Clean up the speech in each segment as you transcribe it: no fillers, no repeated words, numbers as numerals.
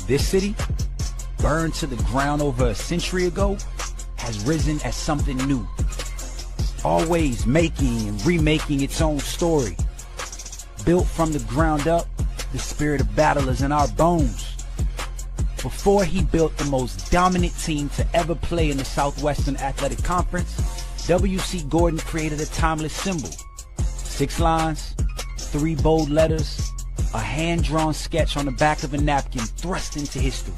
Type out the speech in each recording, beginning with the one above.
This city, burned to the ground over a century ago, has risen as something new, always making and remaking its own story. Built from the ground up, the spirit of battle is in our bones. Before he built the most dominant team to ever play in the Southwestern Athletic Conference, W.C. Gordon created a timeless symbol. 6 lines, 3 bold letters, a hand-drawn sketch on the back of a napkin thrust into history.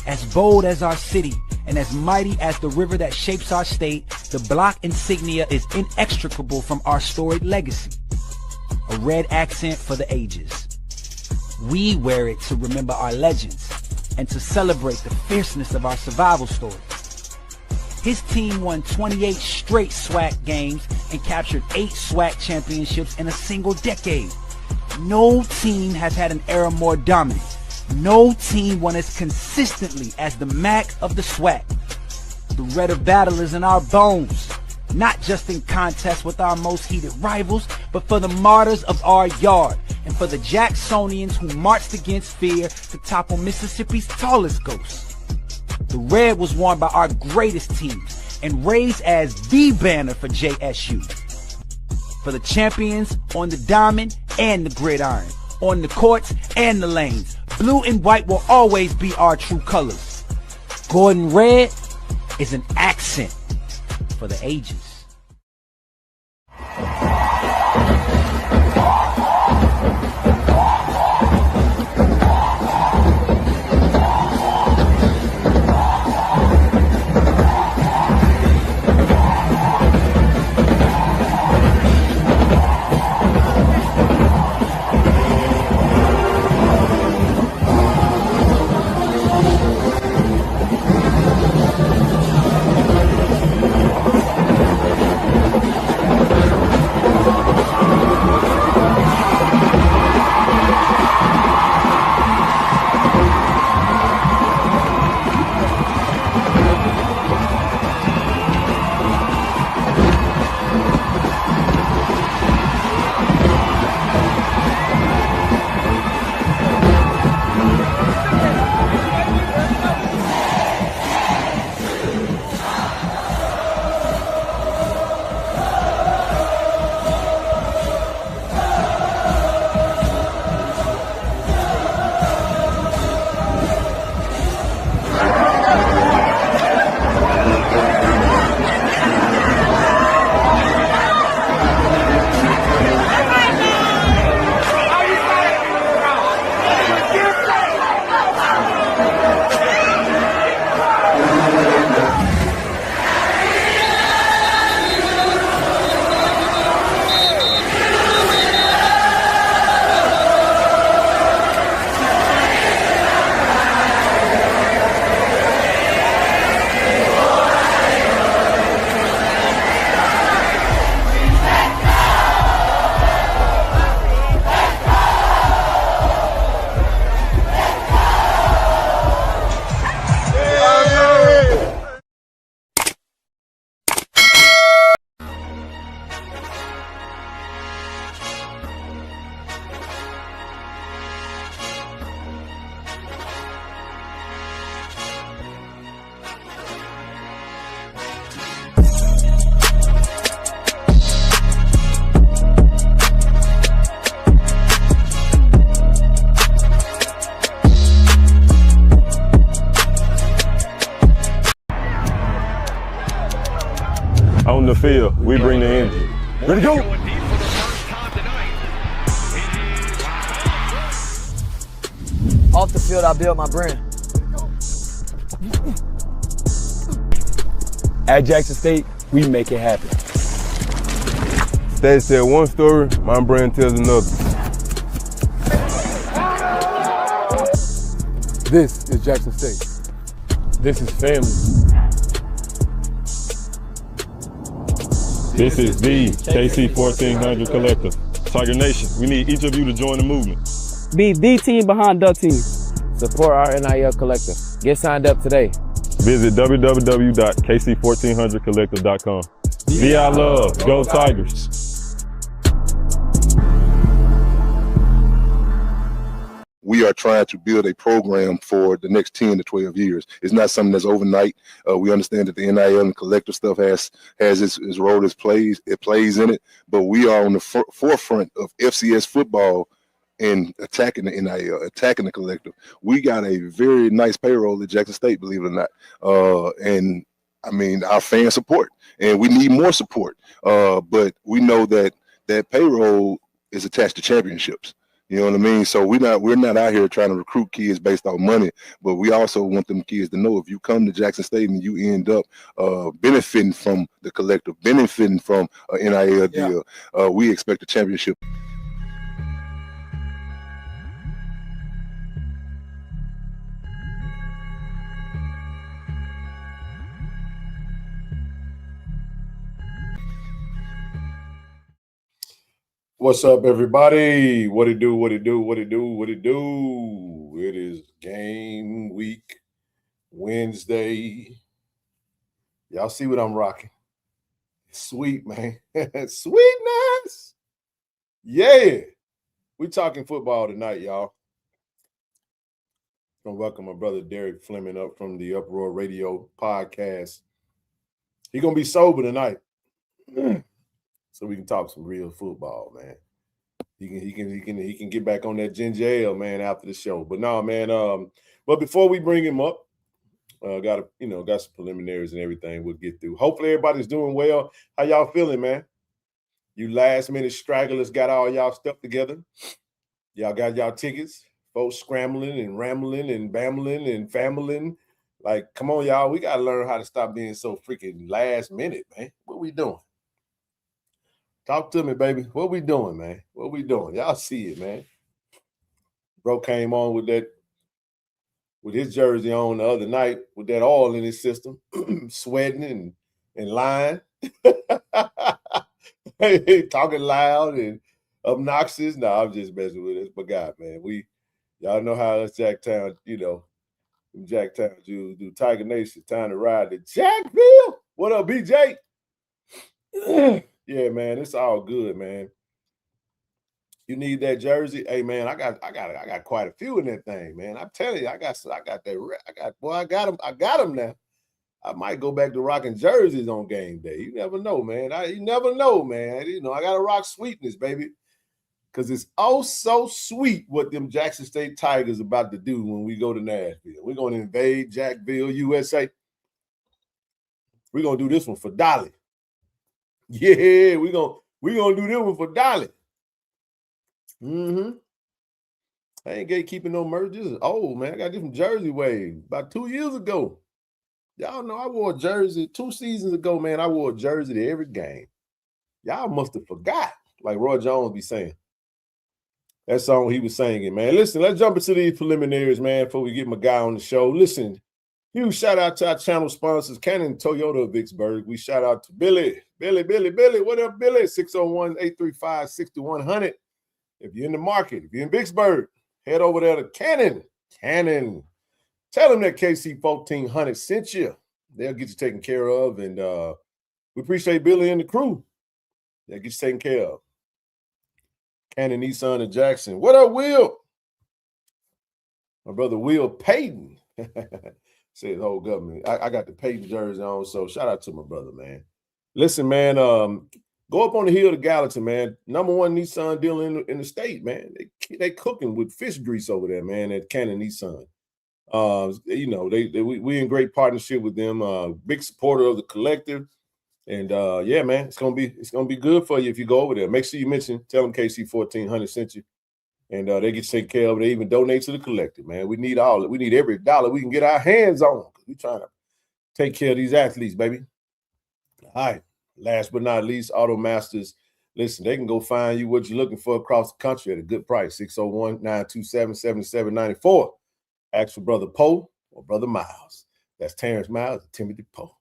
As bold as our city and as mighty as the river that shapes our state, the block insignia is inextricable from our storied legacy. A red accent for the ages. We wear it to remember our legends and to celebrate the fierceness of our survival story. His team won 28 straight SWAC games and captured 8 SWAC championships in a single decade. No team has had an era more dominant. No team won as consistently as the MAC of the SWAC. The red of battle is in our bones, not just in contest with our most heated rivals, but for the martyrs of our yard and for the Jacksonians who marched against fear to topple Mississippi's tallest ghosts. The red was worn by our greatest teams and raised as the banner for JSU. For the champions on the diamond and the gridiron, on the courts and the lanes, blue and white will always be our true colors. Gordon Red is an accent for the ages. the field. We bring the energy. Ready to go. Off the field, I build my brand. At Jackson State, we make it happen. Stats tell one story, my brand tells another. This is Jackson State. This is family. This is the KC-1400 Collective. Tiger Nation, we need each of you to join the movement. Be the team behind the team. Support our NIL collective. Get signed up today. Visit www.KC1400collective.com. Be our love. Go Tigers. We are trying to build a program for the next 10 to 12 years. It's not something that's overnight. We understand that the NIL and collective stuff has its role, it plays in it, but we are on the forefront of FCS football and attacking the NIL, attacking the collective. We got a very nice payroll at Jackson State, believe it or not. And I mean, our fan support, and we need more support. But we know that that payroll is attached to championships. You know what I mean? So we're not out here trying to recruit kids based on money, but we also want them kids to know if you come to Jackson State and you end up benefiting from the collective, benefiting from an NIL deal, we expect a championship. What's up, everybody? What it do, what it do, what it do, what it do? It is game week, Wednesday. Y'all see what I'm rocking? Sweet, man. Sweetness. Yeah. We talking football tonight, y'all. I'm gonna welcome my brother Derek Fleming up from the Uproar Radio podcast. He's gonna be sober tonight. So we can talk some real football, man. He can get back on that ginger ale, man, after the show. But no, man. But before we bring him up, got some preliminaries and everything we'll get through. Hopefully everybody's doing well. How y'all feeling, man? You last minute stragglers got all y'all stuff together. Y'all got y'all tickets. Folks scrambling and rambling and bambling and fambling. Like, come on, y'all. We gotta learn how to stop being so freaking last minute, man. What we doing? Talk to me, baby. What we doing, man? What we doing? Y'all see it, man. Bro came on with his jersey on the other night with that oil in his system, sweating and lying. Talking loud and obnoxious. No, I'm just messing with it. But God, man, y'all know how us Jacktown, Jacktown Jews do. Tiger Nation, time to ride to Jackville. What up, BJ? Yeah, man, it's all good, man. You need that jersey? Hey, man, I got quite a few in that thing, man. I'm telling you, I got them now. I might go back to rocking jerseys on game day. You never know, man. You never know, man. I got to rock sweetness, baby, because it's oh so sweet what them Jackson State Tigers about to do when we go to Nashville. We're going to invade Jacksonville, USA. We're going to do this one for Dolly. Yeah, we're gonna do this one for Dolly. I ain't gatekeeping no merch. This is old, man. I got this from Jersey Wave about 2 years ago. Y'all know I wore a jersey 2 seasons ago, man. I wore a jersey to every game. Y'all must have forgot, like Roy Jones be saying. That song he was singing, man. Listen, let's jump into these preliminaries, man, before we get my guy on the show. Listen, huge shout out to our channel sponsors, Cannon Toyota of Vicksburg. We shout out to Billy. What up, Billy? 601-835-6100. If you're in the market, if you're in Vicksburg, head over there to Cannon. Tell them that KC-1400 sent you. They'll get you taken care of. And we appreciate Billy and the crew. They'll get you taken care of. Cannon Nissan and Jackson. What up, Will? My brother Will Payton. Says the whole government. I got the Payton jersey on, so shout out to my brother, man. Listen, man, go up on the hill to Gallatin, man. #1 Nissan dealer in the state, man. They cooking with fish grease over there, man, at Cannon Nissan. We in great partnership with them. Big supporter of the collective. And yeah, man, it's gonna be good for you if you go over there. Make sure you tell them KC-1400 sent you, and they get taken care of. They even donate to the collective, man. We need every dollar we can get our hands on. We trying to take care of these athletes, baby. All right. Last but not least, Auto Masters. Listen, they can go find you what you're looking for across the country at a good price. 601-927-7794. Ask for Brother Poe or Brother Miles. That's Terrence Miles and Timothy Poe.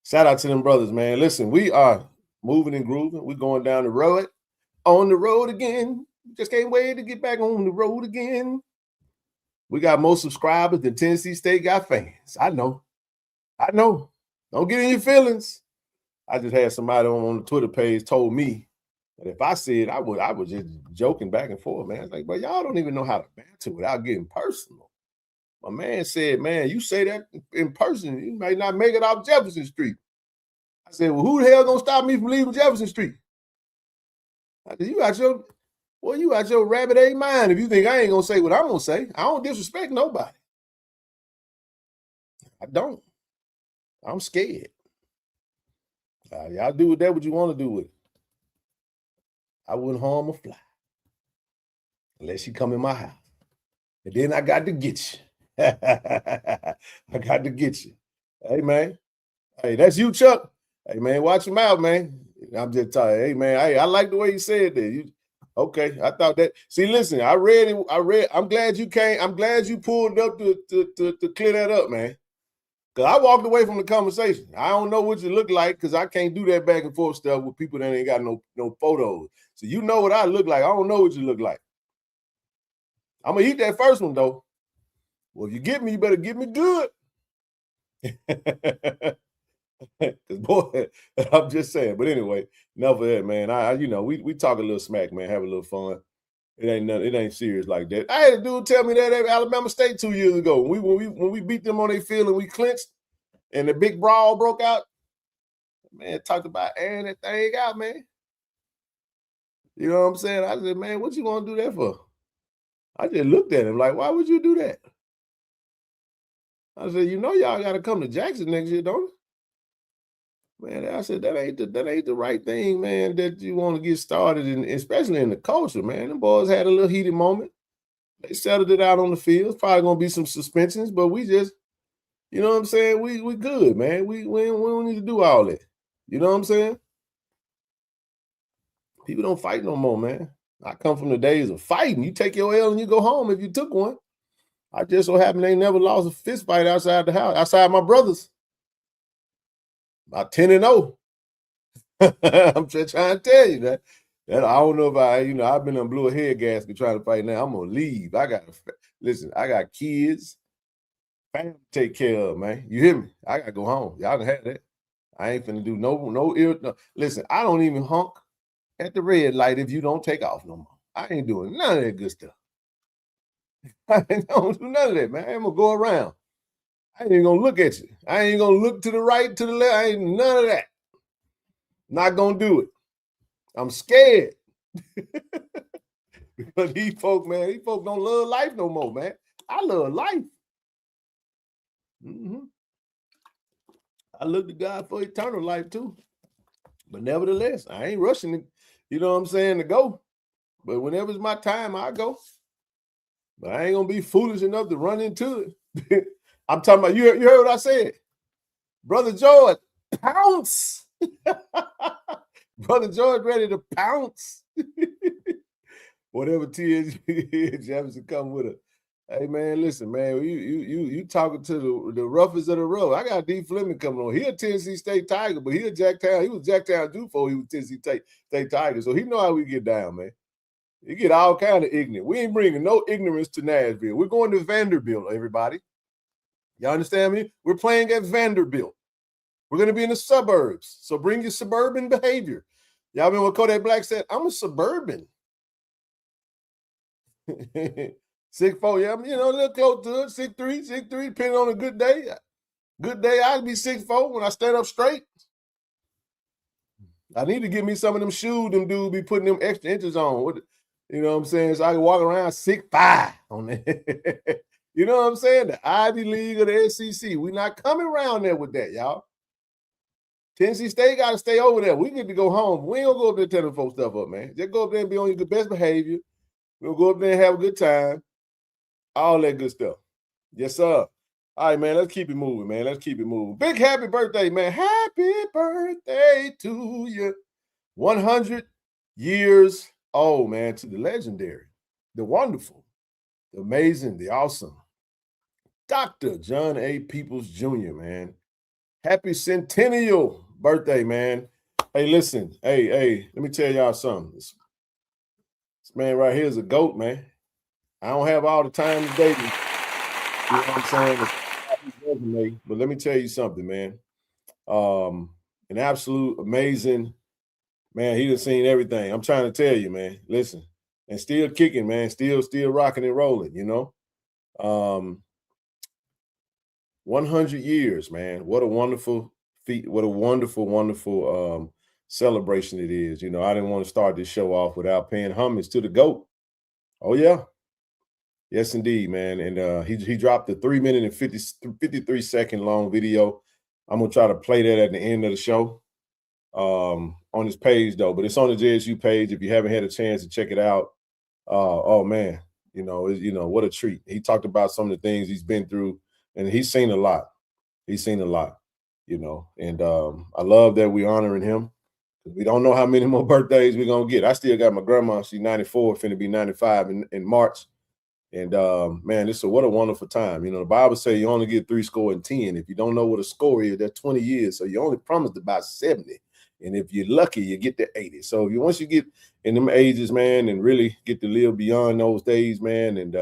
Shout out to them brothers, man. Listen, we are moving and grooving. We're going down the road. On the road again. Just can't wait to get back on the road again. We got more subscribers than Tennessee State got fans. I know. Don't get in your feelings. I just had somebody on the Twitter page told me that if I said I was just joking back and forth, man. I was like, but y'all don't even know how to banter without getting personal. My man said, man, you say that in person, you might not make it off Jefferson Street. I said, well, who the hell gonna stop me from leaving Jefferson Street? I said, you out your rabbit A mind if you think I ain't gonna say what I'm gonna say. I don't disrespect nobody. I don't. I'm scared. Y'all do with that what you want to do with it. I wouldn't harm a fly unless you come in my house. And then I got to get you. I got to get you. Hey, man. Hey, that's you, Chuck. Hey, man, watch him out, man. I'm just telling you, hey, man, I like the way you said that. Okay, I thought that. See, listen, I read it. I'm glad you came. I'm glad you pulled up to clear that up, man. Because I walked away from the conversation. I don't know what you look like because I can't do that back and forth stuff with people that ain't got no photos. So you know what I look like. I don't know what you look like. I'm going to eat that first one, though. Well, if you get me, you better get me good. Because, boy, I'm just saying. But anyway, enough of that, man. We talk a little smack, man, have a little fun. It ain't serious like that. I had a dude tell me that at Alabama State 2 years ago. When we beat them on their field and we clinched and the big brawl broke out, man, talked about airing that thing out, man. You know what I'm saying? I said, man, what you gonna do that for? I just looked at him like, why would you do that? I said, y'all gotta come to Jackson next year, don't you? Man, I said, that ain't the right thing, man, that you want to get started, in, especially in the culture, man. Them boys had a little heated moment. They settled it out on the field. Probably going to be some suspensions, but we just, you know what I'm saying? We good, man. We don't need to do all that. You know what I'm saying? People don't fight no more, man. I come from the days of fighting. You take your L and you go home if you took one. I just so happen they never lost a fist fight outside the house, outside my brothers. About 10-0. I'm just trying to tell you that I don't know if I've been on blew a head gasket trying to fight now. I'm going to leave. I got kids, family to take care of, man. You hear me? I got to go home. Y'all can have that. I ain't finna do no. Listen, I don't even honk at the red light if you don't take off no more. I ain't doing none of that good stuff. I don't do none of that, man. I ain't going to go around. I ain't gonna look at you. I ain't gonna look to the right, to the left. I ain't none of that. Not gonna do it. I'm scared. Because these folk don't love life no more, man. I love life. I look to God for eternal life too. But nevertheless, I ain't rushing it, you know what I'm saying, to go. But whenever it's my time, I go. But I ain't gonna be foolish enough to run into it. I'm talking about, you heard what I said. Brother George, pounce. Brother George ready to pounce. Whatever tears Jefferson come with her. Hey, man, listen, man, you talking to the roughest of the rough. I got D. Fleming coming on. He a Tennessee State Tiger, but he was Jacktown Duke before he was Tennessee State Tiger. So he know how we get down, man. You get all kind of ignorant. We ain't bringing no ignorance to Nashville. We're going to Vanderbilt, everybody. Y'all understand me? We're playing at Vanderbilt. We're going to be in the suburbs. So bring your suburban behavior. Y'all remember what Kodak Black said? I'm a suburban. 6'4", yeah, a little close to it. 6'3", depending on a good day. Good day, I'd be 6'4" when I stand up straight. I need to get me some of them shoes them dudes be putting them extra inches on. You know what I'm saying? So I can walk around 6'5" on that. You know what I'm saying? The Ivy League or the SEC. We're not coming around there with that, y'all. Tennessee State got to stay over there. We need to go home. We ain't gonna go up there telling folks stuff up, man. Just go up there and be on your best behavior. We'll go up there and have a good time. All that good stuff. Yes, sir. All right, man. Let's keep it moving, man. Let's keep it moving. Big happy birthday, man. Happy birthday to you. 100 years old, man, to the legendary, the wonderful, the amazing, the awesome Dr. John A. Peoples Jr., man. Happy centennial birthday, man. Hey, listen. Hey, let me tell y'all something. This man right here is a GOAT, man. I don't have all the time today. You know what I'm saying? But let me tell you something, man. An absolute amazing, man. He done seen everything. I'm trying to tell you, man. Listen. And still kicking, man. Still rocking and rolling, you know? 100 years, man. What a wonderful feat. What a wonderful, wonderful celebration it is. You know, I didn't want to start this show off without paying homage to the GOAT. Oh, yeah. Yes, indeed, man. And he dropped the 3 minute and 53 second long video. I'm going to try to play that at the end of the show on his page, though. But it's on the JSU page. If you haven't had a chance to check it out, oh, man, what a treat. He talked about some of the things he's been through. And he's seen a lot. He's seen a lot, you know. And I love that we're honoring him. We don't know how many more birthdays we're going to get. I still got my grandma. She's 94, finna be 95 in March. And, man, what a wonderful time. You know, the Bible says you only get 10. If you don't know what a score is, that's 20 years. So you only promised about 70. And if you're lucky, you get to 80. So once you get in them ages, man, and really get to live beyond those days, man, and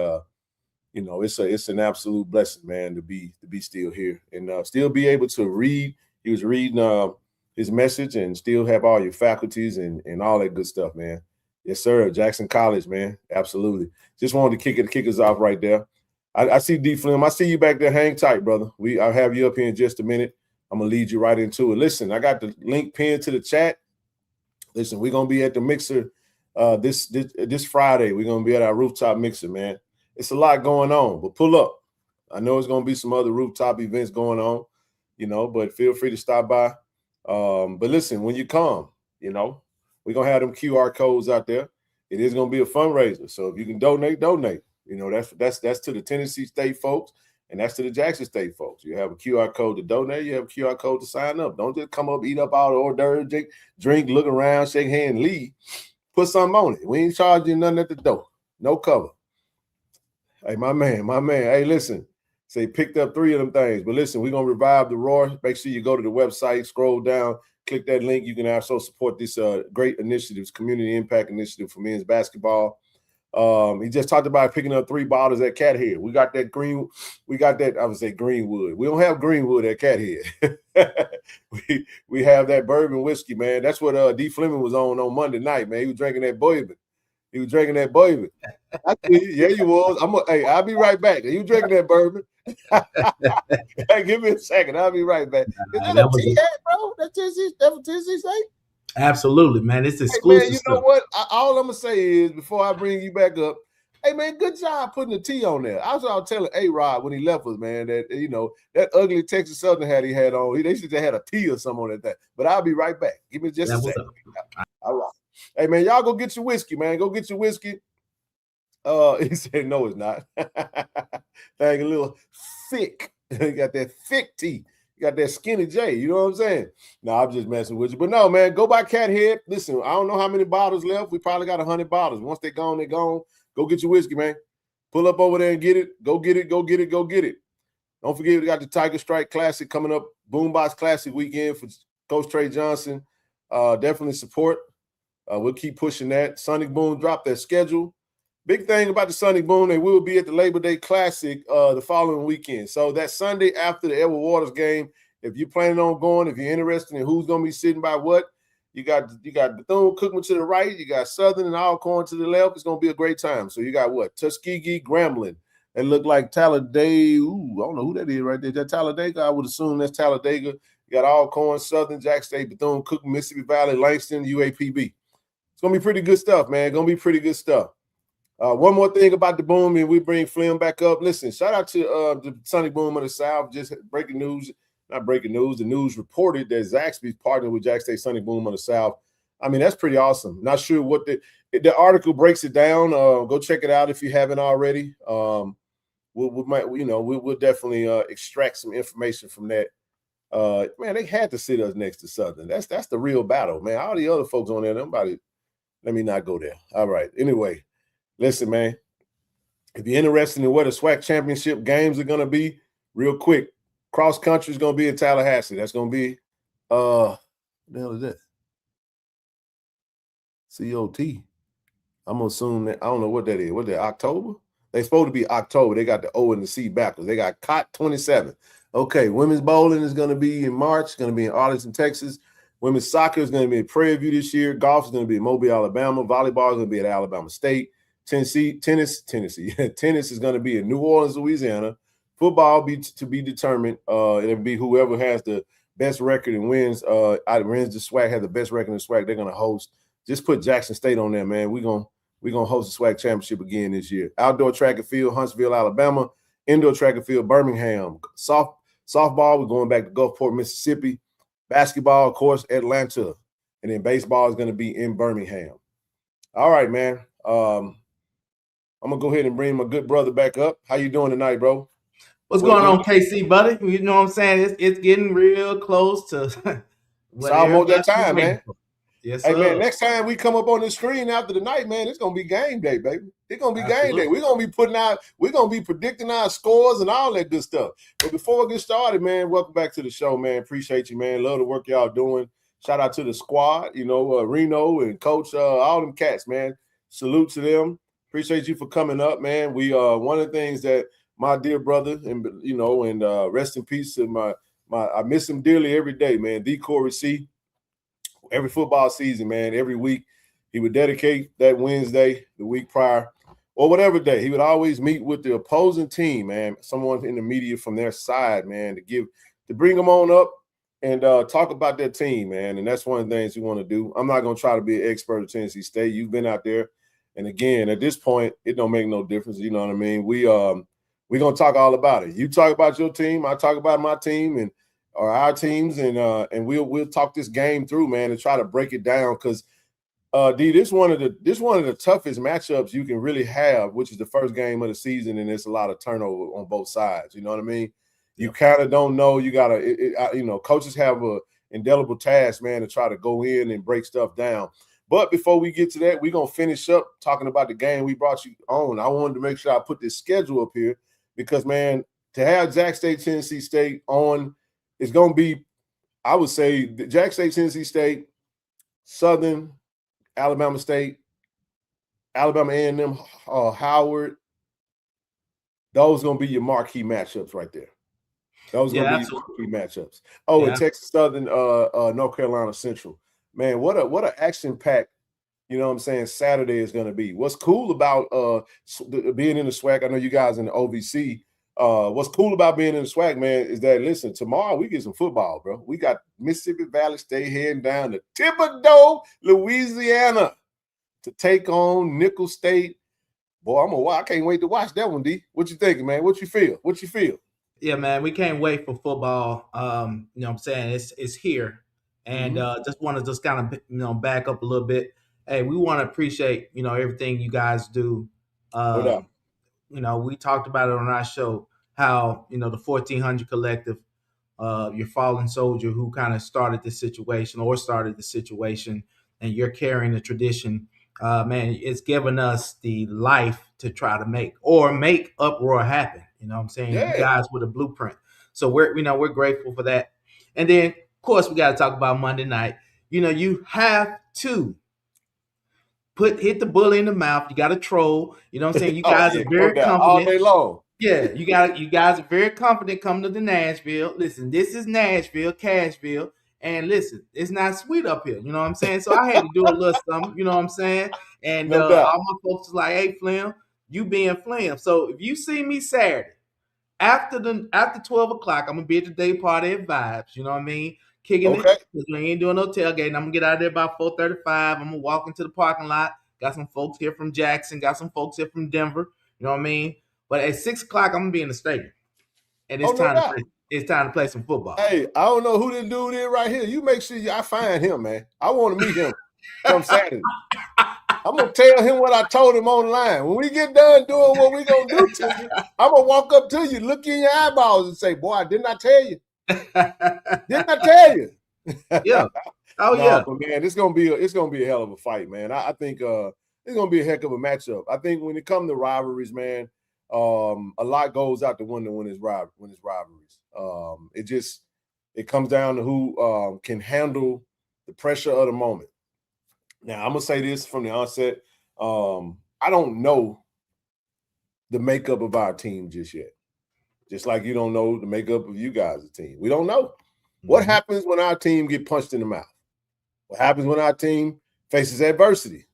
you know, it's an absolute blessing, man, to be still here and still be able to read. He was reading his message and still have all your faculties and all that good stuff, man. Yes, sir. Jackson College, man. Absolutely. Just wanted to kick us off right there. I see D Flim. I see you back there. Hang tight, brother. I'll have you up here in just a minute. I'm gonna lead you right into it. Listen, I got the link pinned to the chat. Listen, we're gonna be at the mixer this Friday. We're gonna be at our rooftop mixer, man. It's a lot going on, but pull up. I know it's going to be some other rooftop events going on, you know, but feel free to stop by. But listen, when you come, you know, we're going to have them QR codes out there. It is going to be a fundraiser. So if you can donate. You know, that's to the Tennessee State folks, and that's to the Jackson State folks. You have a QR code to donate. You have a QR code to sign up. Don't just come up, eat up all the hors d'oeuvres, drink, look around, shake hands, leave. Put something on it. We ain't charging you nothing at the door. No cover. Hey, my man. Hey, listen. Say picked up 3 of them things. But listen, we're going to revive the roar. Make sure you go to the website, scroll down, click that link. You can also support this great initiatives, community impact initiative for men's basketball. He just talked about picking up 3 bottles at Cat Head. We got that I would say Greenwood. We don't have Greenwood at Cat Head. we have that bourbon whiskey, man. That's what D Fleming was on Monday night, man. He was drinking that bourbon. I see you. Yeah, you was. I'll be right back. Are you drinking that bourbon? Hey, give me a second. I'll be right back. Is that a tea hat, bro? That's Tennessee State? Absolutely, man. It's exclusive. Hey, man, you know what? All I'm gonna say is before I bring you back up, hey man, good job putting the T on there. I was telling A-Rod when he left us, man, that you know that ugly Texas Southern hat he had on. They should have had a T or something on that. But I'll be right back. Give me just a second. All right. Hey man, y'all go get your whiskey, man. Go get your whiskey. He said, no, it's not. Like a little thick. You got that thick tea. You got that skinny J. You know what I'm saying? No, I'm just messing with you. But no, man, go by Cat Head. Listen, I don't know how many bottles left. We probably got 100 bottles. Once they're gone, they're gone. Go get your whiskey, man. Pull up over there and get it. Go get it. Go get it. Go get it. Don't forget, we got the Tiger Strike Classic coming up. Boombox Classic weekend for Coach Trey Johnson. Definitely support. We'll keep pushing that. Sonic Boom dropped their schedule. Big thing about the Sonic Boom, they will be at the Labor Day Classic the following weekend. So that Sunday after the Edward Waters game, if you're planning on going, if you're interested in who's going to be sitting by what, you got Bethune-Cookman to the right, you got Southern and Alcorn to the left. It's going to be a great time. So you got what? Tuskegee, Grambling. They look like Talladega. Ooh, I don't know who that is right there. Is that Talladega? I would assume that's Talladega. You got Alcorn, Southern, Jack State, Bethune-Cookman, Mississippi Valley, Langston, UAPB. It's going to be pretty good stuff, man. Going to be pretty good stuff. One more thing about the Boom, and we bring Flim back up. Listen, shout out to the Sonic Boom of the South. Just breaking news. not breaking news. The news reported that Zaxby's partnered with Jack State Sonic Boom on the South. I mean, that's pretty awesome. Not sure what the article breaks it down. Go check it out if you haven't already. We'll definitely extract some information from that. Man, they had to sit us next to Southern. That's the real battle, man. All the other folks on there, nobody. Let me not go there. All right. Anyway, listen, man. If you're interested in where the SWAC championship games are gonna be, real quick, cross country is gonna be in Tallahassee. That's gonna be what the hell is that? COT. I'm gonna assume that I don't know what that is. What that October? They supposed to be October. They got the O and the C backwards. They got COT 27. Okay, women's bowling is going to be in March. It's going to be in Arlington, Texas. Women's soccer is going to be in Prairie View this year. Golf is going to be in Mobile, Alabama. Volleyball is going to be at Alabama State. Tennis is going to be in New Orleans, Louisiana. Football to be determined. It'll be whoever has the best record and wins the SWAC, has the best record in the SWAC. They're going to host. Just put Jackson State on there, man. We're gonna host the SWAC championship again this year. Outdoor track and field, Huntsville, Alabama. Indoor track and field, Birmingham. Softball, we're going back to Gulfport, Mississippi. Basketball, of course, Atlanta. And then baseball is going to be in Birmingham. All right, man. I'm going to go ahead and bring my good brother back up. How you doing tonight, bro? What's going on, KC, buddy? You know what I'm saying? It's getting real close to it's almost that time, man. Yes, hey, sir. Man, next time we come up on the screen after the night, man, it's going to be game day, baby. It's going to be game day. We're going to be predicting our scores and all that good stuff. But before we get started, man, welcome back to the show, man. Appreciate you, man. Love the work y'all doing. Shout out to the squad, Reno and Coach, all them cats, man. Salute to them. Appreciate you for coming up, man. We one of the things that my dear brother and rest in peace to I miss him dearly every day, man. D. Corey C. Every football season, man, every week, he would dedicate that Wednesday, the week prior, or whatever day. He would always meet with the opposing team, man, someone in the media from their side, man, to bring them on up and talk about their team, man. And that's one of the things we want to do. I'm not going to try to be an expert at Tennessee State. You've been out there. And again, at this point, it don't make no difference. You know what I mean? We're going to talk all about it. You talk about your team. I talk about my team or our teams, and we'll talk this game through, man, and try to break it down. Because, D, this one of the toughest matchups you can really have, which is the first game of the season, and there's a lot of turnover on both sides. You know what I mean? You kind of don't know. You gotta, coaches have a indelible task, man, to try to go in and break stuff down. But before we get to that, we're gonna finish up talking about the game we brought you on. I wanted to make sure I put this schedule up here because, man, to have Jack State, Tennessee State on. It's going to be, I would say, Jack State, Tennessee State, Southern, Alabama State, Alabama A&M, Howard. Those are going to be your marquee matchups right there. Those are going to be your marquee matchups. Oh, and Texas Southern, North Carolina Central. Man, what a action-packed, Saturday is going to be. What's cool about being in the SWAC, I know you guys in the OVC, what's cool about being in the SWAC, man, is that, listen, tomorrow we get some football, bro. We got Mississippi Valley State heading down to Thibodaux, Louisiana to take on Nickel State. Boy, I can't wait to watch that one, D. What you thinking, man? What you feel? Yeah, man, we can't wait for football. You know what I'm saying? It's here. And just want to kind of, back up a little bit. Hey, we want to appreciate, everything you guys do. We talked about it on our show, how, the 1400 Collective, your fallen soldier who kind of started the situation, and you're carrying the tradition. Man, it's given us the life to try to make uproar happen. You know what I'm saying? Yeah. You guys with a blueprint. So we're grateful for that. And then, of course, we got to talk about Monday night. You have to hit the bully in the mouth. You got to troll. You know what I'm saying? You guys are very confident. All day long. Yeah, you guys are very confident coming to the Nashville. Listen, this is Nashville, Cashville. And listen, it's not sweet up here. You know what I'm saying? So I had to do a little something. You know what I'm saying? And all my folks was like, hey, Flim, you being Flim. So if you see me Saturday, after 12 o'clock, I'm going to be at the day party at Vibes. You know what I mean? Kicking it, because we ain't doing no tailgate. And I'm going to get out of there about 4:35. I'm going to walk into the parking lot. Got some folks here from Jackson. Got some folks here from Denver. You know what I mean? But at 6 o'clock, I'm going to be in the stadium. And it's it's time to play some football. Hey, I don't know who this dude is right here. You make sure I find him, man. I want to meet him come Saturday. I'm going to tell him what I told him online. When we get done doing what we're going to do to you, I'm going to walk up to you, look in your eyeballs and say, boy, didn't I tell you? Didn't I tell you? Yeah. Oh, no, yeah. But, man, it's going to be a hell of a fight, man. I think it's going to be a heck of a matchup. I think when it comes to rivalries, man, a lot goes out the window when it's rivalries. It comes down to who can handle the pressure of the moment. Now, I'm going to say this from the onset. I don't know the makeup of our team just yet. Just like you don't know the makeup of you guys' team. We don't know. What happens when our team get punched in the mouth? What happens when our team faces adversity?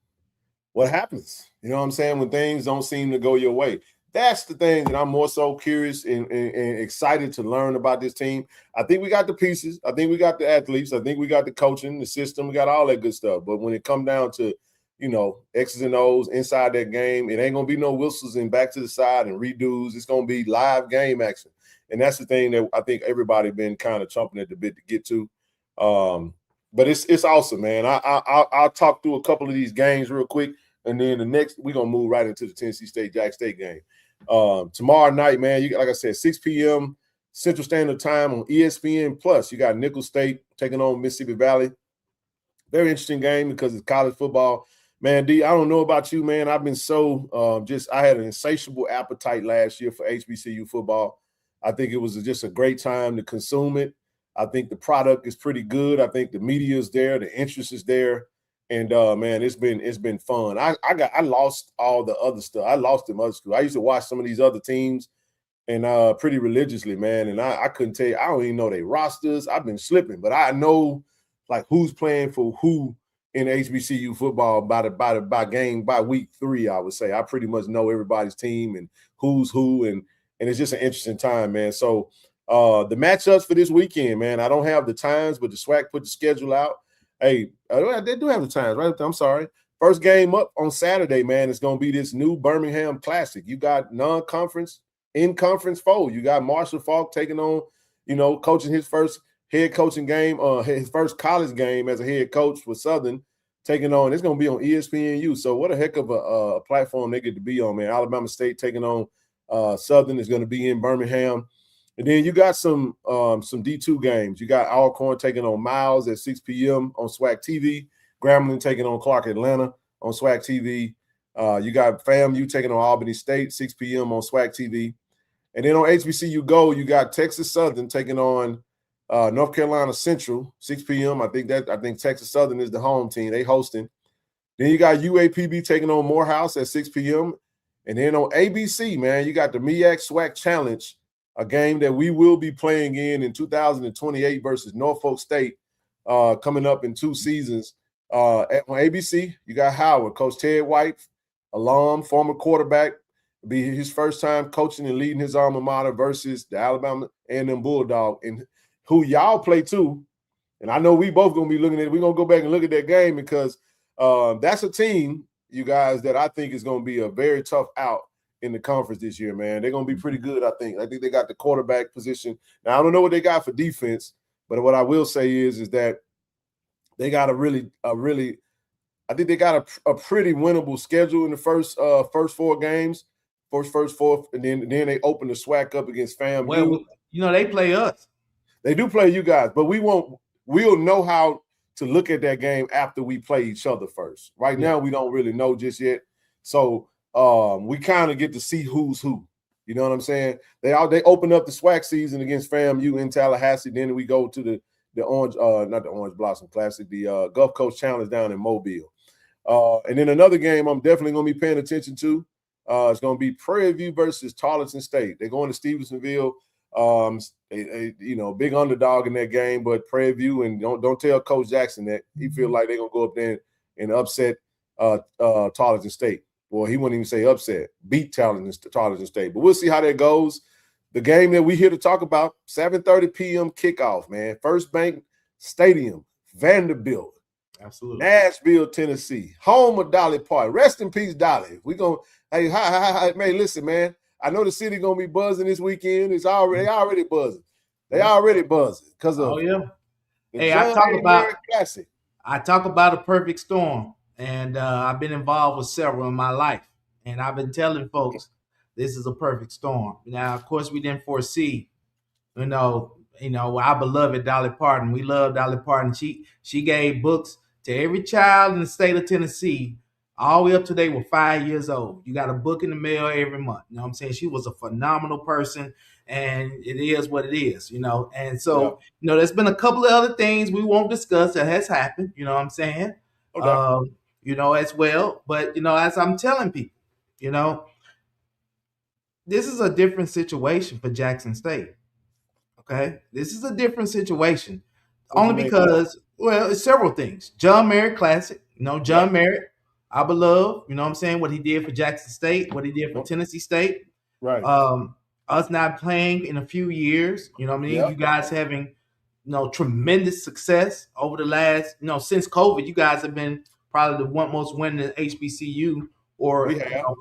What happens? You know what I'm saying? When things don't seem to go your way. That's the thing that I'm more so curious and excited to learn about this team. I think we got the pieces. I think we got the athletes. I think we got the coaching, the system. We got all that good stuff. But when it comes down to, X's and O's inside that game, it ain't going to be no whistles and back to the side and redos. It's going to be live game action. And that's the thing that I think everybody been kind of chomping at the bit to get to. But it's awesome, man. I'll talk through a couple of these games real quick. And then the next, we're going to move right into the Tennessee State-Jack State game. Tomorrow night, man, like I said, 6 p.m. Central Standard Time on ESPN+. You got Nicholls State taking on Mississippi Valley. Very interesting game because it's college football. Man, D, I don't know about you, man. I've been so I had an insatiable appetite last year for HBCU football. I think it was just a great time to consume it. I think the product is pretty good. I think the media is there. The interest is there. And man, it's been fun. I lost all the other stuff. I lost them other schools. I used to watch some of these other teams and pretty religiously, man. And I couldn't tell you, I don't even know their rosters. I've been slipping, but I know like who's playing for who in HBCU football by week 3, I would say. I pretty much know everybody's team and who's who, and it's just an interesting time, man. So the matchups for this weekend, man, I don't have the times, but the SWAC put the schedule out. Hey, they do have the times, right? I'm sorry. First game up on Saturday, man, it's going to be this new Birmingham Classic. You got non-conference, in-conference foe. You got Marshall Faulk taking on, coaching his first head coaching game, his first college game as a head coach for Southern, taking on. It's going to be on ESPNU. So what a heck of a platform they get to be on, man. Alabama State taking on Southern is going to be in Birmingham. And then you got some D2 games. You got Alcorn taking on Miles at 6 p.m. on SWAC TV. Grambling taking on Clark Atlanta on SWAC TV. You got FAMU taking on Albany State, 6 p.m. on SWAC TV. And then on HBCU Go, you got Texas Southern taking on North Carolina Central, 6 p.m. I think Texas Southern is the home team. They hosting. Then you got UAPB taking on Morehouse at 6 p.m. And then on ABC, man, you got the MEAC SWAC Challenge, a game that we will be playing in 2028 versus Norfolk State coming up in 2 seasons. On ABC, you got Howard, Coach Ted White, alum, former quarterback, be his first time coaching and leading his alma mater versus the Alabama A&M Bulldog, and who y'all play too. And I know we both going to be looking at it. We're going to go back and look at that game because that's a team, you guys, that I think is going to be a very tough out in the conference this year, man. They're going to be pretty good, I think. I think they got the quarterback position. Now, I don't know what they got for defense, but what I will say is that they got a pretty winnable schedule in the first 4 games, first 4, and then they open the SWAC up against FAMU. Well, they play us. They do play you guys, but we'll know how to look at that game after we play each other first. Right now, we don't really know just yet. So we kind of get to see who's who. You know what I'm saying? They open up the SWAC season against FAMU in Tallahassee. Then we go to the Orange, not the Orange Blossom Classic, the Gulf Coast Challenge down in Mobile. And then another game I'm definitely going to be paying attention to. It's going to be Prairie View versus Tarleton State. They're going to Stevensonville. Big underdog in that game, but Prairie View, and don't tell Coach Jackson that he feel like they're going to go up there and upset Tarleton State. Well, he wouldn't even say upset, beat Tarleton State. But we'll see how that goes. The game that we here to talk about, 7:30 p.m. kickoff, man. First Bank Stadium, Vanderbilt. Absolutely. Nashville, Tennessee. Home of Dolly Parton. Rest in peace, Dolly. We're going to – hey, hi, man, listen, man. I know the city going to be buzzing this weekend. They already buzzing. They already buzzing because of the Hey, John A. Merritt Classic. I talk about a perfect storm, and I've been involved with several in my life, and I've been telling folks this is a perfect storm. Now, of course, we didn't foresee, our beloved Dolly Parton. We love Dolly Parton. She gave books to every child in the state of Tennessee, all the way up to they were 5 years old. You got a book in the mail every month. You know what I'm saying? She was a phenomenal person, and it is what it is, And so, there's been a couple of other things we won't discuss that has happened, you know what I'm saying? As well. But, as I'm telling people, this is a different situation for Jackson State. Okay? This is a different situation. Only because, it's several things. John Merritt Classic, John Merritt, I love, you know what I'm saying, what he did for Jackson State, what he did for Tennessee State. Right. Us not playing in a few years, you know what I mean? Yep. You guys having, tremendous success over the last, since COVID, you guys have been probably the most winning HBCU or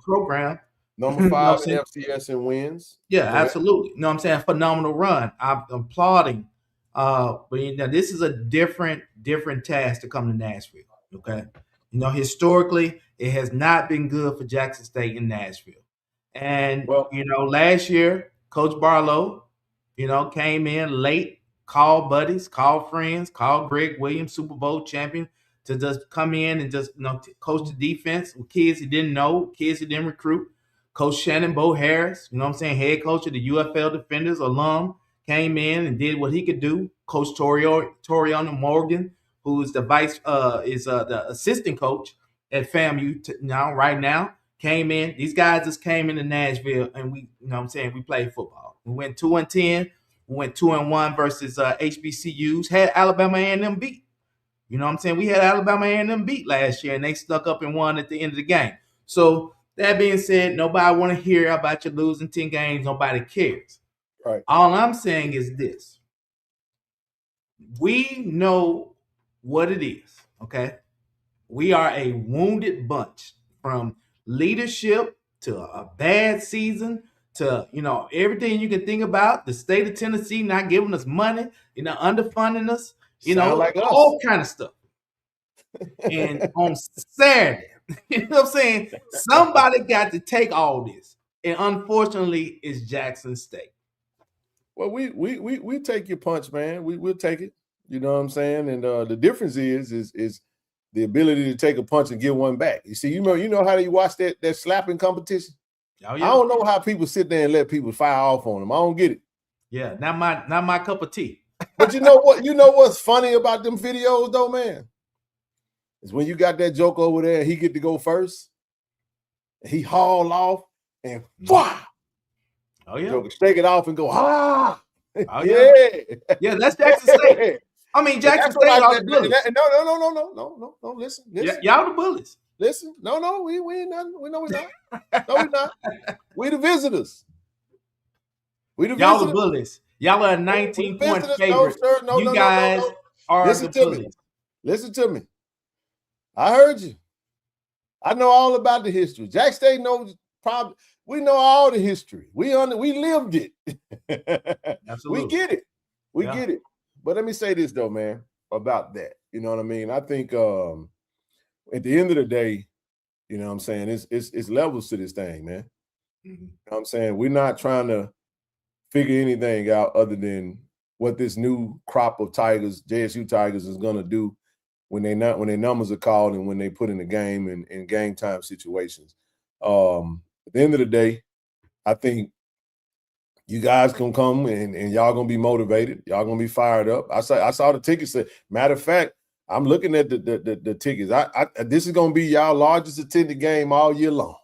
program. Number 5 in FCS in wins. Yeah, absolutely. You know what I'm saying? Phenomenal run. I'm applauding. But this is a different task to come to Nashville. Okay. Historically, it has not been good for Jackson State in Nashville. And last year, Coach Barlow, came in late, called buddies, called friends, called Greg Williams, Super Bowl champion, to just come in and just coach the defense with kids he didn't know, kids he didn't recruit. Coach Shannon Bo Harris, head coach of the UFL Defenders alum, came in and did what he could do. Coach Toriana Morgan, who is the assistant coach at FAMU right now, came in. These guys just came into Nashville, and we played football. We went 2-10. We went 2-1 versus HBCUs. Had Alabama A&M beat. We had Alabama A&M beat last year, and they stuck up and won at the end of the game. So that being said, nobody want to hear about you losing 10 games. Nobody cares. Right. All I'm saying is this. We know what it is, okay? We are a wounded bunch, from leadership to a bad season to, everything you can think about. The state of Tennessee not giving us money, underfunding us, like all kind of stuff. And on Saturday, you know what I'm saying? Somebody got to take all this. And unfortunately, it's Jackson State. Well, we take your punch, man. We'll take it. You know what I'm saying? And the difference is the ability to take a punch and get one back. You see, you know how you watch that slapping competition? Oh, yeah. I don't know how people sit there and let people fire off on them. I don't get it. Yeah, not my cup of tea. But you know what? You know what's funny about them videos, though, man? Is when you got that joke over there, he get to go first. He haul off and wah! Oh yeah, Joker shake it off and go Oh yeah, that's Jackson State. I mean, Jackson State are the bullies. No. Listen. Y'all the bullies. Listen, no, we ain't nothing. We know we're not. No, we're not. We the visitors. Y'all the bullies. Y'all are a 19-point favorite. No, you guys are the bullies. Listen to me. I heard you. I know all about the history. Jack State knows probably. We know all the history. We lived it. Absolutely. We get it. We get it. But let me say this though, man, about that. You know what I mean? I think at the end of the day, you know what I'm saying, it's levels to this thing, man. Mm-hmm. You know what I'm saying? We're not trying to figure anything out other than what this new crop of Tigers, JSU Tigers, is gonna do when their numbers are called and when they put in the game and in game time situations. At the end of the day, I think you guys can come and y'all gonna be motivated. Y'all gonna be fired up. I saw the tickets. Matter of fact, I'm looking at the tickets. This is gonna be y'all largest attended game all year long.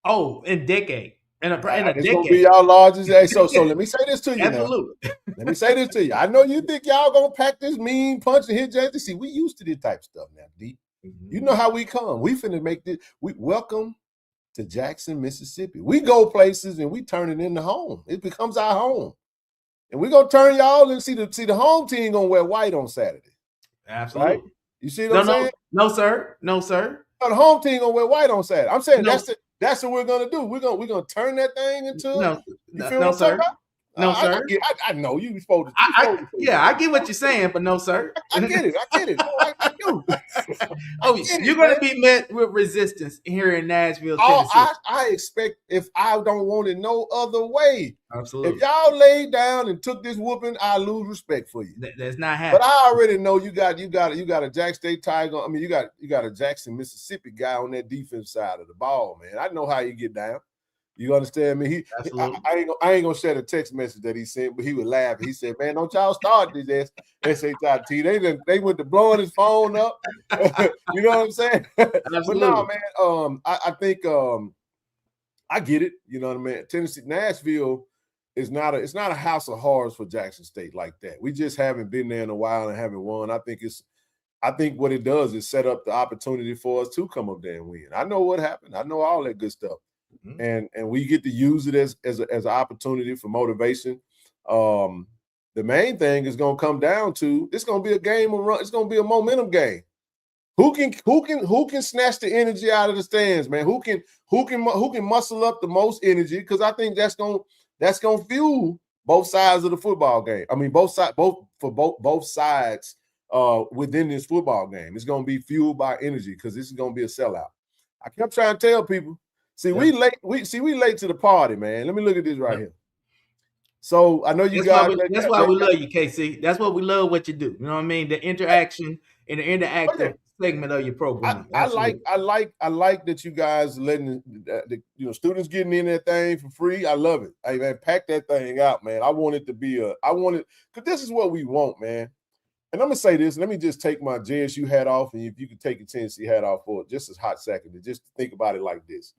Oh, in decade. In a decade. It's gonna be y'all largest. So let me say this to you. Absolutely. Now. Let me say this to you. I know you think y'all gonna pack this mean punch and hit Jackson. See, we used to this type of stuff now, D. Mm-hmm. You know how we come. We finna make this. We welcome to Jackson, Mississippi. We go places and we turn it into home. It becomes our home. And we're gonna turn y'all and see the home team gonna wear white on Saturday. Absolutely. Right? You see what I'm saying? No, sir. No, the home team gonna wear white on Saturday. I'm saying that's what we're gonna do. We're gonna turn that thing into no, sir. No, sir. I know you supposed to. I get what you're saying, but no, sir. I get it. No, I do. You're going to be met with resistance here in Nashville, Tennessee. I expect, if I don't want it no other way. Absolutely. If y'all laid down and took this whooping, I lose respect for you. That's not happening. But I already know you got a Jack State Tiger. I mean, you got a Jackson, Mississippi guy on that defense side of the ball, man. I know how you get down. You understand me? I ain't gonna share the text message that he sent, but he was laughing. He said, "Man, don't y'all start this SHIT. They went to blowing his phone up." You know what I'm saying? But no, man. I think I get it. You know what I mean? Nashville is not a house of horrors for Jackson State like that. We just haven't been there in a while and haven't won. I think what it does is set up the opportunity for us to come up there and win. I know what happened. I know all that good stuff. And we get to use it as an opportunity for motivation. The main thing is going to come down to, it's going to be a game of run. It's going to be a momentum game. Who can snatch the energy out of the stands, man? Who can muscle up the most energy? Because I think that's going to fuel both sides of the football game. I mean, both sides within this football game. It's going to be fueled by energy because this is going to be a sellout. I kept trying to tell people. See, we late to the party, man. Let me look at this right here. So I know you guys. That's why we love you, KC. That's what we love what you do. You know what I mean? The interaction and the interactive segment of your program. I like that you guys letting the students getting in that thing for free. I love it. Hey man, pack that thing out, man. I want it to be because this is what we want, man. And I'm gonna say this. Let me just take my JSU hat off, and if you could take your Tennessee hat off for just a hot second, to just think about it like this.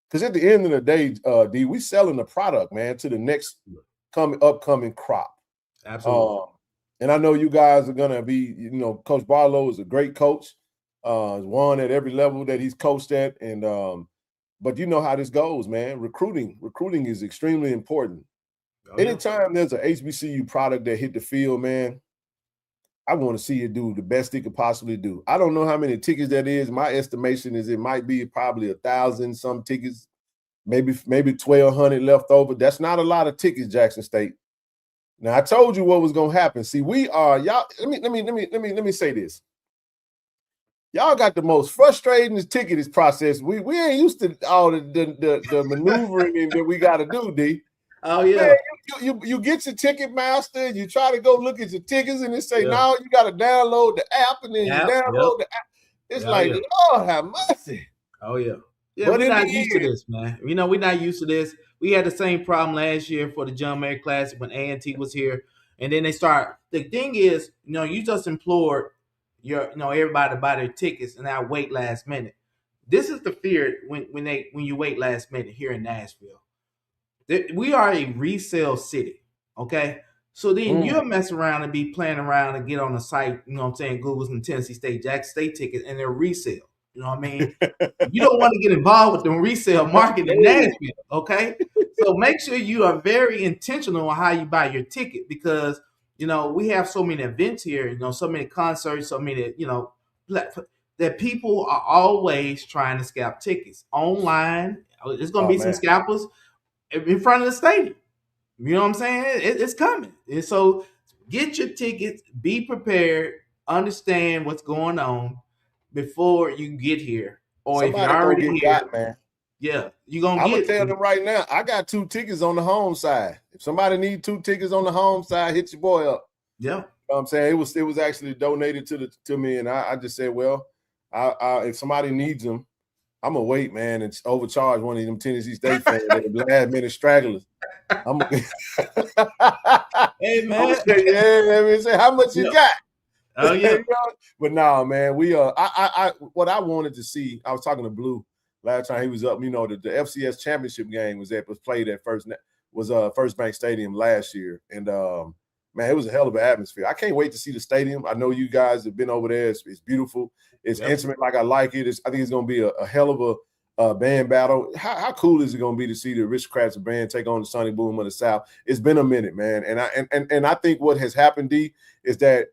Because at the end of the day, D, we selling the product, man, to the next upcoming crop. Absolutely. And I know you guys are gonna be, Coach Barlow is a great coach. He's won at every level that he's coached at, and but you know how this goes, man. Recruiting is extremely important. Anytime there's an HBCU product that hit the field, man, I want to see it do the best it could possibly do. I don't know how many tickets that is. My estimation is it might be probably 1,000 some tickets, maybe 1,200 left over. That's not a lot of tickets, Jackson State. Now I told you what was gonna happen. See, we are y'all. Let me say this. Y'all got the most frustrating ticketing process. We ain't used to all the maneuvering that we got to do, D. Oh yeah. Man, you get your ticket master, you try to go look at your tickets, and it say, no, you got to download the app, and then you download the app. It's Lord have mercy. Oh yeah. Yeah, we're not used to this, man. We're not used to this. We had the same problem last year for the John Mayer Classic when A&T was here, and then they start. The thing is, you just implored everybody to buy their tickets and now wait last minute. This is the fear when you wait last minute here in Nashville. We are a resale city, okay? So then you'll mess around and be playing around and get on the site, Google's and Tennessee State, Jackson State tickets, and they're resale. You know what I mean? You don't want to get involved with the resale market in Nashville, okay? So make sure you are very intentional on how you buy your ticket because, we have so many events here, so many concerts, so many, that people are always trying to scalp tickets. Online, there's going to be some scalpers in front of the stadium. You know what I'm saying? It's coming. And so get your tickets, be prepared, understand what's going on before you get here. Or somebody if you're already here, man. Yeah, you're going to get. I'm going to tell them right now, I got 2 tickets on the home side. If somebody needs 2 tickets on the home side, hit your boy up. Yeah. You know what I'm saying? It was actually donated to me, and I just said, well, if somebody needs them, I'm gonna wait, man, and overcharge one of them Tennessee State fans, the last minute stragglers. Hey man, say how much you got? Oh yeah, but no, man, we I what I wanted to see. I was talking to Blue last time he was up. The FCS championship game was played at First Bank Stadium last year, and man, it was a hell of an atmosphere. I can't wait to see the stadium. I know you guys have been over there. It's beautiful. It's intimate like I like it. I think it's going to be a hell of a band battle. How cool is it going to be to see the Aristocrats band take on the Sonny Boom of the South? It's been a minute, man. And I think what has happened, D, is that,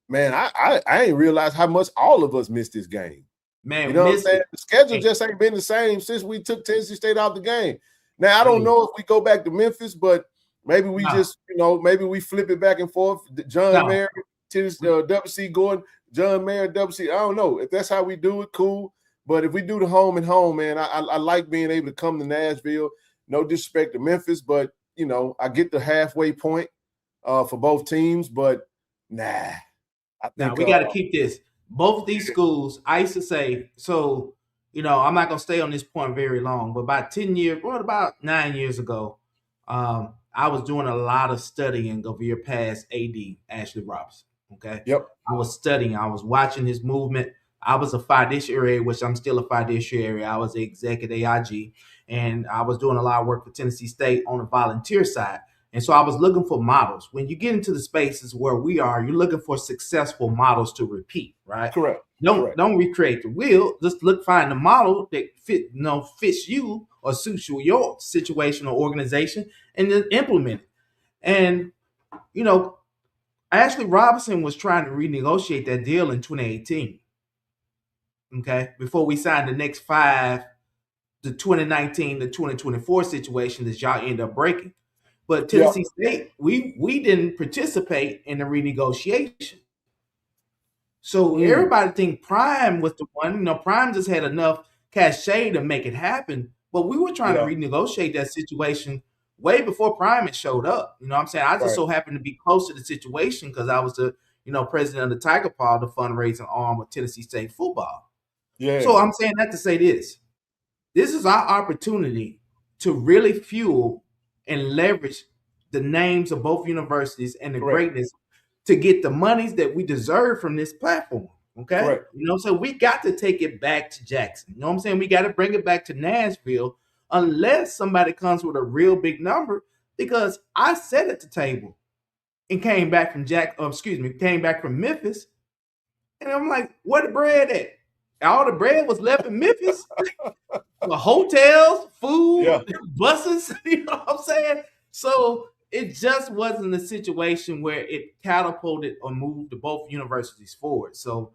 man, I ain't realized how much all of us missed this game. Man, you know what I'm saying? The schedule just ain't been the same since we took Tennessee State out the game. Now, I don't know if we go back to Memphis, but Maybe we just, maybe we flip it back and forth. John Mayer, WC Gordon, John Mayer, WC. I don't know. If that's how we do it, cool. But if we do the home and home, man, I like being able to come to Nashville. No disrespect to Memphis, but, I get the halfway point for both teams. But, nah. Now, we got to keep this. Both of these schools, I used to say, so, I'm not going to stay on this point very long, but about 9 years ago, I was doing a lot of studying of your past AD, Ashley Robinson, okay? Yep. I was studying. I was watching his movement. I was a fiduciary, which I'm still a fiduciary. I was the exec at AIG, and I was doing a lot of work for Tennessee State on the volunteer side. And so I was looking for models. When you get into the spaces where we are, you're looking for successful models to repeat, right? Correct. Don't recreate the wheel. Just find a model that fits you or suits your situation or organization, and then implement it. And Ashley Robinson was trying to renegotiate that deal in 2018. Okay, before we signed the next 5, the 2019 to 2024 situation that y'all end up breaking. But Tennessee State, we didn't participate in the renegotiation. So everybody think Prime was the one. Prime just had enough cachet to make it happen. But we were trying to renegotiate that situation way before Prime had showed up. You know what I'm saying? I just so happened to be close to the situation because I was the president of the Tiger Paw, the fundraising arm of Tennessee State football. Yeah. So I'm saying that to say this. This is our opportunity to really fuel and leverage the names of both universities and the greatness to get the monies that we deserve from this platform. Okay. Correct. So we got to take it back to Jackson. You know what I'm saying? We got to bring it back to Nashville unless somebody comes with a real big number, because I sat at the table and came back from Memphis. And I'm like, where the bread at? All the bread was left in Memphis. The hotels, food, buses, you know what I'm saying? So it just wasn't a situation where it catapulted or moved both universities forward. So,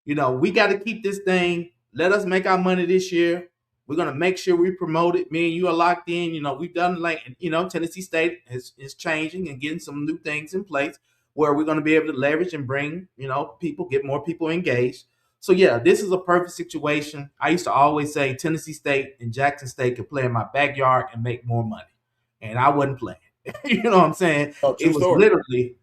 we got to keep this thing. Let us make our money this year. We're going to make sure we promote it. Me and you are locked in. We've done Tennessee State is changing and getting some new things in place where we're going to be able to leverage and bring, people, get more people engaged. So, this is a perfect situation. I used to always say Tennessee State and Jackson State could play in my backyard and make more money. And I wasn't playing. You know what I'm saying? It was literally,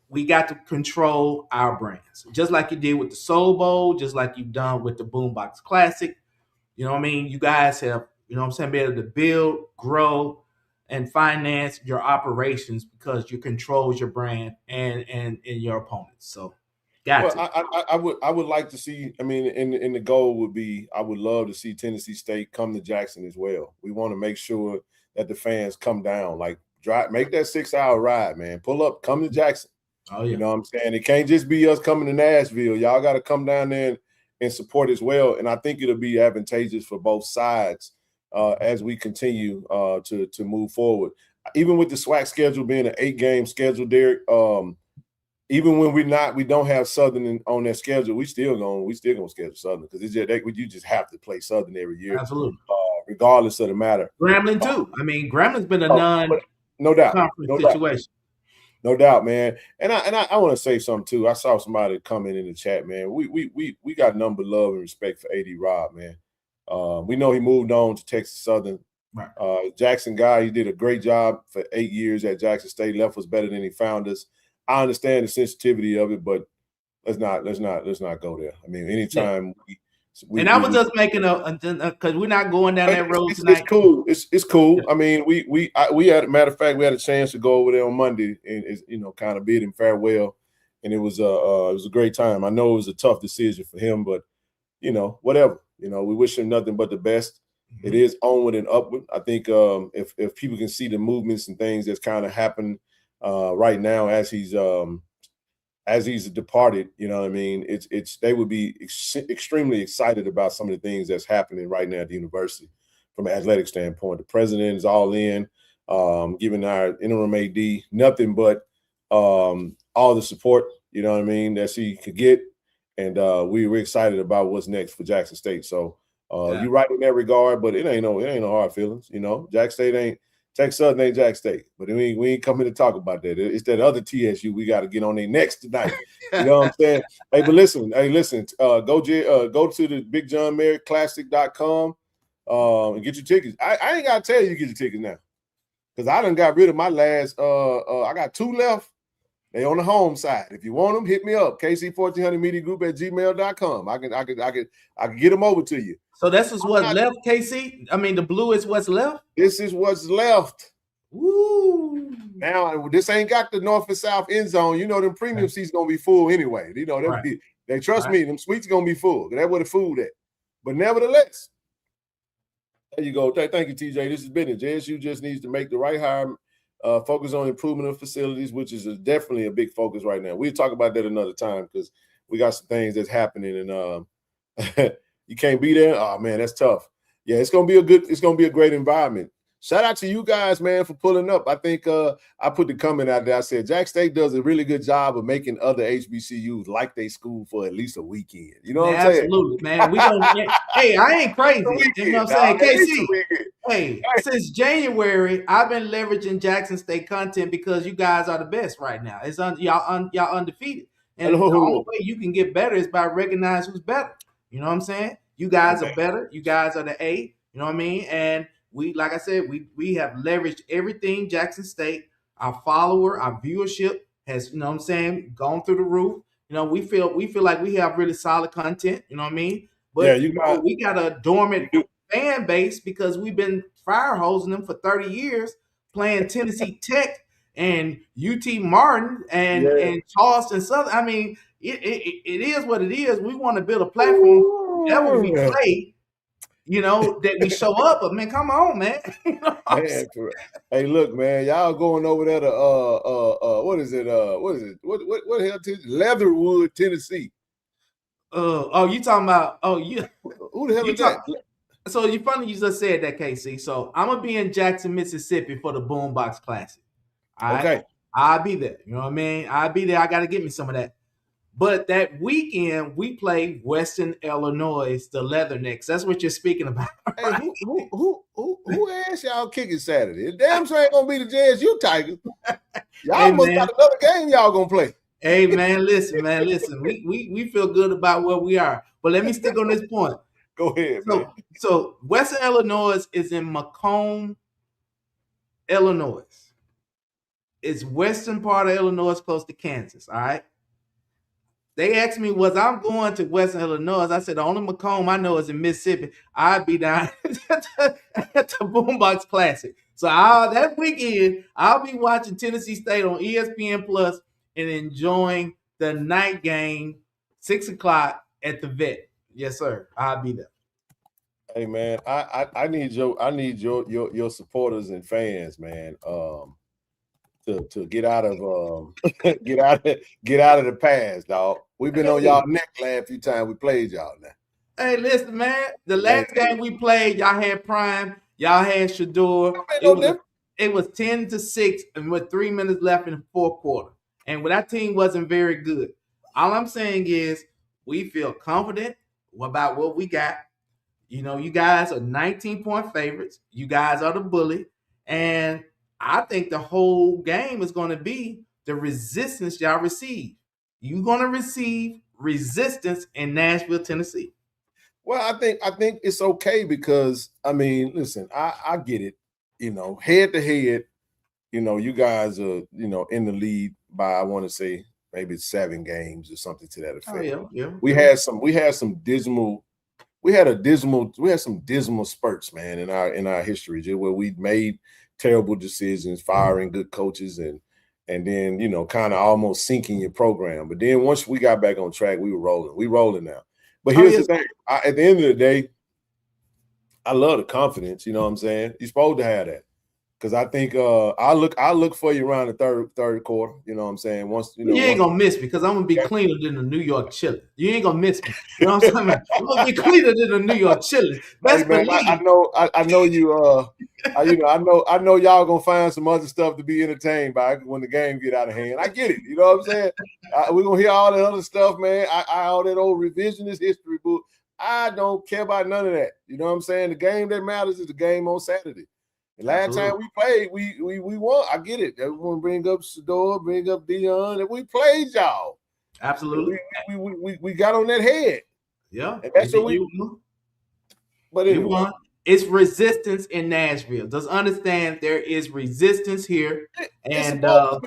we got to control our brands. Just like you did with the Soul Bowl, just like you've done with the Boombox Classic. You know what I mean? You guys have, been able to build, grow, and finance your operations because you control your brand and your opponents. So, I would like to see. I mean, and the goal would be, I would love to see Tennessee State come to Jackson as well. We want to make sure that the fans come down, make that 6-hour ride, man. Pull up, come to Jackson. Oh yeah, you know what I'm saying? It can't just be us coming to Nashville. Y'all got to come down there and support as well. And I think it'll be advantageous for both sides as we continue to move forward. Even with the SWAC schedule being an 8-game schedule, Derek. Even when we don't have Southern on their schedule, we still gonna schedule Southern because you just have to play Southern every year, absolutely, regardless of the matter. Grambling too. I mean, Grambling's been a non-conference situation. No doubt, man. And I want to say something too. I saw somebody comment in the chat, man. We got number love and respect for AD Rob, man. We know he moved on to Texas Southern. Right. Jackson guy, he did a great job for 8 years at Jackson State. Left was better than he found us. I understand the sensitivity of it, but let's not go there. I mean, anytime I was just making because we're not going down that road tonight. It's cool. It's cool. I mean, we had, matter of fact, we had a chance to go over there on Monday and kind of bid him farewell, and it was a great time. I know it was a tough decision for him, but whatever. We wish him nothing but the best. Mm-hmm. It is onward and upward. I think if people can see the movements and things that's kind of happened right now as he's departed, you know what I mean? They would be extremely excited about some of the things that's happening right now at the university from an athletic standpoint. The president is all in, giving our interim AD nothing but all the support, you know what I mean, that she could get. And we're excited about what's next for Jackson State. So you're right in that regard, but it ain't no hard feelings. Jackson State Texas Southern ain't Jack State, but we ain't coming to talk about that. It's that other TSU we got to get on their next tonight. You know what I'm saying? Hey, but listen. Go to the BigJohnMerrittClassic.com and get your tickets. I ain't got to tell you to get your tickets now because I done got rid of my last. I got 2 left. They on the home side. If you want them, hit me up. KC-1400 Media Group at gmail.com. I can get them over to you. So this is what's left, KC? I mean, the blue is what's left? This is what's left. Woo. Now, this ain't got the north and south end zone. You know, them premium seats going to be full anyway. You know, they trust me. Them suites going to be full. That's where the food at. But nevertheless, there you go. Thank you, TJ. This has been it. JSU just needs to make the right hire, focus on improvement of facilities, which is definitely a big focus right now. We'll talk about that another time because we got some things that's happening and you can't be there. Oh man, that's tough. Yeah, it's gonna be a great environment. Shout out to you guys, man, for pulling up. I think I put the comment out there. I said Jack State does a really good job of making other HBCUs like they school for at least a weekend. You know what I'm saying? Absolutely, man. Hey, I ain't crazy. You know what I'm saying? KC. Hey, since January, I've been leveraging Jackson State content because you guys are the best right now. It's y'all undefeated. And the only way you can get better is by recognizing who's better. You know what I'm saying? You guys are better. You guys are the A. You know what I mean? And we, like I said, we have leveraged everything Jackson State. Our viewership has, you know what I'm saying, gone through the roof. You know, we feel like we have really solid content. You know what I mean? But we got a dormant fan base because we've been fire hosing them for 30 years, playing Tennessee Tech and UT Martin and Charleston Southern. I mean, it is what it is. We want to build a platform that when we play, you know, that we show up. But man, come on, man. You know man hey, look, man, y'all going over there to what is it? What the hell? Leatherwood, Tennessee. You talking about? Who the hell is that? So you funny you just said that, KC. So I'm gonna be in Jackson, Mississippi for the Boombox Classic. All right? Okay, I'll be there. You know what I mean? I'll be there. I got to get me some of that. But that weekend, we play Western Illinois, the Leathernecks. That's what you're speaking about. Right? Hey, who asked y'all kicking Saturday? Damn sure ain't gonna be the JSU Tigers. Y'all must got another game y'all gonna play. Hey man, listen. We feel good about where we are. But let me stick on this point. Go ahead, man. So Western Illinois is in Macomb, Illinois. It's western part of Illinois, close to Kansas. All right. They asked me, was I'm going to Western Illinois? I said, the only Macomb I know is in Mississippi. I'd be down at the Boombox Classic. So that weekend, I'll be watching Tennessee State on ESPN Plus and enjoying the night game, 6 o'clock at the Vet. Yes, sir. I'll be there. Hey man, I need your supporters and fans, man. To get out of get out of the past, dog. We've been on y'all neck last few times we played y'all now. Hey, listen, man. The last game we played, y'all had Prime, y'all had Shador. It was 10-6, and with 3 minutes left in the fourth quarter. And that team wasn't very good. All I'm saying is we feel confident about what we got. You know, you guys are 19-point favorites. You guys are the bully. And I think the whole game is going to be the resistance y'all receive. You're going to receive resistance in Nashville, Tennessee. Well, I think it's okay because, I mean, listen, I get it. You know, head to head, you know, you guys are, you know, in the lead by, I want to say, maybe 7 games or something to that effect. Oh, yeah. We had some dismal spurts, man, in our history, just where we made terrible decisions, firing good coaches, and then, you know, kind of almost sinking your program. But then once we got back on track, we were rolling. We rolling now. But here's the thing. At the end of the day, I love the confidence. You know what I'm saying? You're supposed to have that. Because I think I'll look for you around the third quarter. You know what I'm saying? Once you ain't gonna miss me because I'm gonna be cleaner than the New York Chili. You ain't gonna miss me. You know what I'm saying? I'm gonna be cleaner than the New York Chili. Best believe. I know you. I know y'all gonna find some other stuff to be entertained by when the game get out of hand. I get it. You know what I'm saying? We're gonna hear all that other stuff, man. All that old revisionist history book. I don't care about none of that. You know what I'm saying? The game that matters is the game on Saturday. The last time we played, we won. I get it. Everyone bring up Sador, bring up Dion, and we played y'all. Absolutely. We got on that head. Yeah. And that's what we. But anyway. You won. It's resistance in Nashville. Just understand there is resistance here. And well,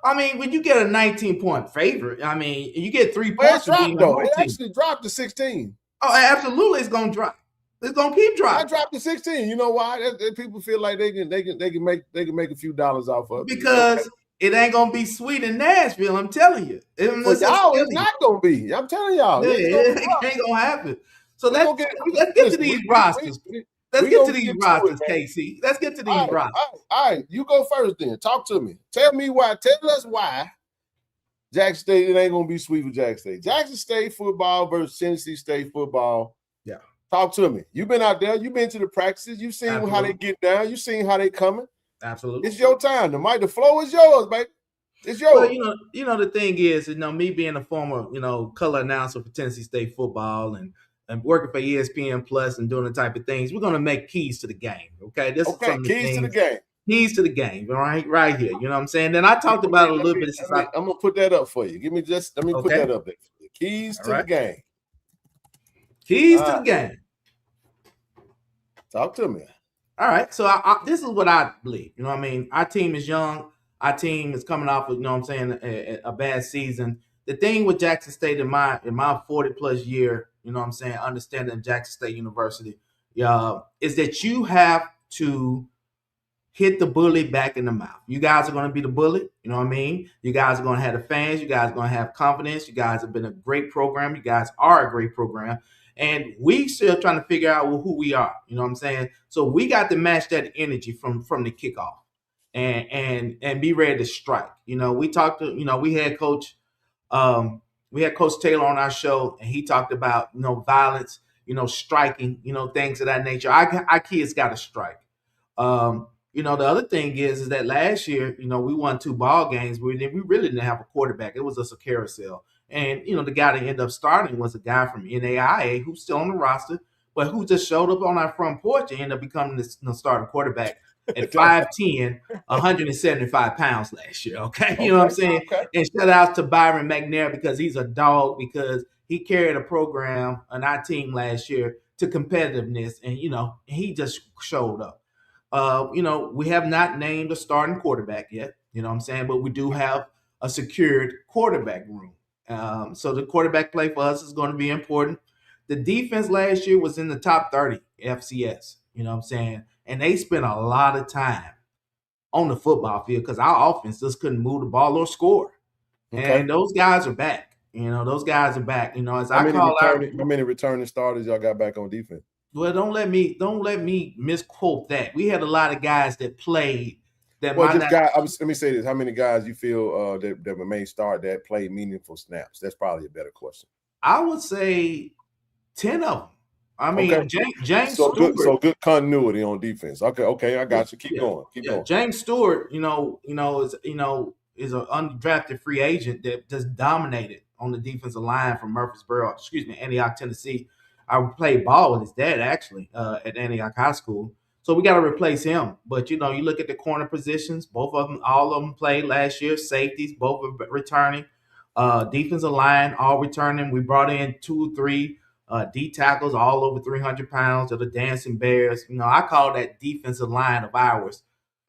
I mean, when you get a 19-point favorite, I mean, you get 3 points. It actually dropped to 16. Oh, absolutely, it's gonna drop. It's gonna keep dropping. I dropped to 16. You know why? People feel like they can make a few dollars off of it. Because it ain't gonna be sweet in Nashville. I'm telling you. For y'all, it's not gonna be. I'm telling y'all. It ain't gonna happen. So let's get to these rosters. Let's get to these rosters, KC. Let's get to these rosters. All right, you go first then. Talk to me. Tell us why Jackson State, it ain't going to be sweet with Jackson State. Jackson State football versus Tennessee State football. Yeah. Talk to me. You've been out there. You've been to the practices. You've seen how they get down. You've seen how they coming. Absolutely. It's your time. The flow is yours, baby. It's yours. Well, the thing is, me being a former, color announcer for Tennessee State football and working for ESPN Plus and doing the type of things, we're going to make keys to the game. Okay. Keys to the game. Keys to the game. All right here. You know what I'm saying? Then I talked about it a little bit. I'm going to put that up for you. Let me put that up there. Keys to the game. Keys to the game. Talk to me. All right. So this is what I believe. You know what I mean? Our team is young. Our team is coming off of, a bad season. The thing with Jackson State in my 40-plus year, understanding Jackson State University, is that you have to hit the bully back in the mouth. You guys are going to be the bully. You know what I mean? You guys are going to have the fans. You guys are going to have confidence. You guys have been a great program. You guys are a great program. And we still trying to figure out who we are. You know what I'm saying? So we got to match that energy from the kickoff and be ready to strike. We talked to, we had Coach Taylor on our show, and he talked about, violence, striking, things of that nature. Our kids got to strike. The other thing is that last year, we won 2 ball games. We really didn't have a quarterback. It was just a carousel. And, the guy that ended up starting was a guy from NAIA who's still on the roster, but who just showed up on our front porch and ended up becoming the starting quarterback at 5'10", 175 pounds last year. Okay. You know what I'm saying? Okay. And shout out to Byron McNair because he's a dog, because he carried a program on our team last year to competitiveness. And, he just showed up. We have not named a starting quarterback yet, you know what I'm saying? But we do have a secured quarterback room. So the quarterback play for us is going to be important. The defense last year was in the top 30 FCS, you know what I'm saying? And they spent a lot of time on the football field because our offense just couldn't move the ball or score. Okay. And those guys are back. Those guys are back. How many returning starters y'all got back on defense? Well, don't let me misquote that. We had a lot of guys that played. Let me say this: how many guys you feel that may start that played meaningful snaps? That's probably a better question. I would say 10 of them. I mean, James Stewart. So good continuity on defense. Okay, I got you. Keep going. James Stewart, is an undrafted free agent that just dominated on the defensive line from Antioch, Tennessee. I played ball with his dad actually at Antioch High School. So we got to replace him. But, you look at the corner positions, all of them played last year. Safeties, both are returning. Defensive line, all returning. We brought in 2 or 3 D tackles, all over 300 pounds, of the Dancing Bears. I call that defensive line of ours,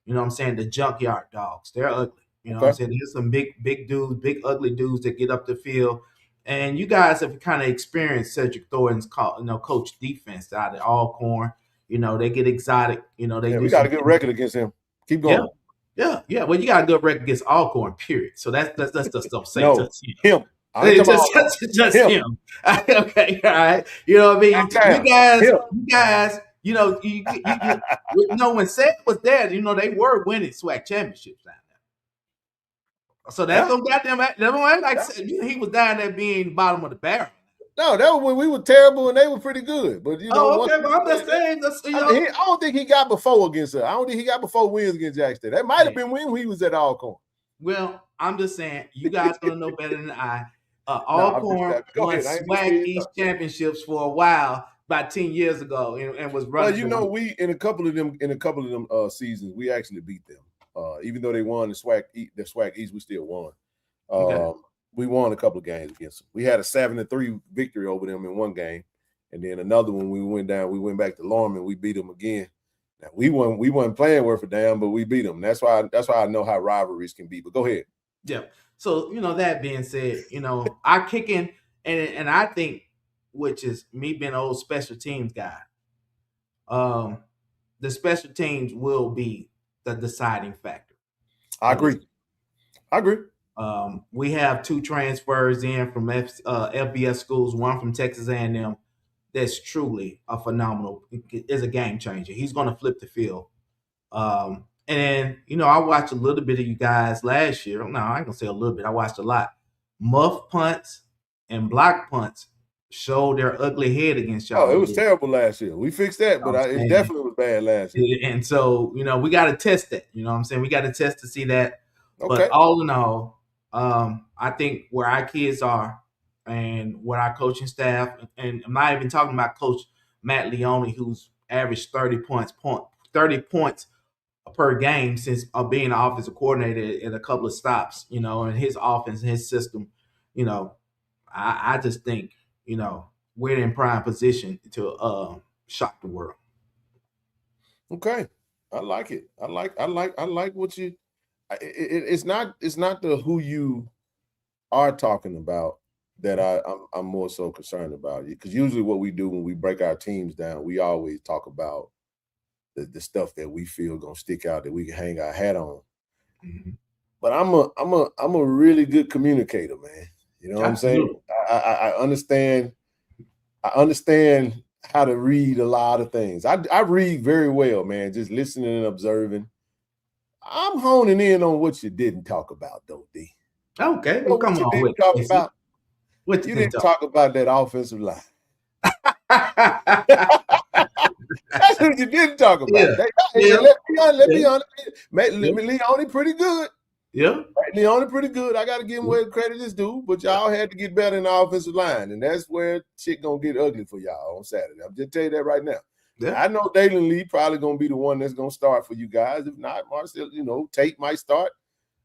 the junkyard dogs. They're ugly. What I'm saying? There's some big dudes, big ugly dudes that get up the field. And you guys have kind of experienced Cedric Thornton's coach defense out at Alcorn. They get exotic. We got a good record against him. Keep going. Yeah. Well, you got a good record against Alcorn, period. So that's just don't say him. Just him. Okay, all right. You know what I mean? You guys. When Seth was there, they were winning SWAC championships down there. So that's he was down there being bottom of the barrel. No, that was when we were terrible and they were pretty good. But I'm just saying. I don't think he got before against us. I don't think he got before wins against Jackson State. That might have been when he was at Alcorn. Well, I'm just saying, you guys gonna know better than I. Alcorn won SWAC East championships for a while. about 10 years ago and was running. Well, you know, we in a couple of them seasons, we actually beat them. Even though they won the SWAC East, we still won. Okay. We won a couple of games against them. We had a 7-3 victory over them in one game, and then another one we went back to Lorman, we beat them again. Now we weren't playing worth a damn, but we beat them. That's why I know how rivalries can be. But go ahead. Yeah. So, that being said, our kicking and I think, which is me being an old special teams guy, the special teams will be the deciding factor. I agree. We have 2 transfers in from FBS schools, one from Texas A&M. That's truly a phenomenal, is a game changer. He's going to flip the field. And I watched a little bit of you guys last year. No, I ain't gonna say a little bit. I watched a lot. Muff punts and block punts showed their ugly head against y'all. Oh, it was terrible last year. We fixed that, but it definitely was bad last year. And so, we got to test that. You know what I'm saying? We got to test to see that. Okay. But all in all, I think where our kids are and what our coaching staff, and I'm not even talking about Coach Matt Leone, who's averaged 30 points per game since being an offensive coordinator at a couple of stops, and his offense and his system, I just think, we're in prime position to shock the world. Okay. I like it. I like what you it's not the who you are talking about that I'm more so concerned about, because usually what we do when we break our teams down, we always talk about the stuff that we feel gonna stick out that we can hang our hat on. Mm-hmm. But I'm a really good communicator, man. You know what I'm saying? I understand how to read a lot of things. I read very well, man, just listening and observing. I'm honing in on what you didn't talk about, though, D. Okay. You know come on. You didn't talk about that offensive line. That's what you didn't talk about. Yeah. Let me be honest. Leone pretty good. Yeah. Leone pretty good. I got to give him where credit is due, but y'all had to get better in the offensive line, and that's where shit going to get ugly for y'all on Saturday. I'm just telling you that right now. Yeah. I know Dalen Lee probably going to be the one that's going to start for you guys. If not, Marcel, Tate might start.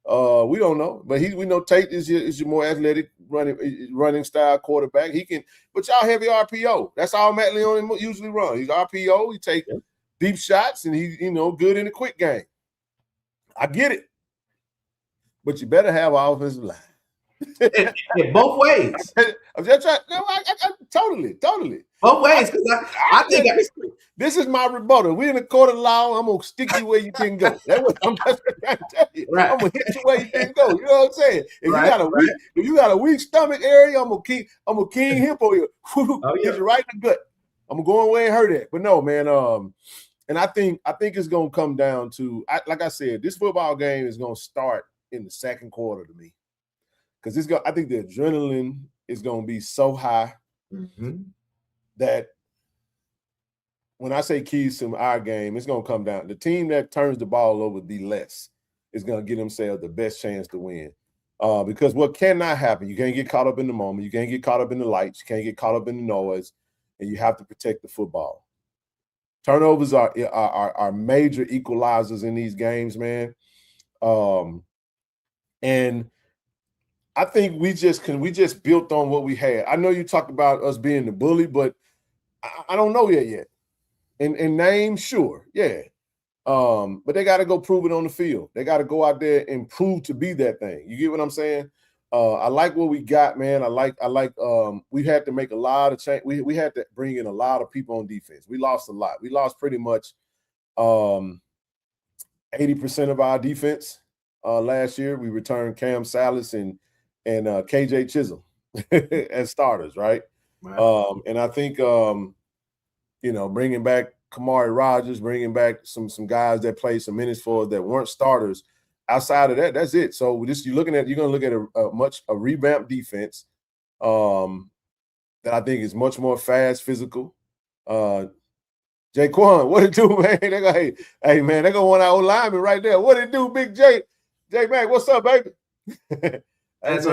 We don't know, but we know Tate is your more athletic running style quarterback. He can, but y'all heavy RPO. That's all Matt Leone usually run. He's RPO. He take deep shots, and he's good in a quick game. I get it, but you better have an offensive line. In both ways. I'm just trying. No, I totally. Both ways, because I think this is my rebuttal. We're in the court of law. I'm gonna stick you where you didn't go. That's what I'm trying to tell you. Right. I'm gonna hit you where you didn't go. You know what I'm saying? If you got a weak stomach area, I'm gonna king him for you. Hit you right in the gut. I'm gonna go away and hurt it. But no, man. And I think it's gonna come down to, like I said, this football game is gonna start in the second quarter to me, because I think the adrenaline is gonna be so high that when I say keys to our game, it's going to come down. The team that turns the ball over the less is going to give themselves the best chance to win. Because what cannot happen, you can't get caught up in the moment. You can't get caught up in the lights. You can't get caught up in the noise. And you have to protect the football. Turnovers are major equalizers in these games, man. And I think we just built on what we had. I know you talked about us being the bully, but I don't know yet. In name, sure, yeah. But they got to go prove it on the field. They got to go out there and prove to be that thing. You get what I'm saying? I like what we got, man. I like. We had to make a lot of change. We had to bring in a lot of people on defense. We lost a lot. We lost pretty much 80% of our defense last year. We returned Cam Salas and KJ Chisholm as starters, right? Wow. And I think bringing back Kamari Rogers, bringing back some guys that played some minutes for us that weren't starters. Outside of that, that's it. So you're going to look at a revamped defense that I think is much more fast, physical. Jaquan, what it do, man? They go, hey, man, they gonna want our old lineman right there. What it do, Big J? J Mac, what's up, baby? As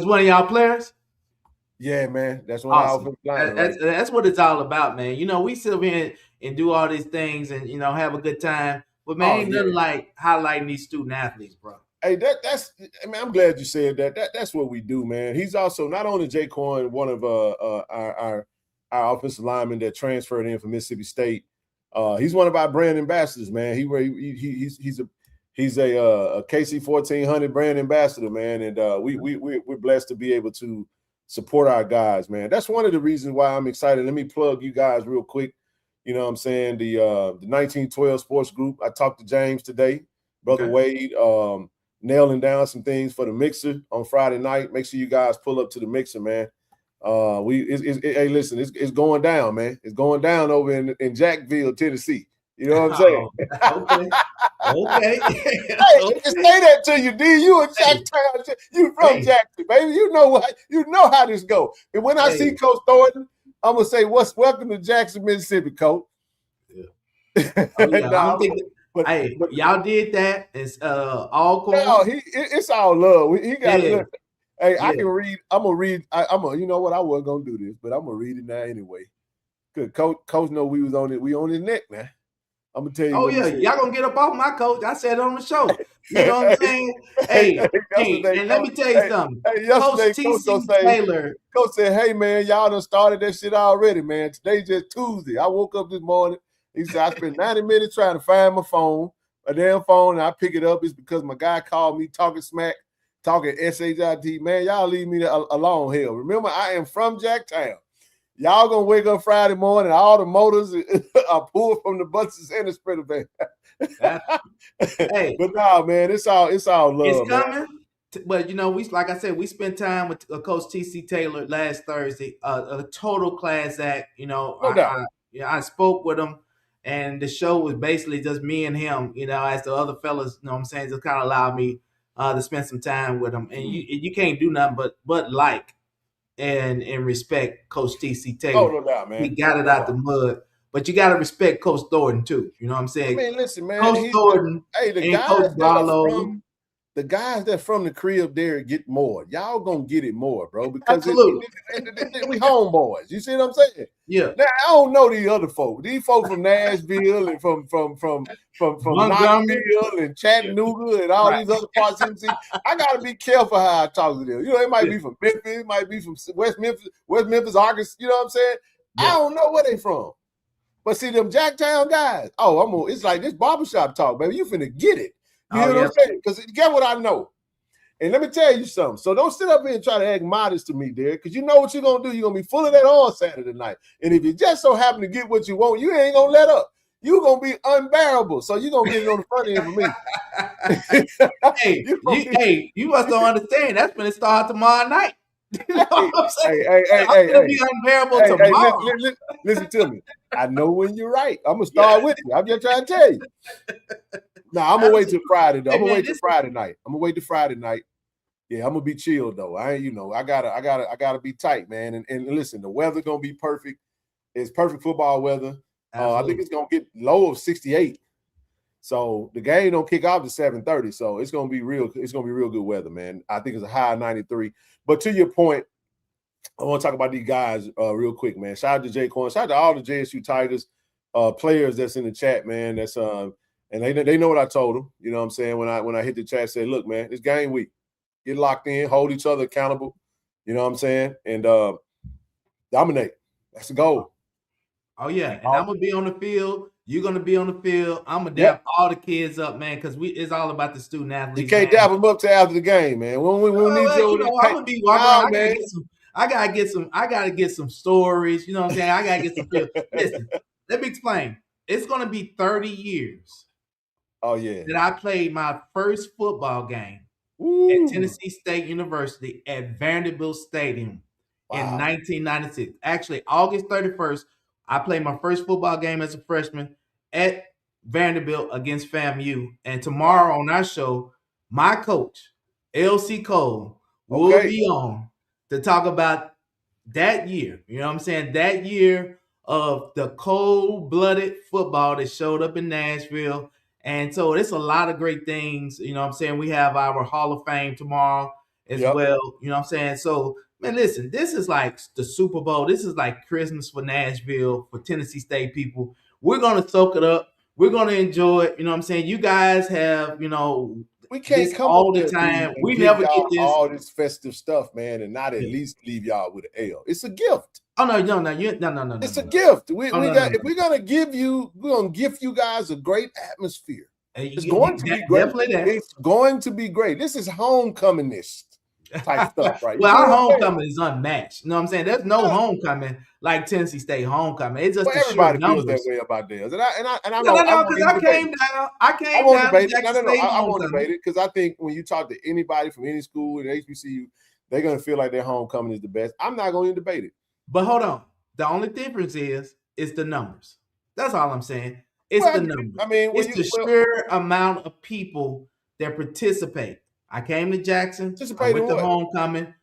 one of y'all players? Yeah, man. That's one Awesome. offensive lineman, right? That's what it's all about, man. You know, we sit up here and do all these things and have a good time. But man, Oh, ain't yeah. nothing like highlighting these student athletes, bro. Hey, that's. I mean, I'm glad you said that. That's what we do, man. He's also not only Jaquan, one of our offensive linemen that transferred in from Mississippi State. He's one of our brand ambassadors, man. He's a KC-1400 brand ambassador, man, and we're blessed to be able to support our guys, man. That's one of the reasons why I'm excited. Let me plug you guys real quick. You know what I'm saying? The 1912 Sports Group. I talked to James today, Brother Wade, nailing down some things for the mixer on Friday night. Make sure you guys pull up to the mixer, man. Hey, listen, it's going down, man. It's going down over in Jacksonville, Tennessee. You know what I'm saying? Okay. Hey, say that to you, D. You in Jacktown. You from Jackson, baby. You know how this go. And when I see Coach Thornton, I'm gonna say, welcome to Jackson, Mississippi, Coach. Yeah. Oh, yeah. I don't think but y'all did that. It's all cool. No, it's all love. He got to look. Hey, I can read. I'm gonna read. You know what? I wasn't gonna do this, but I'm gonna read it now anyway. Good Coach know we was on it. We on his neck now. I'm gonna tell you. Oh yeah, y'all gonna get up off my coach. I said it on the show. You know what I'm saying? Hey, and let me tell you something. Yesterday, Coach Taylor. Coach said, "Hey man, y'all done started that shit already, man. Today's just Tuesday. I woke up this morning. He said I spent 90 minutes trying to find my phone, a damn phone, and I pick it up. It's because my guy called me talking smack, talking SHIT. Man, y'all leave me alone. Hell, remember I am from Jacktown. Y'all gonna wake up Friday morning, all the motors are pulled from the buses and the spreader van. Hey, but nah, man, it's all love. It's coming. But like I said, we spent time with Coach TC Taylor last Thursday. A total class act. I spoke with him, and the show was basically just me and him. As the other fellas, what I'm saying, just kind of allowed me to spend some time with him. And you can't do nothing but like and respect Coach TC Taylor. Oh, no doubt, man. He got it out the mud. But you got to respect Coach Thornton, too. You know what I'm saying? I mean, listen, man. Coach Thornton and Coach Barlow. The guys that from the crib there get more. Y'all gonna get it more, bro. Because we homeboys. You see what I'm saying? Yeah. Now I don't know these other folks. These folks from Nashville and from Knoxville and Chattanooga and all these other parts of the I gotta be careful how I talk to them. It might be from Memphis, it might be from West Memphis, Arkansas. You know what I'm saying? Yeah. I don't know where they from. But see them Jacktown guys. It's like this barbershop talk, baby. You finna get it. You know what I'm saying? Because get what I know. And let me tell you something. So don't sit up here and try to act modest to me, Derek, because you know what you're going to do. You're going to be full of that on Saturday night. And if you just so happen to get what you want, you ain't going to let up. You're going to be unbearable. So you're going to get it on the front end for me. You must don't understand. That's when it starts tomorrow night. You know what I'm saying? I'm going to be unbearable tomorrow. Listen to me. I know when you're right. I'm going to start with you. I'm just trying to tell you. Nah, I'm gonna wait till Friday though. I'm gonna wait till Friday night. Yeah, I'm gonna be chill though. I gotta be tight, man. And listen, the weather gonna be perfect. It's perfect football weather. I think it's gonna get low of 68. So the game don't kick off at 7:30. So it's gonna be real good weather, man. I think it's a high of 93. But to your point, I want to talk about these guys real quick, man. Shout out to Jaquan. Shout out to all the JSU Tigers players that's in the chat, man. That's and they know what I told them. You know what I'm saying? When I hit the chat, I said, look, man, it's game week. Get locked in, hold each other accountable. You know what I'm saying? And dominate. That's the goal. Oh, yeah. And I'm going to be on the field. You're going to be on the field. I'm going to dap all the kids up, man, because it's all about the student athletes. You can't dap them up till after the game, man. We need you. I'm going to be walking around. I gotta get some stories. You know what I'm saying? I got to get some feel. Listen, let me explain. It's going to be 30 years. Oh, yeah. That I played my first football game at Tennessee State University at Vanderbilt Stadium in 1996. Actually, August 31st, I played my first football game as a freshman at Vanderbilt against FAMU. And tomorrow on our show, my coach, LC Cole, will be on to talk about that year. You know what I'm saying? That year of the cold-blooded football that showed up in Nashville. And so it's a lot of great things. You know what I'm saying? We have our Hall of Fame tomorrow as well. You know what I'm saying? So Man, listen, this is like the Super Bowl. This is like Christmas for Nashville, for Tennessee State people. We're going to soak it up. We're going to enjoy it. You know what I'm saying? You guys have, we can't this come all up the there time. and We give never y'all get this. all this festive stuff, man, and not at least leave y'all with an L. It's a gift. Oh, no. It's a gift. If we're gonna give you, we're gonna gift you guys a great atmosphere. It's going to be great. Definitely that. It's going to be great. This is homecoming-ish type stuff, right? Well, our homecoming is unmatched. You know what I'm saying? There's no homecoming like Tennessee State homecoming. It's just everybody feels that way about theirs, and I know because I came down. I won't debate it because I think when you talk to anybody from any school in HBCU, they're gonna feel like their homecoming is the best. I'm not going to debate it. But hold on, the only difference is the numbers. That's all I'm saying. It's the numbers. I mean, it's the sheer amount of people that participate. I came to Jackson. I went to homecoming.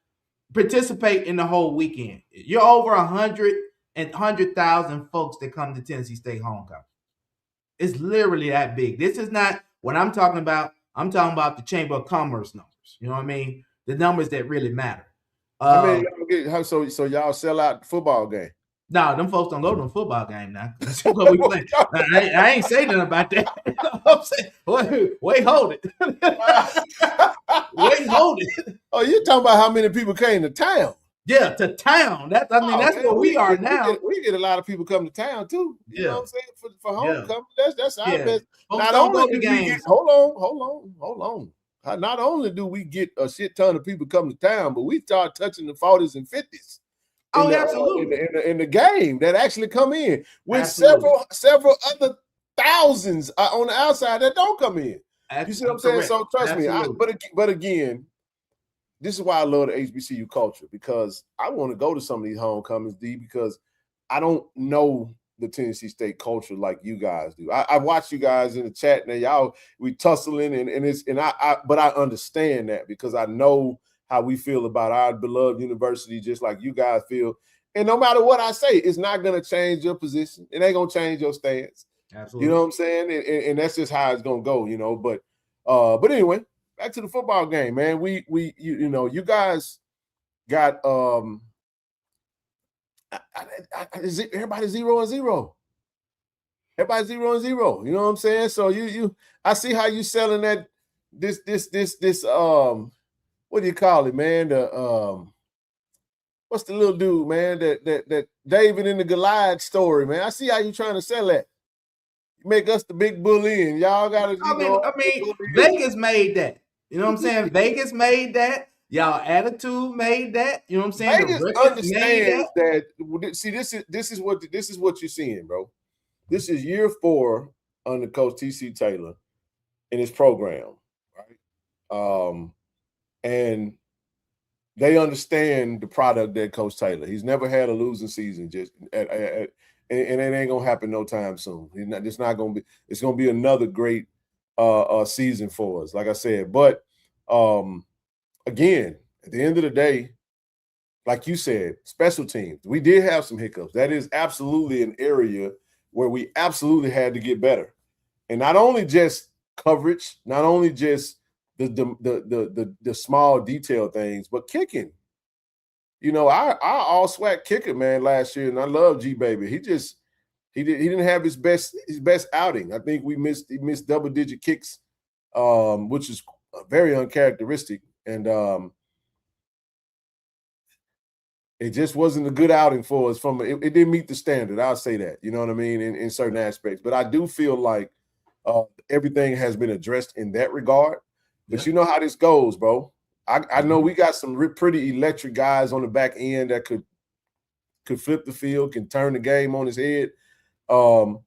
Participate in the whole weekend. You're over 100,000 folks that come to Tennessee State homecoming. It's literally that big. This is not what I'm talking about. I'm talking about the Chamber of Commerce numbers. You know what I mean? The numbers that really matter. So y'all sell out the football game? No, them folks don't go to the football game now. That's what we play. I ain't saying nothing about that. You know what I'm saying? Wait, hold it. Wait, hold it. Oh, you're talking about how many people came to town? Yeah, to town. That's where we are now. We get a lot of people come to town too. You know what I'm saying? For homecoming, that's our best. Not only do we get, hold on. Not only do we get a shit ton of people come to town, but we start touching the 40s and 50s. Absolutely. In the game that actually come in with several other thousands on the outside that don't come in. You see what I'm saying? So trust me. But again, this is why I love the HBCU culture, because I want to go to some of these homecomings, D, because I don't know the Tennessee State culture like you guys do. I watch you guys in the chat and we tussling but I understand that because I know how we feel about our beloved university, just like you guys feel. And no matter what I say, it's not going to change your position. It ain't going to change your stance. Absolutely. You know what I'm saying? And that's just how it's going to go, But anyway, back to the football game, man. You guys got everybody 0-0. Everybody 0-0. You know what I'm saying? So I see how you selling that this what do you call it, man? What's the little dude, man? That David and the Goliath story, man. I see how you trying to sell that. You make us the big bully, and y'all got to. I mean, Vegas made that. You know what I'm saying? Vegas made that. Y'all attitude made that. You know what I'm saying? Vegas understands that. See, this is what you're seeing, bro. This is year 4 under Coach TC Taylor in his program, right? And they understand the product that Coach Taylor. He's never had a losing season, and it ain't gonna happen no time soon. It's gonna be another great season for us, like I said. But again, at the end of the day, like you said, special teams. We did have some hiccups. That is absolutely an area where we absolutely had to get better, and not only just coverage, not only just the small detail things, but kicking. I all swag kicker, man, last year, and I love G Baby. He didn't have his best outing. I think he missed double-digit kicks, which is very uncharacteristic, and it just wasn't a good outing for us. It didn't meet the standard. I'll say that. You know what I mean? In certain aspects, but I do feel like everything has been addressed in that regard. But you know how this goes, bro. I know we got some pretty electric guys on the back end that could flip the field, can turn the game on his head. Mr.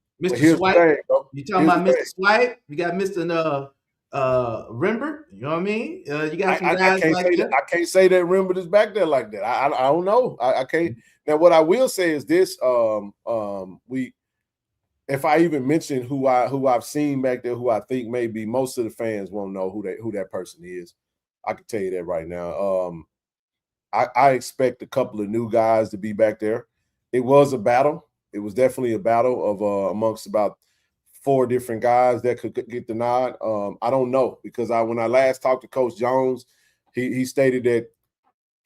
Swipe, you talking about Mr. Swipe? You got Mr. Rimber. You know what I mean? You got some guys that. I can't say that Rimber is back there like that. I don't know. I can't. Now, what I will say is this: if I even mention who I've seen back there, who I think maybe most of the fans won't know who that person is, I can tell you that right now. I expect a couple of new guys to be back there. It was a battle. It was definitely a battle of amongst about 4 different guys that could get the nod. I don't know, because when I last talked to Coach Jones, he stated that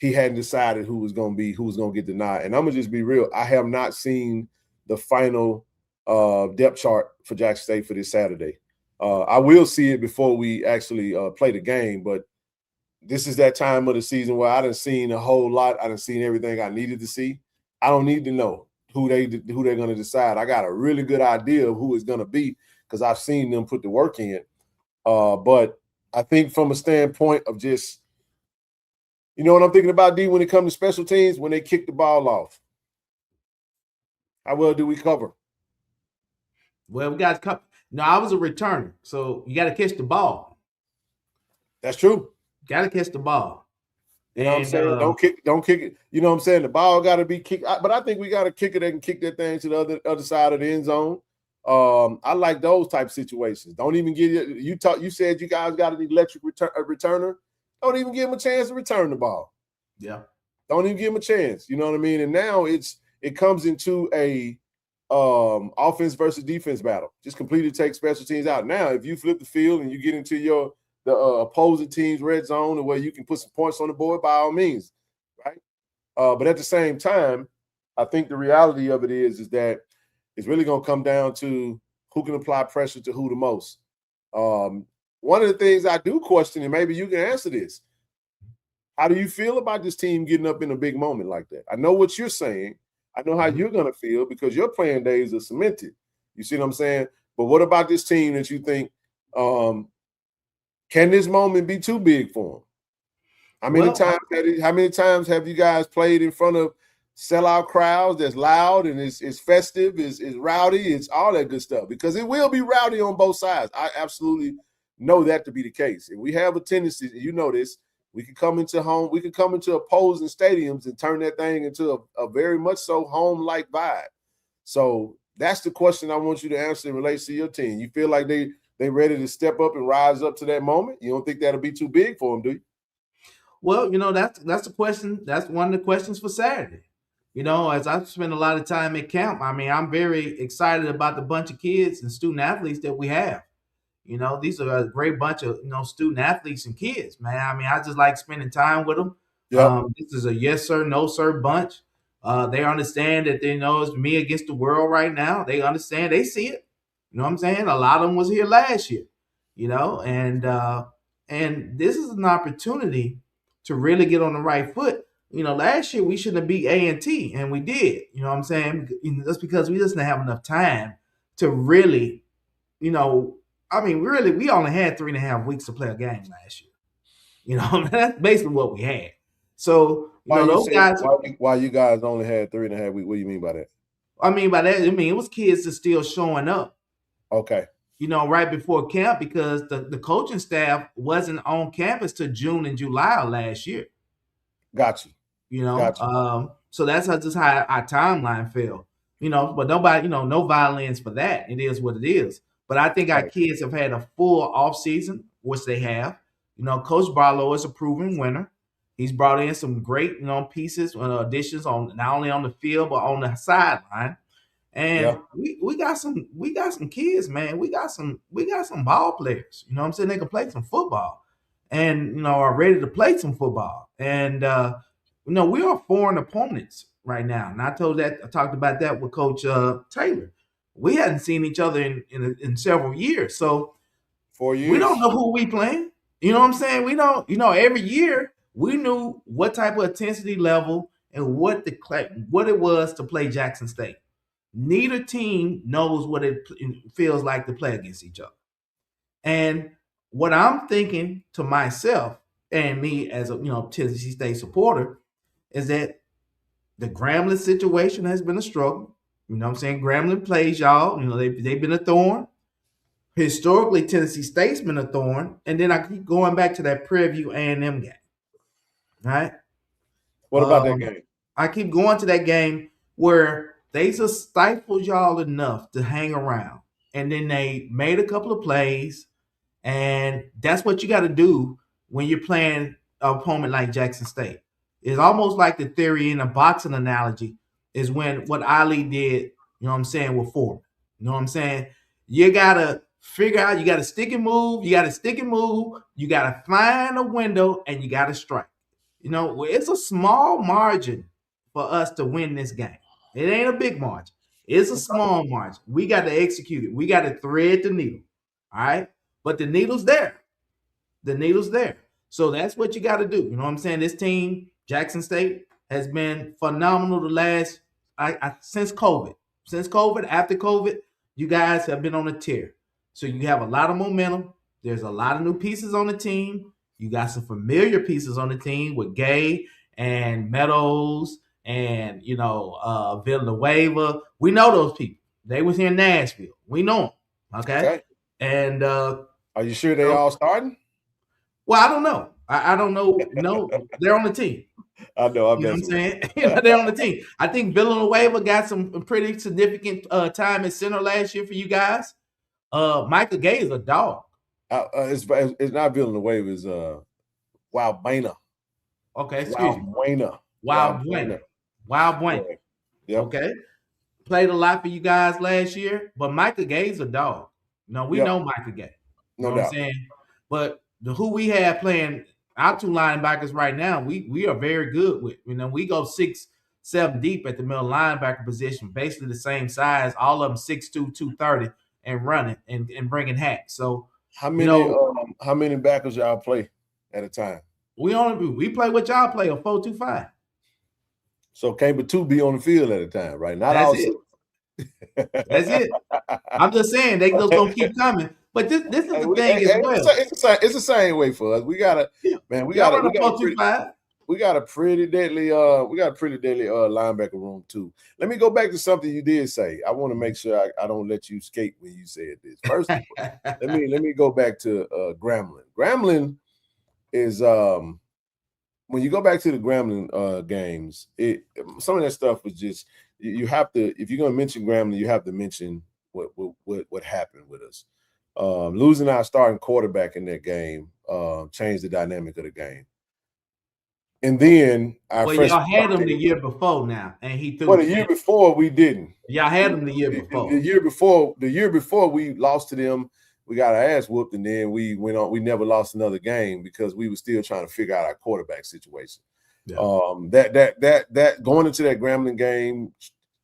he hadn't decided who was going to get denied. And I'm gonna just be real. I have not seen the final depth chart for Jackson State for this Saturday. I will see it before we actually play the game, but this is that time of the season where I done seen a whole lot. I done seen everything I needed to see. I don't need to know who they're going to decide. I got a really good idea of who it's going to be because I've seen them put the work in. But I think from a standpoint of just, you know what I'm thinking about, D, when it comes to special teams, when they kick the ball off, how well do we cover? Well, we got to cover. No, I was a returner, so you got to catch the ball. That's true. Got to catch the ball. You know what I'm saying? Don't kick it. You know what I'm saying? The ball got to be kicked. But I think we got to kick it that can kick that thing to the other side of the end zone. I like those type of situations. Don't even give you said you guys got an electric returner. Don't even give him a chance to return the ball. Yeah. Don't even give him a chance. You know what I mean? And now it comes into a offense versus defense battle. Just completely take special teams out. Now, if you flip the field and you get into the opposing team's red zone and where you can put some points on the board, by all means, right? But at the same time, I think the reality of it is that it's really going to come down to who can apply pressure to who the most. One of the things I do question, and maybe you can answer this, how do you feel about this team getting up in a big moment like that? I know what you're saying. I know how you're going to feel because your playing days are cemented. You see what I'm saying? But what about this team that you think can this moment be too big for them? How many times have you guys played in front of sellout crowds that's loud and is festive, is rowdy, it's all that good stuff? Because it will be rowdy on both sides. I absolutely know that to be the case. And we have a tendency, you know this, we can come into opposing stadiums and turn that thing into a very much so home-like vibe. So that's the question I want you to answer in relation to your team. You feel like they ready to step up and rise up to that moment? You don't think that'll be too big for them, do you? Well, that's the question. That's one of the questions for Saturday. As I've spent a lot of time at camp, I mean, I'm very excited about the bunch of kids and student athletes that we have. These are a great bunch of, student athletes and kids, man. I mean, I just like spending time with them. Yep. This is a yes, sir, no, sir bunch. They understand that it's me against the world right now. They understand. They see it. You know what I'm saying? A lot of them was here last year, and this is an opportunity to really get on the right foot. Last year we shouldn't have beat A&T, and we did. You know what I'm saying? That's because we just didn't have enough time to really, really, we only had 3.5 weeks to play a game last year. That's basically what we had. So, those guys. Why you guys only had 3.5 weeks? What do you mean by that? By that, it was kids that still showing up. Okay. Right before camp because the coaching staff wasn't on campus till June and July of last year. Got you. So that's just how our timeline fell. But nobody, no violence for that. It is what it is. But I think our kids have had a full off season, which they have. Coach Barlow is a proven winner. He's brought in some great, pieces and additions on not only on the field but on the sideline. And we got some kids, man. We got some ball players. You know what I'm saying? They can play some football and are ready to play some football. And we are foreign opponents right now. And I talked about that with Coach Taylor. We hadn't seen each other in several years. So 4 years. We don't know who we playing. You know what I'm saying? We don't, every year we knew what type of intensity level and what it was to play Jackson State. Neither team knows what it feels like to play against each other. And what I'm thinking to myself and me as a Tennessee State supporter is that the Grambling situation has been a struggle. You know what I'm saying? Grambling plays y'all. They've been a thorn. Historically, Tennessee State's been a thorn. And then I keep going back to that Prairie View A&M game. Right? What about that game? I keep going to that game where they just stifled y'all enough to hang around. And then they made a couple of plays. And that's what you got to do when you're playing an opponent like Jackson State. It's almost like the theory in a boxing analogy is what Ali did, with Foreman. You know what I'm saying? You got to figure out, you got to stick and move. You got to find a window and you got to strike. it's a small margin for us to win this game. It ain't a big margin. It's a small margin. We got to execute it. We got to thread the needle. All right. But the needle's there. The needle's there. So that's what you got to do. You know what I'm saying? This team, Jackson State, has been phenomenal the last since COVID. Since COVID, after COVID, you guys have been on a tear. So you have a lot of momentum. There's a lot of new pieces on the team. You got some familiar pieces on the team with Gay and Meadows and Villanueva. We know those people. They was here in Nashville. We know them. Okay. And are you sure they all starting? Well, I don't know. I don't know. No, they're on the team. I know. You know what I'm saying? They're on the team. I think Villanueva got some pretty significant time at center last year for you guys. Michael Gay is a dog. It's not Villanueva. It's Wild Buena. Okay, excuse me. Wild Buena. Yep. Okay. Played a lot for you guys last year, but Michael Gay's a dog. We know Michael Gay. You know what I'm saying? But who we have playing our two linebackers right now, we are very good with. We go 6-7 deep at the middle linebacker position, basically the same size, all of them 6'2", 230, and running and bringing hacks. So how many backers y'all play at a time? We play what y'all play, a 4-2-5. So can't but two be on the field at a time, right? Not That's all it. That's it. I'm just saying they just gonna keep coming. But this is the thing as well. It's the same way for us. We got a pretty deadly linebacker room too. Let me go back to something you did say. I want to make sure I don't let you escape when you said this. First, let me go back to Grambling. Grambling is when you go back to the Grambling games, some of that stuff was just you have to, if you're going to mention Grambling, you have to mention what happened with us. Losing our starting quarterback in that game changed the dynamic of the game. And then y'all had him the year before now, and he threw. Well, the year before we didn't. Y'all had him the year before. The year before we lost to them, we got our ass whooped, and then we went on. We never lost another game because we were still trying to figure out our quarterback situation. Yeah. That going into that Grambling game,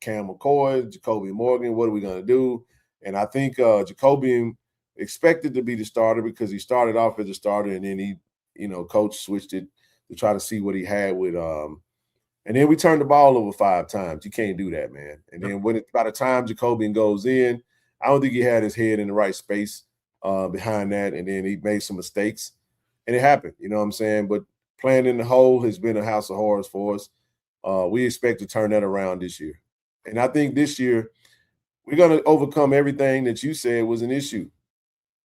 Cam McCoy, Jacoby Morgan, what are we going to do? And I think Jacoby expected to be the starter because he started off as a starter, and then he, coach switched it to try to see what he had with and then we turned the ball over 5 times. You can't do that, man. And then by the time Jacobian goes in, I don't think he had his head in the right space behind that, and then he made some mistakes, and it happened. You know what I'm saying? But playing in the hole has been a house of horrors for us. We expect to turn that around this year, and I think this year we're going to overcome everything that you said was an issue.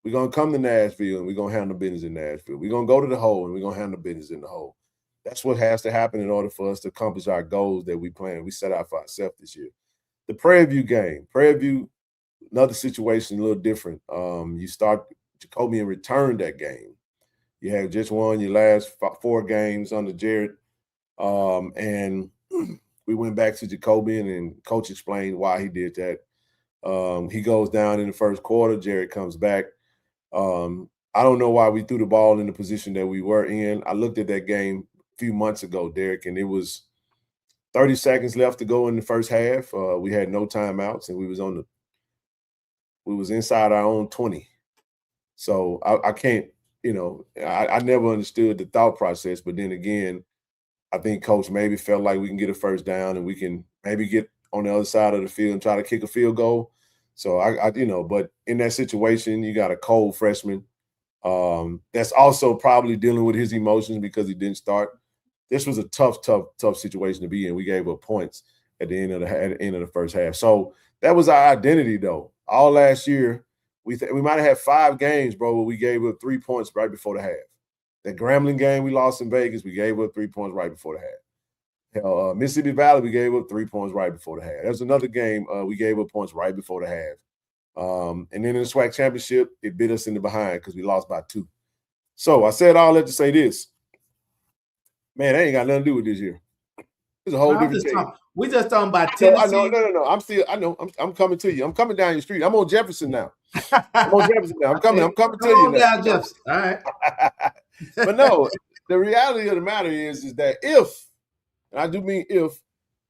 We're going to come to Nashville, and we're going to handle business in Nashville. We're going to go to the hole, and we're going to handle business in the hole. That's what has to happen in order for us to accomplish our goals that we set out for ourselves this year. The Prairie View game. Prairie View, another situation, a little different. You start Jacoby and return that game. You have just won your last 4 games under Jared. And we went back to Jacoby, and coach explained why he did that. He goes down in the first quarter. Jared comes back. I don't know why we threw the ball in the position that we were in. I looked at that game a few months ago, Derek, and it was 30 seconds left to go in the first half. We had no timeouts, and we was inside our own 20. So I can't, I never understood the thought process. But then again, I think coach maybe felt like we can get a first down and we can maybe get on the other side of the field and try to kick a field goal. So but in that situation, you got a cold freshman that's also probably dealing with his emotions because he didn't start. This was a tough situation to be in. We gave up points at the end of the first half. So that was our identity, though. All last year, we might have had 5 games, bro, where we gave up 3 points right before the half. That Grambling game we lost in Vegas, we gave up 3 points right before the half. Mississippi Valley, we gave up 3 points right before the half. There's another game we gave up points right before the half. And then in the SWAC championship, it bit us in the behind because we lost by 2. So I said all that to say this. Man, that ain't got nothing to do with this year. It's a whole different thing. We just talking about Tennessee. No. I'm coming to you. I'm coming down your street. I'm on Jefferson now. I'm coming to you now. Down Jefferson. All right. But no, the reality of the matter is that if, and I do mean if,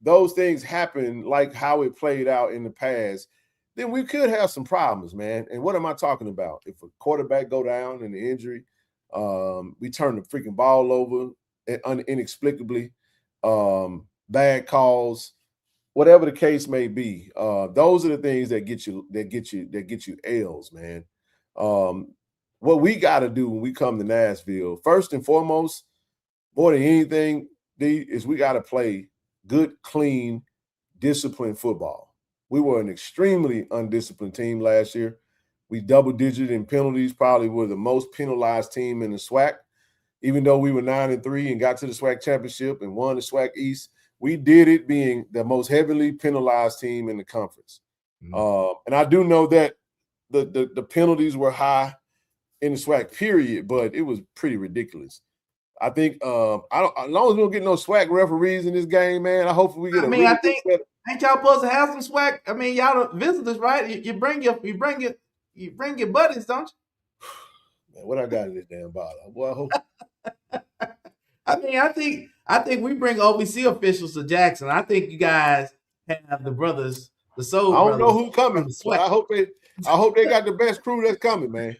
those things happen like how it played out in the past, then we could have some problems, man. And what am I talking about? If a quarterback go down in the injury, we turn the freaking ball over inexplicably, bad calls, whatever the case may be. Those are the things that get you L's, man. What we got to do when we come to Nashville, first and foremost, more than anything, D, is we got to play good, clean, disciplined football. We were an extremely undisciplined team last year. We double-digit in penalties, probably were the most penalized team in the SWAC. Even though we were 9-3 and got to the SWAC championship and won the SWAC East, we did it being the most heavily penalized team in the conference. And I do know that the penalties were high in the SWAC period, but it was pretty ridiculous. I think as long as we don't get no SWAC referees in this game, man, I hope we get I think ain't y'all supposed to have some SWAC? I mean, y'all the visitors, right? You bring your buddies, don't you? Man, what I got in this damn bottle? Boy, I hope. I think we bring OVC officials to Jackson. I think you guys have the brothers, the soul. I don't know who's coming, but I hope they got the best crew that's coming, man.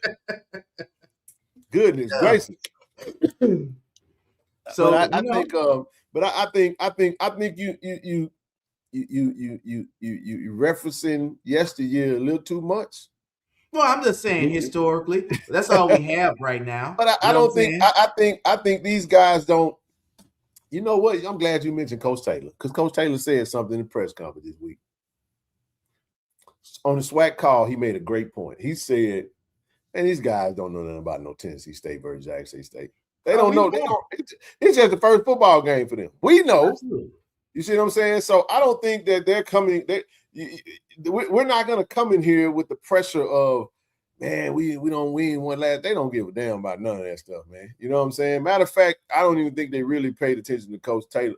Goodness gracious. So but I think you referencing yesteryear a little too much. Well, I'm just saying historically, that's all we have right now. But I think these guys don't. You know what? I'm glad you mentioned Coach Taylor, because Coach Taylor said something in the press conference this week. On the SWAC call, he made a great point. He said, and these guys don't know nothing about no Tennessee State versus Jackson State. They don't know. It's just the first football game for them. We know. Absolutely. You see what I'm saying? So I don't think that they're coming. We're not going to come in here with the pressure of, man, we don't win one last. They don't give a damn about none of that stuff, man. You know what I'm saying? Matter of fact, I don't even think they really paid attention to Coach Taylor.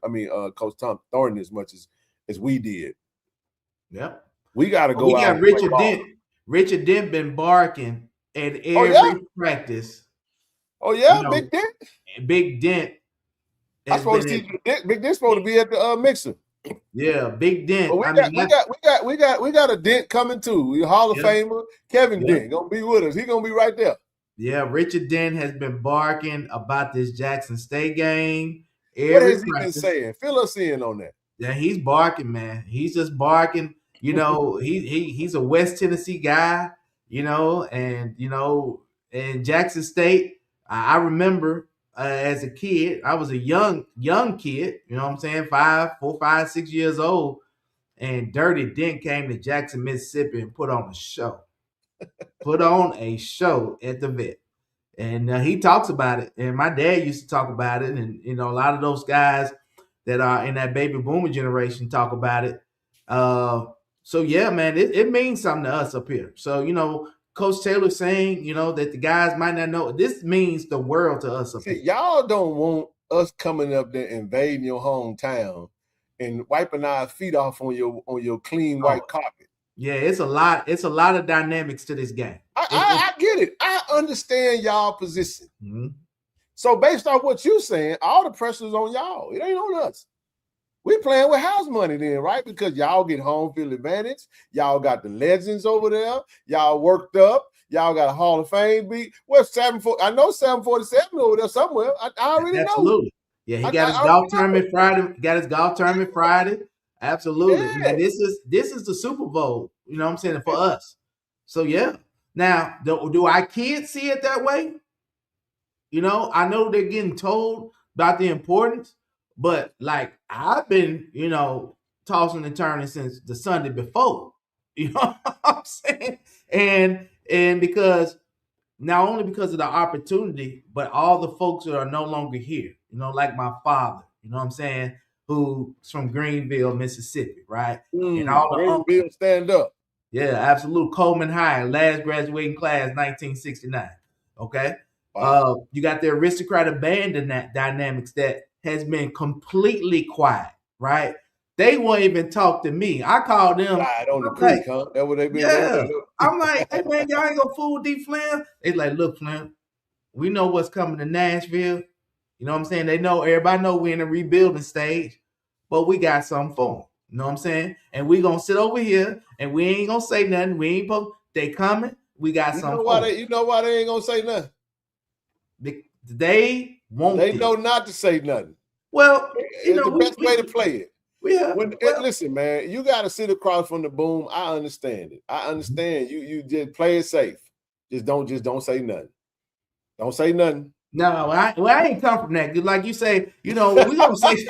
Coach Tom Thornton as much as we did. Yep. We got to go we out. We got Richard Dent. Richard Dent been barking at every practice. Oh yeah, Big Dent. Big Dent. I'm supposed to see Big Dent's supposed to be at the mixer. Yeah, Big Dent. Well, we got a Dent coming too. We Hall of Famer Kevin Dent gonna be with us. He gonna be right there. Yeah, Richard Dent has been barking about this Jackson State game. What has he been saying? Fill us in on that. Yeah, he's barking, man. He's just barking. You know, he's a West Tennessee guy. And Jackson State. I remember as a kid, I was a young kid, you know what I'm saying, 4, 5, 6 years old, and Dirty Dent came to Jackson, Mississippi and put on a show. Put on a show at the vet. And he talks about it. And my dad used to talk about it. And, a lot of those guys that are in that baby boomer generation talk about it. So, yeah, man, it means something to us up here. So, Coach Taylor saying, that the guys might not know. This means the world to us up here. Y'all don't want us coming up there invading your hometown and wiping our feet off on your clean white carpet. Yeah, it's a lot of dynamics to this game. I get it. I understand y'all position. Mm-hmm. So based on what you're saying, all the pressure's on y'all. It ain't on us. We playing with house money then, right? Because y'all get home field advantage. Y'all got the legends over there. Y'all worked up. Y'all got a Hall of Fame beat. What's 740? I know 747 over there somewhere. I already know. Absolutely. Yeah, he got his golf tournament Friday. Absolutely. Yeah. Man, this is the Super Bowl, you know what I'm saying, for us. So yeah. Now, do our kids see it that way? I know they're getting told about the importance, but like I've been, tossing and turning since the Sunday before. You know what I'm saying? And because not only because of the opportunity, but all the folks that are no longer here, like my father, you know what I'm saying, who's from Greenville, Mississippi, right? And all the Greenville stand up. Yeah, absolute. Coleman High, last graduating class, 1969. Okay. Wow. You got the aristocrat abandon that dynamics that has been completely quiet, right? They won't even talk to me. I called them. Right on the creek, huh? That's what they been doing. I'm like, hey man, y'all ain't gonna fool D Flynn. They like, look, Flynn, we know what's coming to Nashville. You know what I'm saying? Everybody know we're in a rebuilding stage, but we got something for them. You know what I'm saying? And we gonna sit over here and we ain't gonna say nothing. They coming. We got something for them. You know why they ain't gonna say nothing? They won't. They know not to say nothing. Well, it's the best way to play it. Yeah. Listen, man, you got to sit across from the boom. I understand it. I understand. You just play it safe. Just don't say nothing. Don't say nothing. No, I ain't come from that. Like you say, we gonna say.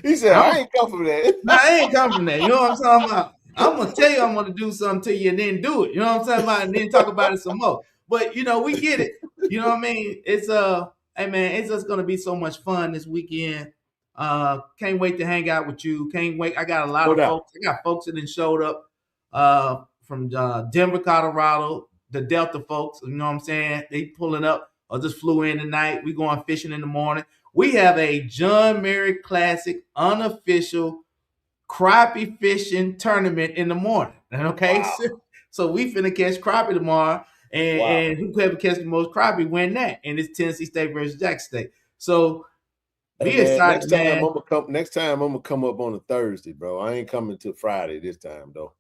He said, I ain't come from that. No, I ain't come from that. You know what I'm talking about? I'm gonna tell you I'm gonna do something to you and then do it. You know what I'm talking about? And then talk about it some more. But we get it. You know what I mean? It's hey man, it's just gonna be so much fun this weekend. Can't wait to hang out with you. Can't wait. I got a lot of folks. I got folks that then showed up from Denver, Colorado, the Delta folks. You know what I'm saying? They pulling up or just flew in tonight. We going fishing in the morning. We have a John Merritt Classic unofficial crappie fishing tournament in the morning. Okay, wow. So we finna catch crappie tomorrow, and whoever catch the most crappie win that. And it's Tennessee State versus Jackson State. So be excited, man. Next time I'm gonna come up on a Thursday, bro. I ain't coming till Friday this time, though.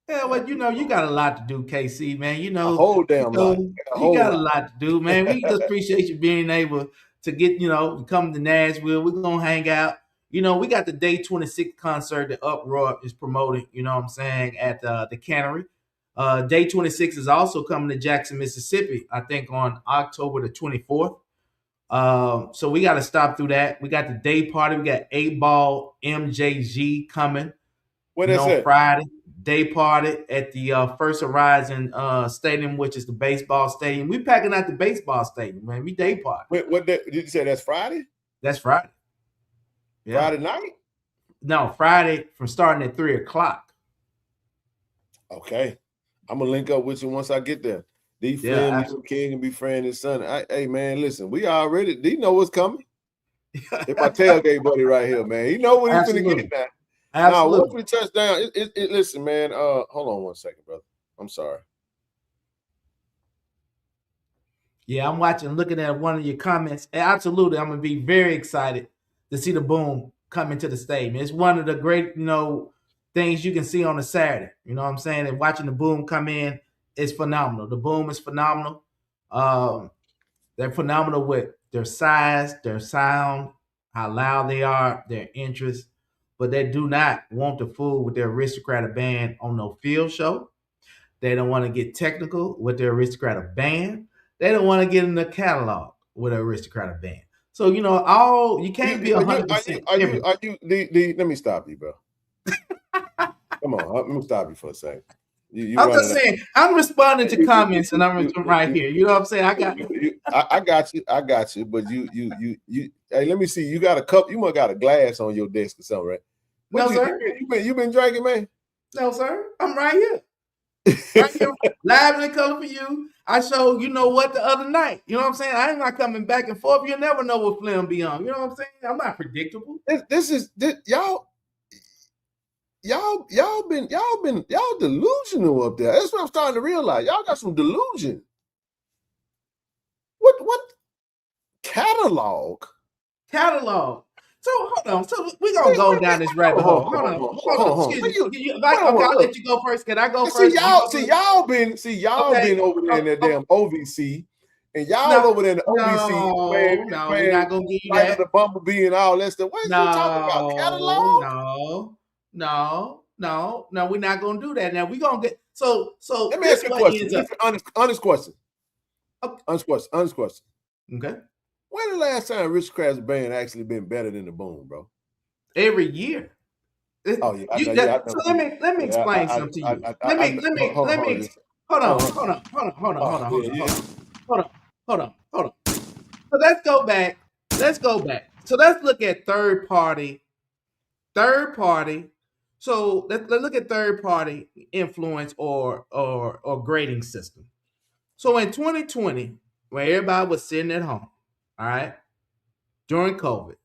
Yeah, well, you got a lot to do, KC, man. A whole damn lot. You got a lot to do, man. We just appreciate you being able to get, come to Nashville. We're gonna hang out. We got the Day 26 concert that Uproar is promoting, you know what I'm saying, at the Cannery. Day 26 is also coming to Jackson, Mississippi, I think on October the 24th. So we got to stop through that. We got the day party. We got 8-Ball MJG coming. What is it? Friday. Day party at the First Horizon Stadium, which is the baseball stadium. We packing out the baseball stadium, man. We day party. Wait, what did you say? That's Friday? That's Friday. Yeah. Friday night? No, Friday from starting at 3:00. Okay. I'm going to link up with you once I get there. D friend, me some King and be friend his son. Hey, man, listen, we already, D know what's coming. It's my tailgate buddy right here, man. He know what he's going to get now. Absolutely. Now, once we touch down, listen, man, hold on one second, brother. I'm sorry. Yeah, I'm looking at one of your comments. Absolutely, I'm going to be very excited to see the Boom come into the stadium. It's one of the great, things you can see on a Saturday. You know what I'm saying? And watching the Boom come in is phenomenal. The Boom is phenomenal. They're phenomenal with their size, their sound, how loud they are, their interest. But they do not want to fool with their Aristocratic band on no field show. They don't want to get technical with their Aristocratic band. They don't want to get in the catalog with an Aristocratic band. So, you can't be 100%. Are you, let me stop you, bro. Come on, let me stop you for a second. I'm just saying, I'm responding to comments and I'm right here. You know what I'm saying? I got you. But you, hey, let me see. You got a cup. You must got a glass on your desk or something, right? No, sir. You been drinking, man? No, sir. I'm right here. Right here, live in color for you. I showed what the other night. You know what I'm saying? I ain't not coming back and forth. You never know what film be on. You know what I'm saying? I'm not predictable. Y'all delusional up there. That's what I'm starting to realize. Y'all got some delusion. What catalog? So hold on. So we're gonna go down this rabbit hole. Hold on. Excuse me. I'll let you go first. Can I go first? Y'all been over there in that damn OVC. And y'all over there in the OVC, no, we're not gonna give you that. The Bumblebee and all that stuff. What are you talking about? Catalog? No, we're not gonna do that. Now we're gonna get so let me ask you a question. Honest question. Okay. Honest question. Okay. When the last time Aristocrat's band actually been better than the Boom, bro? Every year. Oh yeah. So let me explain something to you. Let me hold on. So let's go back. So let's look at third party. So let's look at third party influence or grading system. So in 2020, when everybody was sitting at home, all right, during COVID,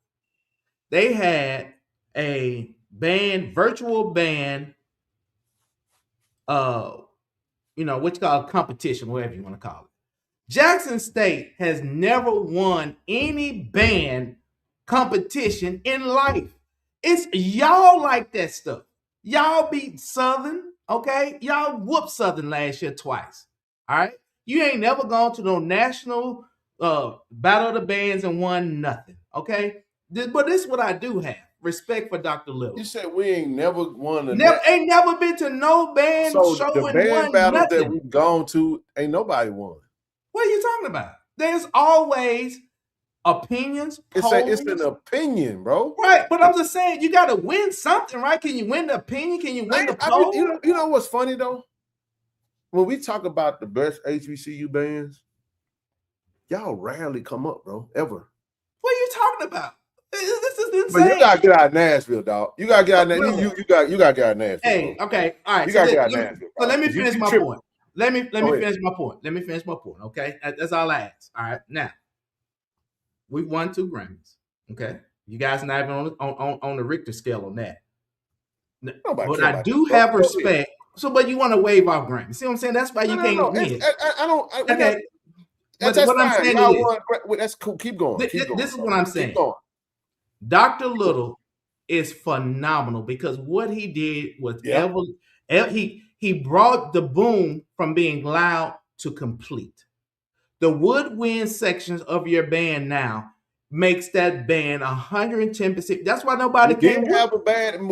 they had a virtual band, what you call a competition, whatever you want to call it. Jackson State has never won any band competition in life. It's y'all like that stuff. Y'all beat Southern, okay? Y'all whooped Southern last year twice. All right. You ain't never gone to no national battle of the bands and won nothing. Okay. But this is what I do have. Respect for Dr. Little. You said we ain't never won ain't never been to no band show the and band won battles nothing. that we've gone to, ain't nobody won. What are you talking about? There's always opinions. It's an opinion, bro. Right, but I'm just saying you got to win something, right? Can you win the opinion? Can you win the poll? You know what's funny though? When we talk about the best HBCU bands, y'all rarely come up, bro. Ever. What are you talking about? This is insane. But you gotta get out of Nashville, dog. You gotta get out of Nashville. You gotta get out of Nashville. Hey, bro. Okay, all right. You gotta get out of Nashville. So let me finish my point. Let me finish my point. Let me finish my point. Okay, that's all I ask. All right, now we've won 2 Grammys. Okay, you guys not even on the Richter scale on that. But I do have respect. So, but you want to wave off Grammys? See what I'm saying? That's why you can't win. I don't. Okay. That's what fine. I'm saying is, that's cool. Keep going. This is what I'm saying. Keep going. Dr. Little is phenomenal because what he did was he brought the boom from being loud to complete. The woodwind sections of your band now makes that band 110%. That's why nobody came. We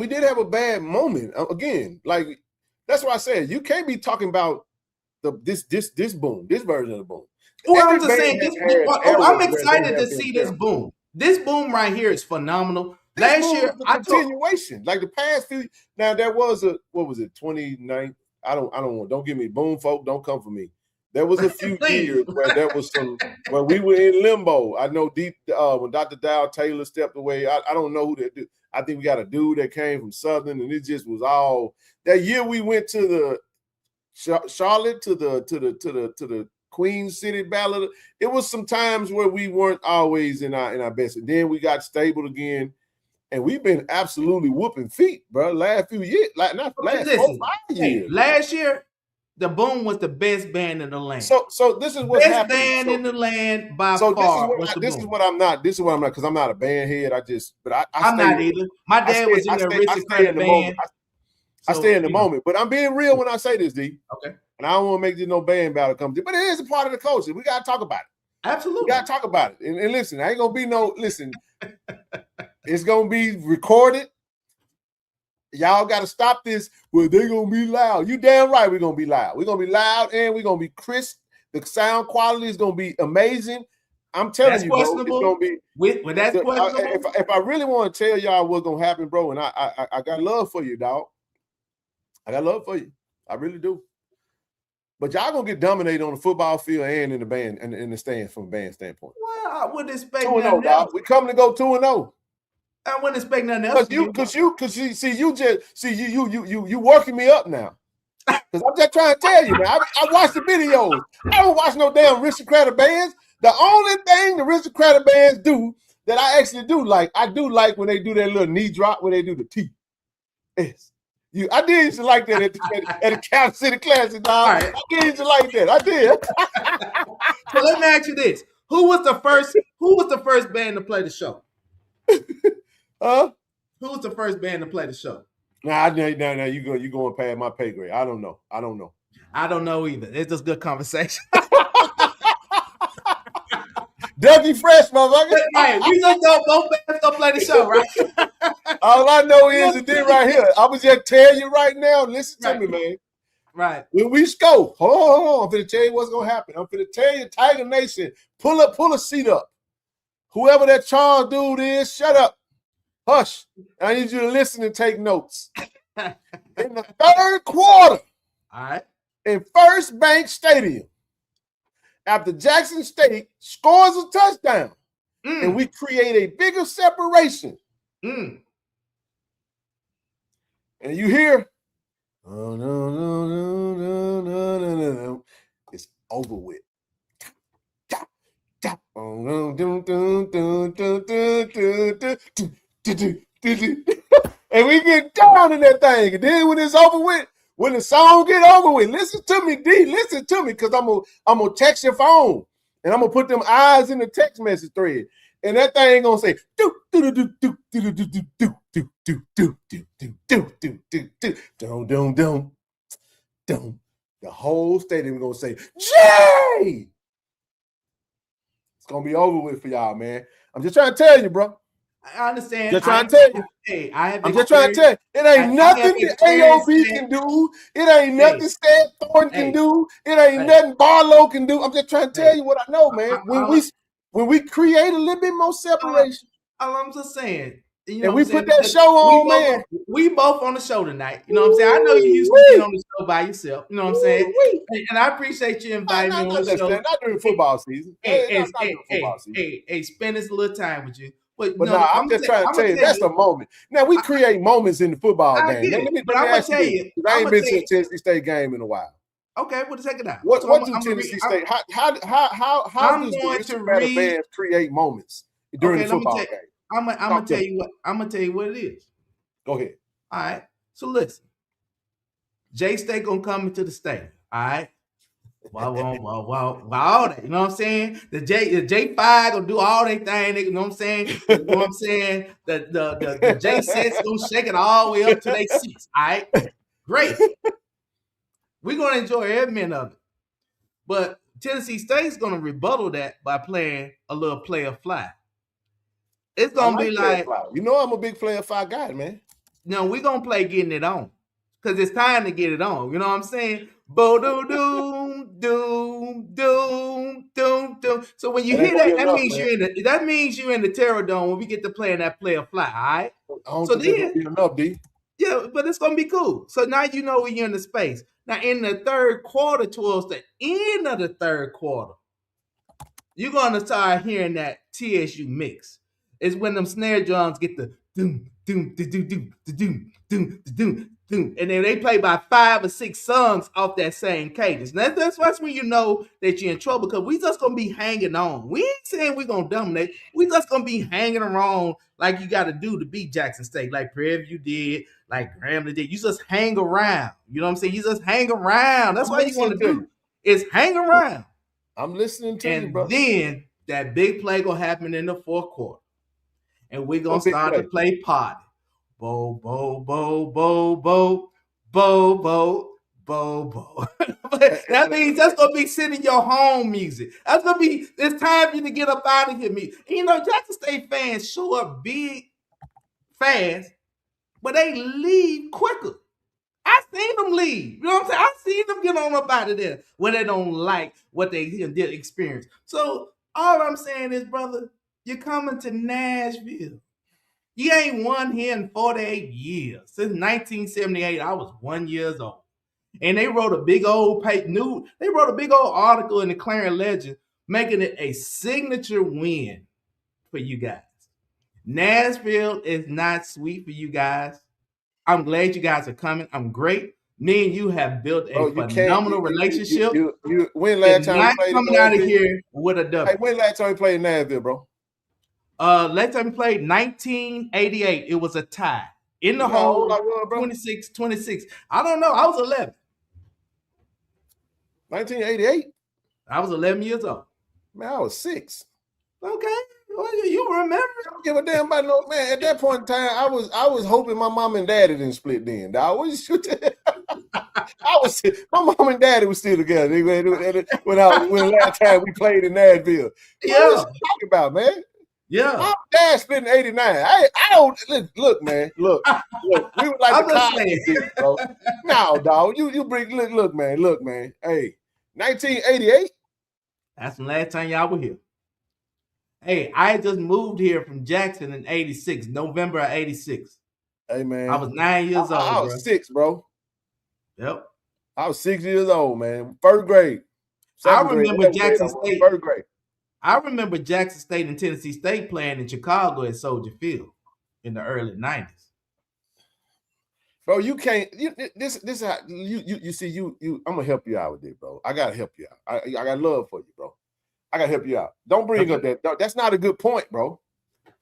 did have a bad moment again. Like that's why I said you can't be talking about this boom, this version of the boom. Well, I'm just saying I'm excited to see this boom. This boom right here is phenomenal. Last year, continuation, like the past few. Now there was a 29. Don't give me boom, folk. Don't come for me. There was a few years where there was where we were in limbo. I know when Dr. Dow Taylor stepped away. I don't know who that dude. I think we got a dude that came from Southern, and it just was all that year. We went to the Charlotte to the Queen City Ballad. It was some times where we weren't always in our best, and then we got stable again, and we've been absolutely whooping feet, bro. Last few years, last 4-5 years. Last year, the Boom was the best band in the land. So this is what's happening. Best band in the land by far. This is what I'm not because I'm not a band head. I'm not either. My dad was in the aristocratic band. I stay in the moment, but I'm being real when I say this, D. Okay. And I don't want to make this no band battle come to, but it is a part of the culture. We got to talk about it. Absolutely. We got to talk about it. And listen, I ain't going to be listen, it's going to be recorded. Y'all got to stop this. Well, they're going to be loud. You damn right we're going to be loud. We're going to be loud and we're going to be crisp. The sound quality is going to be amazing. I'm telling you, bro, it's going to be. That's questionable. If I really want to tell y'all what's going to happen, bro, and I got love for you, dog. I got love for you. I really do. But y'all gonna get dominated on the football field and in the band and in the stands from a band standpoint. Well, I wouldn't expect 2-0, dog. We coming to go 2-0. I wouldn't expect nothing else. Because you working me up now. Because I'm just trying to tell you, man. I watch the videos. I don't watch no damn aristocratic bands. The only thing the aristocratic bands do that I actually do like, I do like when they do that little knee drop where they do the T. Yes. I did used to like that at the Cap City Classic, dog. Right. I did used to like that. I did. So let me ask you this: Who was the first band to play the show? Huh? Who was the first band to play the show? Nah, you going past my pay grade. I don't know. I don't know either. It's just good conversation. Dougie Fresh, motherfucker. Right, we just both bands don't play the show, right? All I know is it did right here. I was just tell you right now. Listen to me, man. Right. When we score, hold on. I'm finna tell you what's gonna happen. I'm finna tell you, Tiger Nation, pull a seat up. Whoever that Charles dude is, shut up. Hush. I need you to listen and take notes. In the third quarter, all right, in First Bank Stadium, after Jackson State scores a touchdown, and we create a bigger separation. And you hear, oh, no. It's over with. And we get down in that thing. And then when it's over with, when the song get over with, listen to me, D. Listen to me, because I'm gonna text your phone. and I'm gonna put them eyes in the text message thread, and that thing ain't gonna say do do do do do do do do do do do do do do do do do do do. The whole stadium gonna say Jay. It's gonna be over with for y'all, man. I'm just trying to tell you, bro. I understand. Just trying to tell you. Hey, I'm just trying to tell you. It ain't nothing that AOB can do. It ain't nothing Stan Thornton can do. It ain't nothing Barlow can do. I'm just trying to tell you what I know, man. When we create a little bit more separation. I'm just saying. You know and we put that show on, man. We both on the show tonight. You know what I'm saying? I know you used to be on the show by yourself. You know what I'm saying? And I appreciate you inviting me on the show. Not during football season. Hey, spend this little time with you. But no, I'm just trying to tell you, that's a moment. Now, we create moments in the football game. Let me ask you, I ain't been to a Tennessee State game in a while. Okay, well, check it out. What do Tennessee State? How does the Richard Band create moments during the football game? I'm gonna tell you what. I'm gonna tell you what it is. Go ahead. All right. So listen, J-State gonna come into the stadium. All right. Wow, all that. You know what I'm saying? The J5 gonna do all their thing. You know what I'm saying? You know what I'm saying? The J6 gonna shake it all the way up to their seats. All right. Great. We're gonna enjoy every minute of it. But Tennessee State's gonna rebuttal that by playing a little player fly. It's gonna be like, you know, I'm a big player fly guy, man. No, we're gonna play getting it on. Because it's time to get it on. You know what I'm saying? Bo doom doom doom doom doom doom. So when you hear that, that means you're in the Terror Dome when we get to playing that player fly, all right? So then enough, D. Yeah, but it's gonna be cool. So now you know when you're in the space. Now in the third quarter, towards the end of the third quarter, you're gonna start hearing that TSU mix. It's when them snare drums get the doom, doom, doom, doom, doom, doom, doom, doom, doom, and then they play by 5 or 6 songs off that same cadence. That's when you know that you're in trouble, because we just gonna be hanging on. We ain't saying we're gonna dominate. We just gonna be hanging around like you got to do to beat Jackson State, like Prairie View did, like Grambling did. You just hang around. You know what I'm saying? You just hang around. That's what you want to do. Is hang around. I'm listening to you, bro. And then that big play gonna happen in the fourth quarter. And we're going to start to play party. Bo, bo, bo, bo, bo, bo, bo, bo, bo. That means that's going to be sitting your home music. That's going to be, it's time for you to get up out of here. You know, Jackson State fans show up big, fast, but they leave quicker. I seen them leave. You know what I'm saying? I seen them get on up out of there when they don't like what they did experience. So all I'm saying is, brother, you're coming to Nashville. You ain't won here in 48 years. Since 1978, I was 1 year old. And they wrote a big old article in the Clarion Ledger, making it a signature win for you guys. Nashville is not sweet for you guys. I'm glad you guys are coming. I'm great. Me and you have built a phenomenal relationship. When last time you played coming out of here with a W? Hey, when last time you played in Nashville, bro? Last time we played 1988. It was a tie in the hole. 26. I don't know. I was 11. 1988. I was 11 years old. Man, I was 6. Okay. Well, you remember? I don't give a damn about no man. At that point in time, I was hoping my mom and daddy didn't split then. Dog. My mom and daddy was still together when last time we played in Nashville. Yeah. What was you talking about, man? Yeah. My dad split in 89. I don't look, man. Look. We were like the Cosby, bro. No, dog. You bring look, man. Hey, 1988. That's the last time y'all were here. Hey, I just moved here from Jackson in 86, November of 86. Hey, man. I was 9 years old. I was 6, bro. Yep. I was 6 years old, man. First grade. I remember Jackson State. First grade. I remember Jackson State and Tennessee State playing in Chicago at Soldier Field in the early 90s. Bro, you can't. This is how you see you. I'm gonna help you out with this, bro. I gotta help you out. I got love for you, bro. I gotta help you out. Don't bring up that. That's not a good point, bro.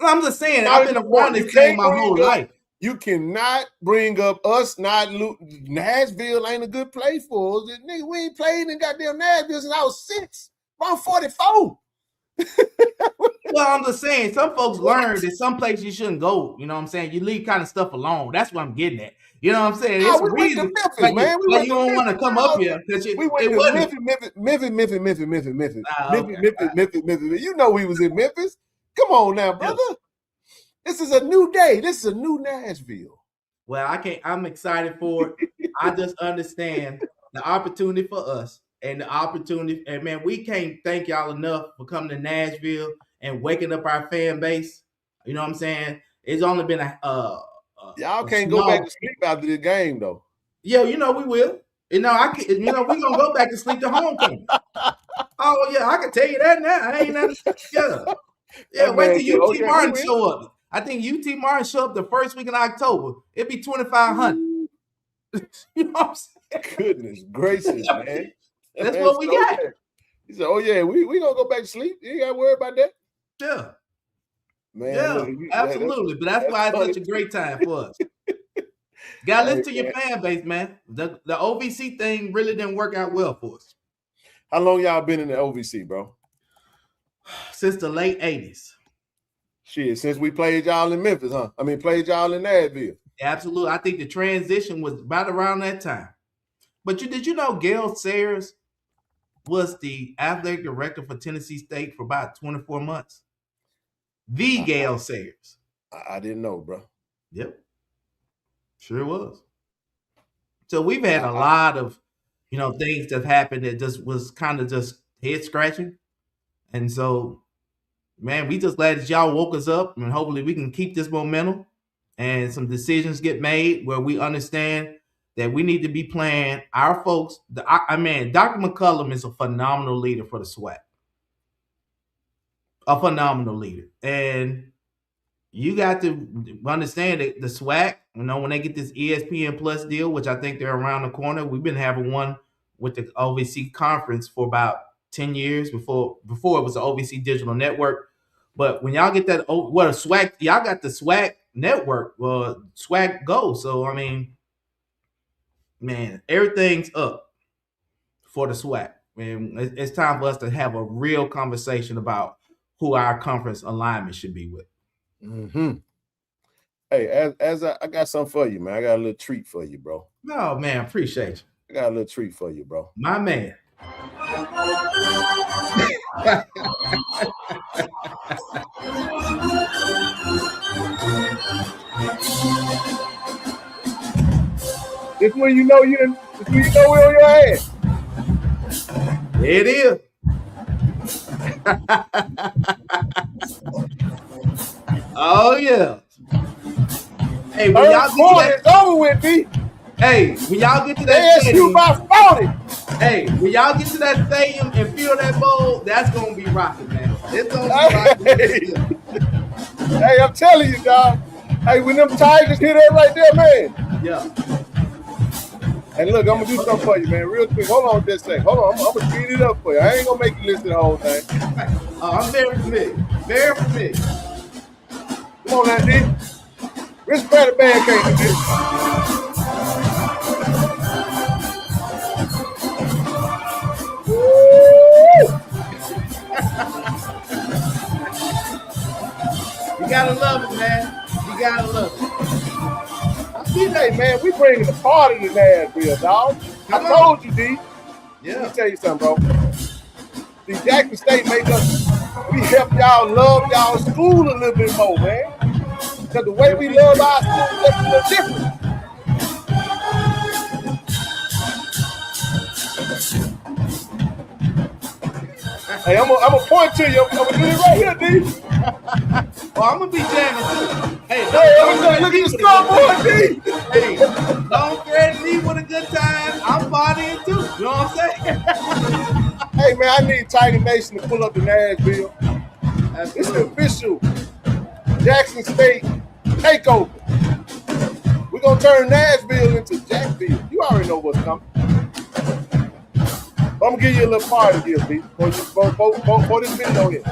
I'm just saying. I've been around this game my whole life. You cannot bring up us not Nashville ain't a good play for us. Nigga, we ain't played in goddamn Nashville since I was 6. Around 44. Well, I'm just saying, some folks learn that some places you shouldn't go. You know what I'm saying? You leave kind of stuff alone. That's what I'm getting at. You know what I'm saying? It's we a reason went to Memphis, why man. We went you to don't want to come up here because we went to Memphis. Memphis. You know we was in Memphis. Come on now, brother. This is a new day. This is a new Nashville. Well, I'm excited for it. I just understand the opportunity for us and the opportunity. And man, we can't thank y'all enough for coming to Nashville and waking up our fan base. You know what I'm saying? It's only been y'all can't go back to sleep after the game, though. Yeah, you know we will. You know, we're gonna go back to sleep to homecoming. Oh yeah, I can tell you that now. I ain't nothing. Yeah. Wait till UT Martin show up. I think UT Martin show up the first week in October. It'd be 2,500. You know what I'm saying? Goodness gracious, man. That's what we got. He said, "Oh yeah, we gonna go back to sleep. You ain't got to worry about that." Yeah. Man, yeah, look, absolutely. But that's why it's such a great time for us. Gotta listen to your fan base, man. The OVC thing really didn't work out well for us. How long y'all been in the OVC, bro? Since the late 80s. Shit, since we played y'all in Memphis, huh? I mean, played y'all in Nashville. Absolutely. I think the transition was about around that time. But did you know Gail Sayers was the athletic director for Tennessee State for about 24 months? The Gail Sayers. I didn't know, bro. Yep. Sure was. So we've had a lot of, things that happened that just was kind of just head scratching. And so, man, we just glad that y'all woke us up, and hopefully we can keep this momentum and some decisions get made where we understand that we need to be playing our folks. Dr. McCullum is a phenomenal leader for the SWAC. A phenomenal leader. And you got to understand that the SWAC, when they get this ESPN Plus deal, which I think they're around the corner, we've been having one with the OVC conference for about 10 years before it was the OVC Digital Network. But when y'all get that, SWAC, y'all got the SWAC network, SWAC Go. So, I mean, man, everything's up for the SWAC. And it's time for us to have a real conversation about who our conference alignment should be with. Mm-hmm. Hey, as I got something for you, man. I got a little treat for you, bro. No, man, appreciate you. I got a little treat for you, bro. My man. This when you know we're on your ass. It is. Oh yeah. Hey, when y'all get to that, over with me. Hey, when y'all get to that JSU by 40. Hey, when y'all get to that stadium and feel that bowl, that's gonna be rocking, man. It's gonna be rocking. Hey, I'm telling you, dog. Hey, when them Tigers hit that right there, man. Yeah. And look, I'm gonna do something for you, man, real quick. Hold on just a second. Hold on, I'm gonna speed it up for you. I ain't gonna make you listen to the whole thing. I'm very familiar. Very familiar. Come on now, D. Rich Brady Band came to this. You gotta love it, man. You gotta love it. Hey, man, we bringing the party to Nashville, dog. I told you, D. Yeah. Let me tell you something, bro. The Jackson State make us, we help y'all love y'all school a little bit more, man. Because the way we love our school is a little different. Hey, I'm gonna point to you. I'm gonna do it right here, D. Well, I'm gonna be jamming too. Hey, look at the scoreboard, D. Hey, don't threaten me with a good time. I'm partying too. You know what I'm saying? Hey, man, I need Tiger Nation to pull up to Nashville. It's the official Jackson State takeover. We're gonna turn Nashville into Jacksonville. You already know what's coming. I'm gonna give you a little party here, B. Before this video hit.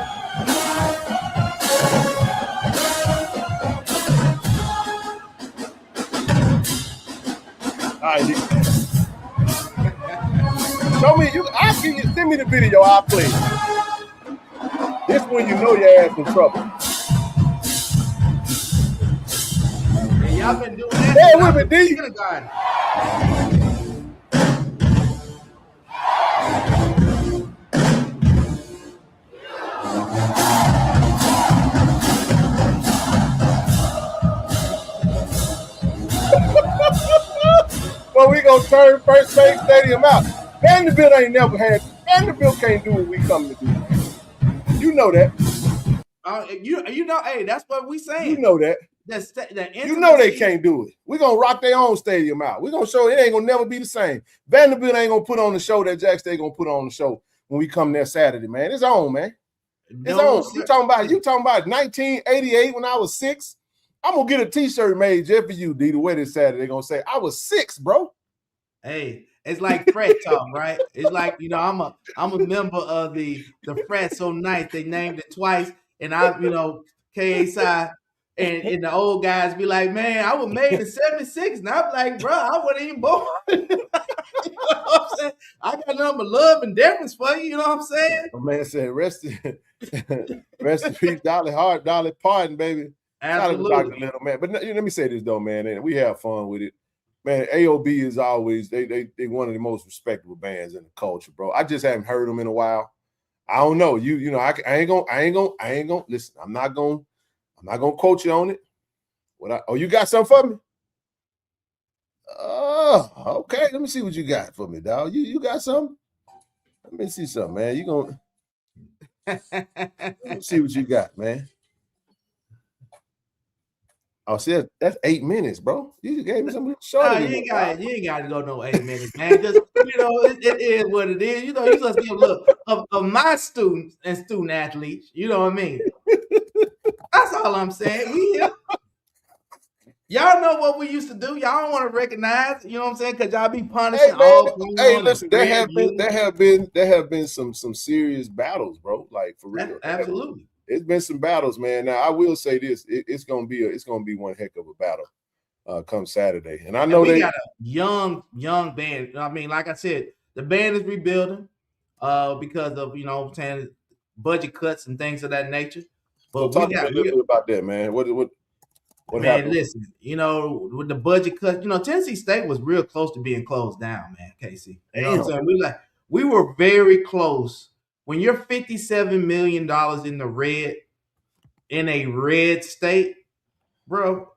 All right, D. Show me. I'll give you. Send me the video. I'll play it. This when you know your ass in trouble. Hey, y'all been doing that. Yeah, with me, D. Kindergarten. Well, we gonna turn First Bank Stadium out. Vanderbilt ain't never had. Vanderbilt can't do what we come to do. You know that. You know, hey, that's what we saying. You know that. You know they can't do it. We're gonna rock their own stadium out. We're gonna show it ain't gonna never be the same. Vanderbilt ain't gonna put on the show that Jack State gonna put on the show when we come there Saturday, man. It's on, man. It's on. You talking about 1988 when I was 6? I'm gonna get a t-shirt made just for you, D. The way this Saturday, they're gonna say I was 6, bro. Hey, it's like frat talk, right? It's like, you know, I'm a member of the frat so nice they named it twice, and I, you know, KSI and the old guys be like, man, I was made in 76, and I'm like, bro, I wasn't even born. You know what I'm saying? I got nothing but love and deference for you. You know what I'm saying? My man said, rest in peace, Dolly Parton, baby. Absolutely. Dr. Little, man. But let me say this though, man, and we have fun with it. Man, AOB is always they one of the most respectable bands in the culture, bro. I just haven't heard them in a while. I don't know. You know, I ain't gonna listen. I'm not gonna quote you on it. You got something for me? Oh, okay. Let me see what you got for me, dog. You got something? Let me see something, man. You gonna let me see what you got, man. Oh, see, that's 8 minutes, bro. You just gave me something short. No, you ain't got to go no 8 minutes, man. Just, you know, it is what it is. You know, you supposed to give a look of my students and student athletes. You know what I mean? That's all I'm saying. We here. Y'all know what we used to do. Y'all don't want to recognize. You know what I'm saying? Because y'all be punishing all. Hey, listen, there have been some serious battles, bro. Like for real. Absolutely. It's been some battles, man. Now I will say this: it's gonna be one heck of a battle come Saturday. And I know we got a young band. I mean, like I said, the band is rebuilding because of, you know, saying budget cuts and things of that nature. But so talk a little bit about that, man. What man, happened? Listen, you know, with the budget cuts, you know, Tennessee State was real close to being closed down, man. KC, you know what I'm saying? We were very close. When you're $57 million in the red, in a red state, bro.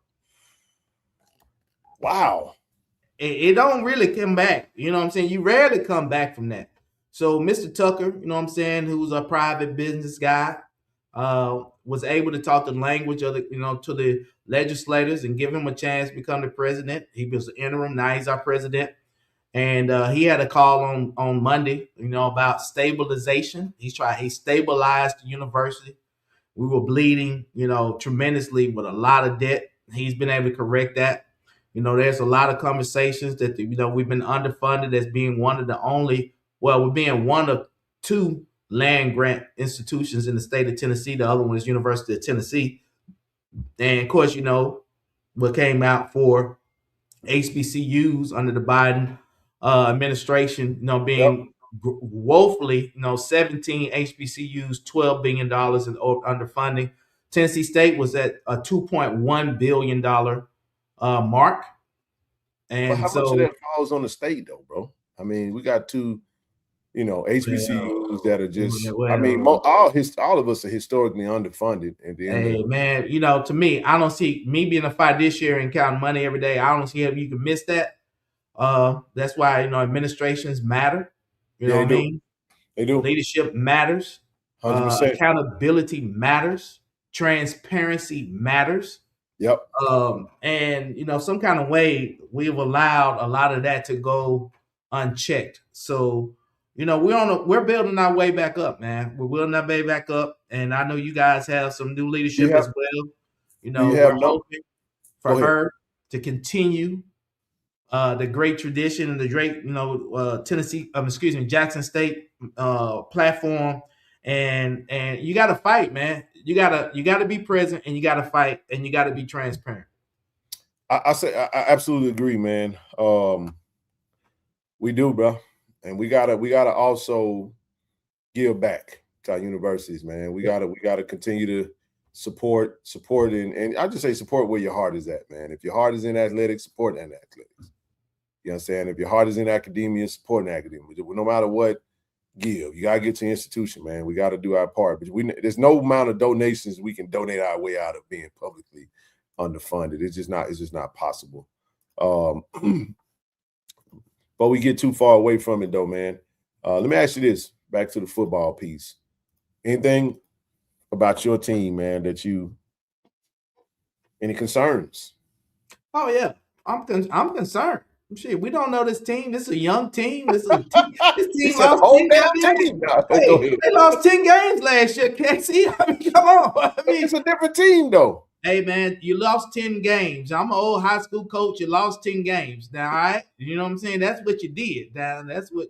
Wow. It don't really come back. You know what I'm saying? You rarely come back from that. So Mr. Tucker, you know what I'm saying, who's a private business guy, was able to talk the language of to the legislators and give him a chance to become the president. He was the interim, now he's our president. And he had a call on Monday, you know, about stabilization. He stabilized the university. We were bleeding, you know, tremendously with a lot of debt. He's been able to correct that. You know, there's a lot of conversations that, you know, we've been underfunded as being we're being one of 2 land grant institutions in the state of Tennessee. The other one is University of Tennessee. And of course, you know, what came out for HBCUs under the Biden administration, you know, being woefully, you know, 17 HBCUs, $12 billion in underfunding. Tennessee State was at a $2.1 billion mark. And but how much of that falls on the state, though, bro? I mean, we got 2, you know, HBCUs that are just. I mean, all of us are historically underfunded. At the end man, you know, to me, I don't see me being a fiduciary and counting money every day. I don't see how you can miss that. That's why, you know, administrations matter. You know what I mean? They do. Leadership matters. 100%. Accountability matters. Transparency matters. Yep. And, you know, some kind of way we've allowed a lot of that to go unchecked. So, you know, we're building our way back up, man. We're building our way back up. And I know you guys have some new leadership as well. You know, we're hoping for her to continue the great tradition and the great, you know, Jackson State platform. And you got to fight, man. You gotta be present, and you got to fight, and you got to be transparent. I absolutely agree, man. We do, bro. And we gotta also give back to our universities, man. We gotta continue to support and I just say support where your heart is at, man. If your heart is in athletics, support in athletics. You know what I'm saying? If your heart is in academia, support in academia. No matter what, give. You gotta get to the institution, man. We gotta do our part. But there's no amount of donations we can donate our way out of being publicly underfunded. It's just not possible. But we get too far away from it, though, man. Let me ask you this, back to the football piece. Anything about your team, man, any concerns? Oh, yeah. I'm concerned. Shit, we don't know this team. This is a young team. This team lost 10 games. Hey, they lost 10 games last year, KC. I mean, come on. I mean, it's a different team, though. Hey, man, you lost 10 games. I'm an old high school coach. You lost 10 games. Now, all right? You know what I'm saying? That's what you did. Now, that's what,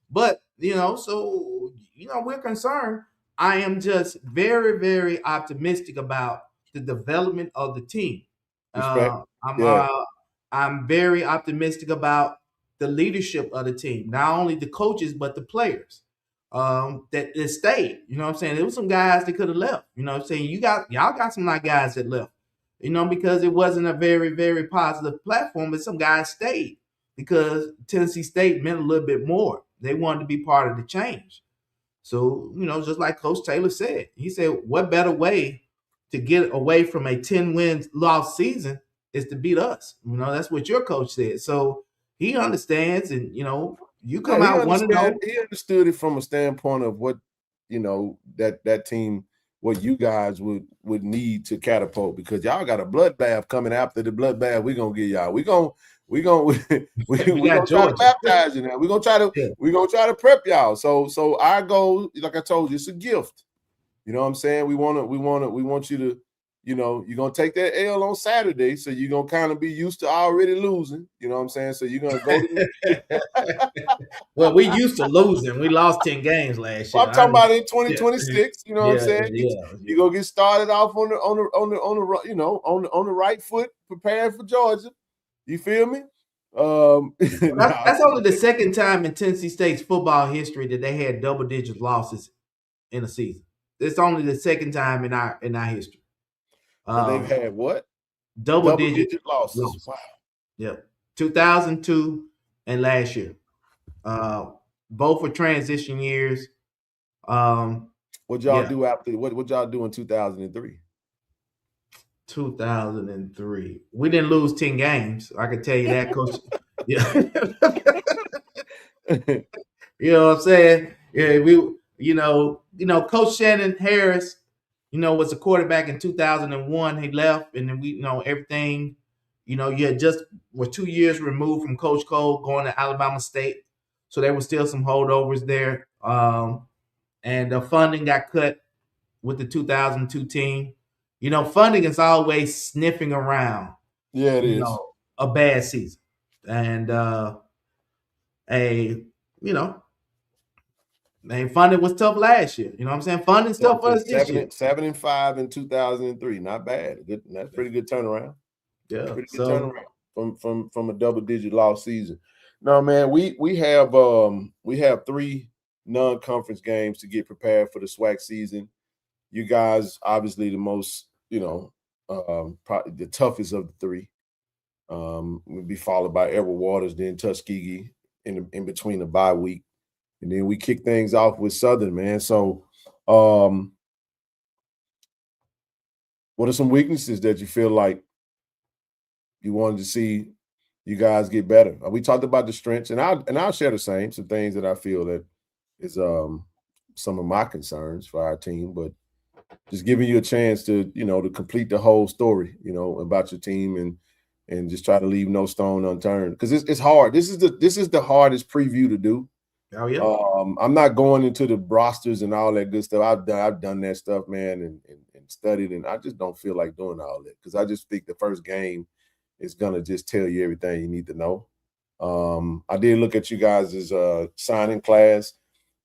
But, so, we're concerned. I am just very, very optimistic about the development of the team. I'm very optimistic about the leadership of the team. Not only the coaches, but the players. That stayed. You know what I'm saying? There was some guys that could have left. You know what I'm saying? Y'all got some guys that left. Because it wasn't a very, very positive platform, but some guys stayed because Tennessee State meant a little bit more. They wanted to be part of the change. So, just like Coach Taylor said, he said, what better way to get away from a 10-win loss season is to beat us. That's what your coach said. So he understands, and you come out 1-0. He understood it from a standpoint of what that team, what you guys would need to catapult, because y'all got a bloodbath coming after the bloodbath we're gonna get y'all. We're gonna try to baptize you now. We're gonna try to prep y'all. So our goal, like I told you, it's a gift. You know what I'm saying? We want you to, you're going to take that L on Saturday, so you're going to kind of be used to already losing. You know what I'm saying? So you're going to go to Well, we used to losing. We lost 10 games last year. I'm talking about in 2026, you know what I'm saying? Yeah. You're going to get started off on the right foot, prepared for Georgia. You feel me? That's only the second time in Tennessee State's football history that they had double-digit losses in a season. It's only the second time in our history. They've had what? Double-digit losses. Wow. Yep. 2002 and last year. Both were transition years. What y'all do after? What y'all do in 2003? 2003. We didn't lose 10 games. I can tell you that, Coach. Yeah. You know what I'm saying? Yeah, Coach Shannon Harris, was a quarterback in 2001. He left, and then everything. You had just were 2 years removed from Coach Cole going to Alabama State, so there were still some holdovers there. And the funding got cut with the 2002 team. Funding is always sniffing around. Yeah, it is a bad season, and funding was tough last year. You know what I'm saying? Funding's tough for us this year. 7-5 in 2003, not bad. That's pretty good turnaround. Yeah, pretty good turnaround from a double-digit loss season. No, man, we have 3 non-conference games to get prepared for the SWAC season. You guys, obviously, the most, probably the toughest of the 3. Will be followed by Edward Waters, then Tuskegee in between the bye week. And then we kick things off with Southern, man. So what are some weaknesses that you feel like you wanted to see you guys get better? We talked about the strengths, and I'll share the same, some things that I feel that is some of my concerns for our team, but just giving you a chance to, to complete the whole story, about your team and just try to leave no stone unturned, because it's hard. This is the hardest preview to do. Oh yeah. I'm not going into the rosters and all that good stuff. I've done that stuff, man, and studied, and I just don't feel like doing all that, because I just think the first game is gonna just tell you everything you need to know. I did look at you guys' signing class,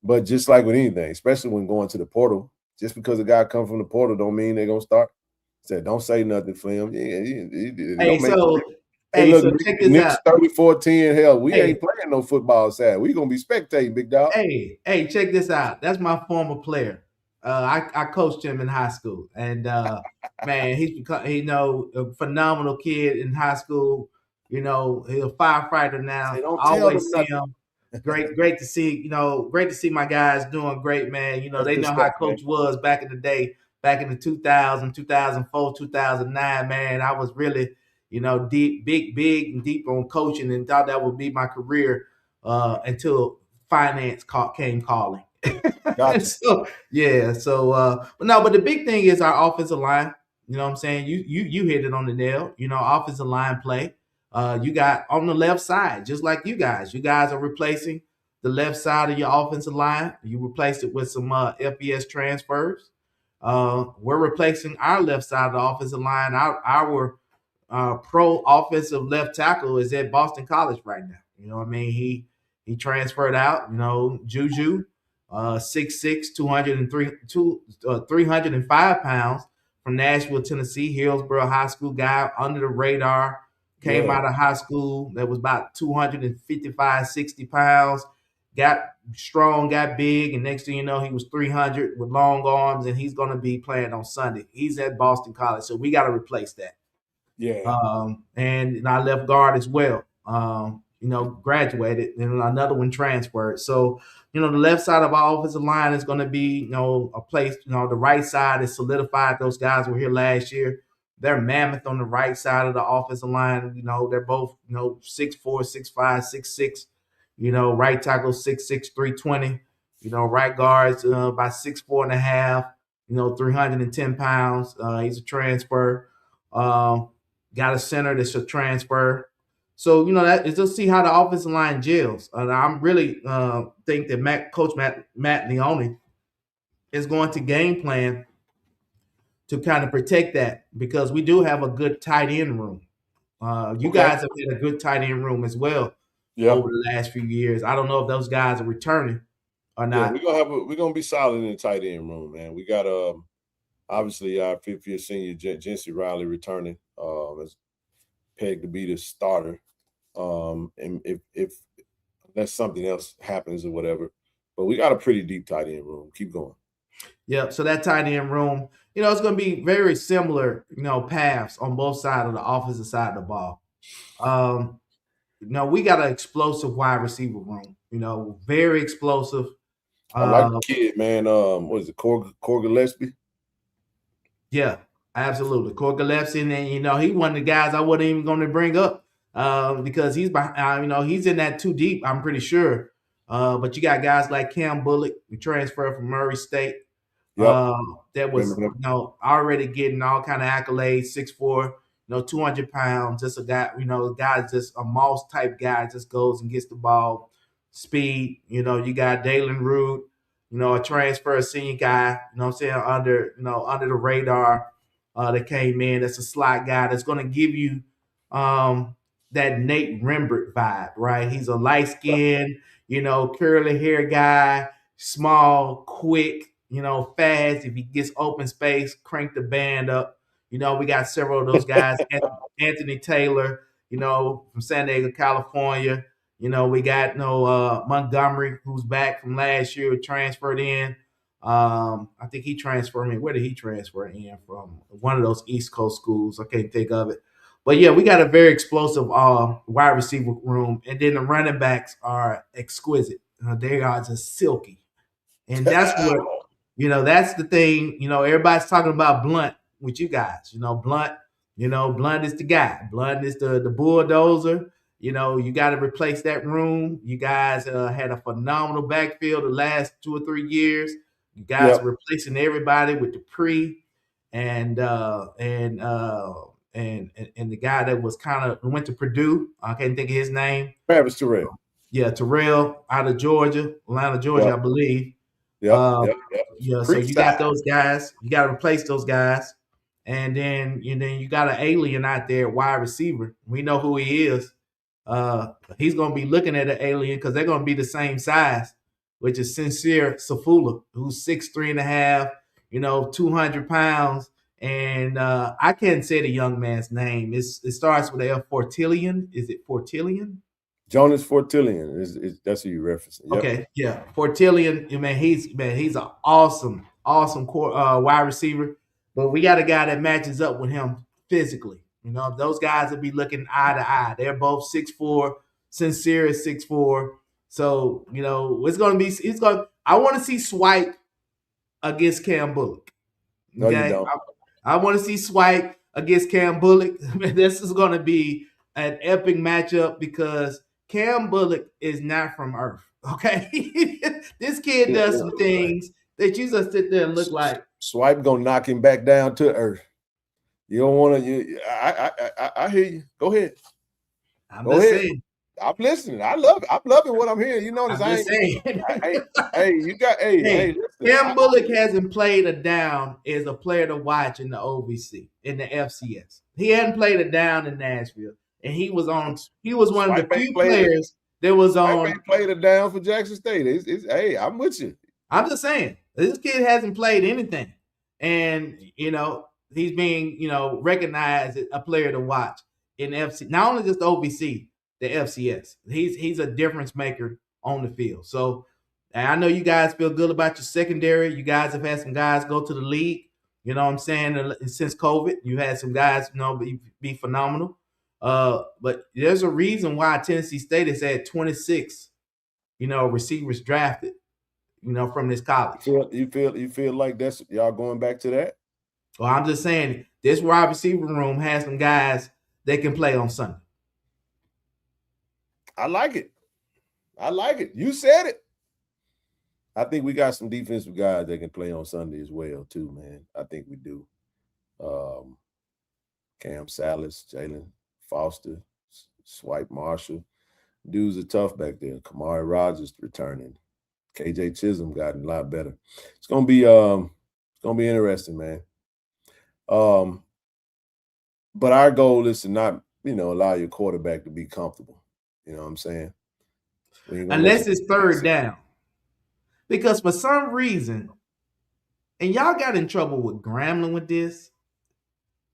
but just like with anything, especially when going to the portal, just because a guy comes from the portal don't mean they're gonna start. Said, don't say nothing for him. Hey, Hey, look, so check this Knicks out. 34-10. Hell, we Hey. ain't playing no football Saturday. We gonna be spectating, big dog. Hey, check this out. That's my former player. I coached him in high school, and man, he's become a phenomenal kid in high school. You know, he's a firefighter now. Say, don't I tell them always see nothing. him. Great to see. Great to see my guys doing great, man. You know, That's they good know stuff, how Coach was back in the day, back in the 2000, 2004, 2009. Man, I was really, big and deep on coaching, and thought that would be my career until finance came calling. Gotcha. But the big thing is our offensive line. You know what I'm saying? You hit it on the nail. You know, offensive line play. You got on the left side, just like you guys. You guys are replacing the left side of your offensive line. You replaced it with some FBS transfers. We're replacing our left side of the offensive line. Our pro offensive left tackle is at Boston College right now. You know what I mean? He transferred out. You know, Juju, 6'6", 305 pounds from Nashville, Tennessee, Hillsborough High School guy, under the radar. Came out of high school that was about 255, 60 pounds. Got strong, got big, and next thing you know, he was 300 with long arms, and he's going to be playing on Sunday. He's at Boston College, so we got to replace that. Yeah. And I left guard as well. Graduated, and another one transferred. So, the left side of our offensive line is going to be, a place. The right side is solidified. Those guys were here last year. They're mammoth on the right side of the offensive line. They're both, 6'4", 6'5", 6'6". Right tackle 6'6", 320. Right guards about 6'4" and a half. 310 pounds. He's a transfer. Got a center that's a transfer. So, that is just see how the offensive line gels. And I'm really think that Coach Matt Leone is going to game plan to kind of protect that, because we do have a good tight end room. You guys have had a good tight end room as well over the last few years. I don't know if those guys are returning or not. Yeah, we're gonna be solid in the tight end room, man. We got obviously our fifth-year senior Jency Riley returning as pegged to be the starter. And if unless something else happens or whatever, but we got a pretty deep tight end room. Keep going. Yep. So that tight end room, it's going to be very similar, paths on both sides of the offensive side of the ball. We got an explosive wide receiver room. Very explosive. I like the kid, man. What is it, Core Gillespie? Yeah, absolutely. Core Gillespie, and he one of the guys I wasn't even going to bring up because he's behind. He's in that too deep. I'm pretty sure. But you got guys like Cam Bullock, who transferred from Murray State. That was already getting all kind of accolades. 6'4", 200 pounds. Just a guy, guy's just a Moss type guy. Just goes and gets the ball, speed. You got Dalen Root, a transfer senior guy. Under the radar that came in. That's a slot guy that's going to give you that Nate Rembert vibe, right? He's a light skinned, curly hair guy, small, quick. Fast. If he gets open space, crank the band up. We got several of those guys. Anthony Taylor, from San Diego, California. We got Montgomery, who's back from last year, transferred in. I think he transferred in. Where did he transfer in from? One of those East Coast schools. I can't think of it. But yeah, we got a very explosive wide receiver room, and then the running backs are exquisite. They are just silky, and that's what. That's the thing. Everybody's talking about Blunt with you guys. Blunt is the guy. Blunt is the bulldozer. You got to replace that room. You guys had a phenomenal backfield the last 2 or 3 years. You guys are replacing everybody with Dupree and the guy that was went to Purdue. I can't think of his name. Travis Terrell. Yeah, Terrell out of Georgia, Atlanta, Georgia, I believe. Yeah. So you got those guys. You got to replace those guys, and then you got an alien out there, wide receiver. We know who he is. He's going to be looking at an alien because they're going to be the same size, which is Sincere Safula, who's 6'3" and a half, 200 pounds, And I can't say the young man's name. It starts with F. Fortillion. Is it Fortillion? Jonas Fortillion that's who you referencing. Yep. Okay, yeah, Fortillion. Man, he's an awesome wide receiver. But we got a guy that matches up with him physically. You know, those guys will be looking eye to eye. They're both 6'4", Sincere is 6'4". So, you know, I want to see Swipe against Cam Bullock. Okay? No, you don't. I want to see Swipe against Cam Bullock. This is going to be an epic matchup because Cam Bullock is not from Earth. Okay, this kid does some things that you just sit there and look like Swipe gonna knock him back down to earth. You don't want to. I hear you. Go ahead. I'm just saying. I'm listening. I'm loving what I'm hearing. You notice I'm just saying. Listen, Cam Bullock hasn't played a down as a player to watch in the OVC, in the FCS. He hadn't played a down in Nashville, and he was one of the few players that was on. I played it down for Jackson State. Hey, I'm with you. I'm just saying this kid hasn't played anything, and you know he's being recognized as a player to watch in FC. Not only just the OVC, the FCS. He's a difference maker on the field. So and I know you guys feel good about your secondary. You guys have had some guys go to the league. You know what I'm saying? Since COVID, you've had some guys be phenomenal. But there's a reason why Tennessee State has had 26, receivers drafted, from this college. You feel like that's y'all going back to that? Well, I'm just saying this wide receiver room has some guys that can play on Sunday. I like it. You said it. I think we got some defensive guys that can play on Sunday as well, too, man. I think we do. Cam Salas, Jalen Foster, Swipe Marshall. Dudes are tough back there. Kamari Rogers returning. KJ Chisholm gotten a lot better. It's gonna be interesting, man. But our goal is to not, allow your quarterback to be comfortable. You know what I'm saying? Unless it's third down. Because for some reason, and y'all got in trouble with Grambling with this,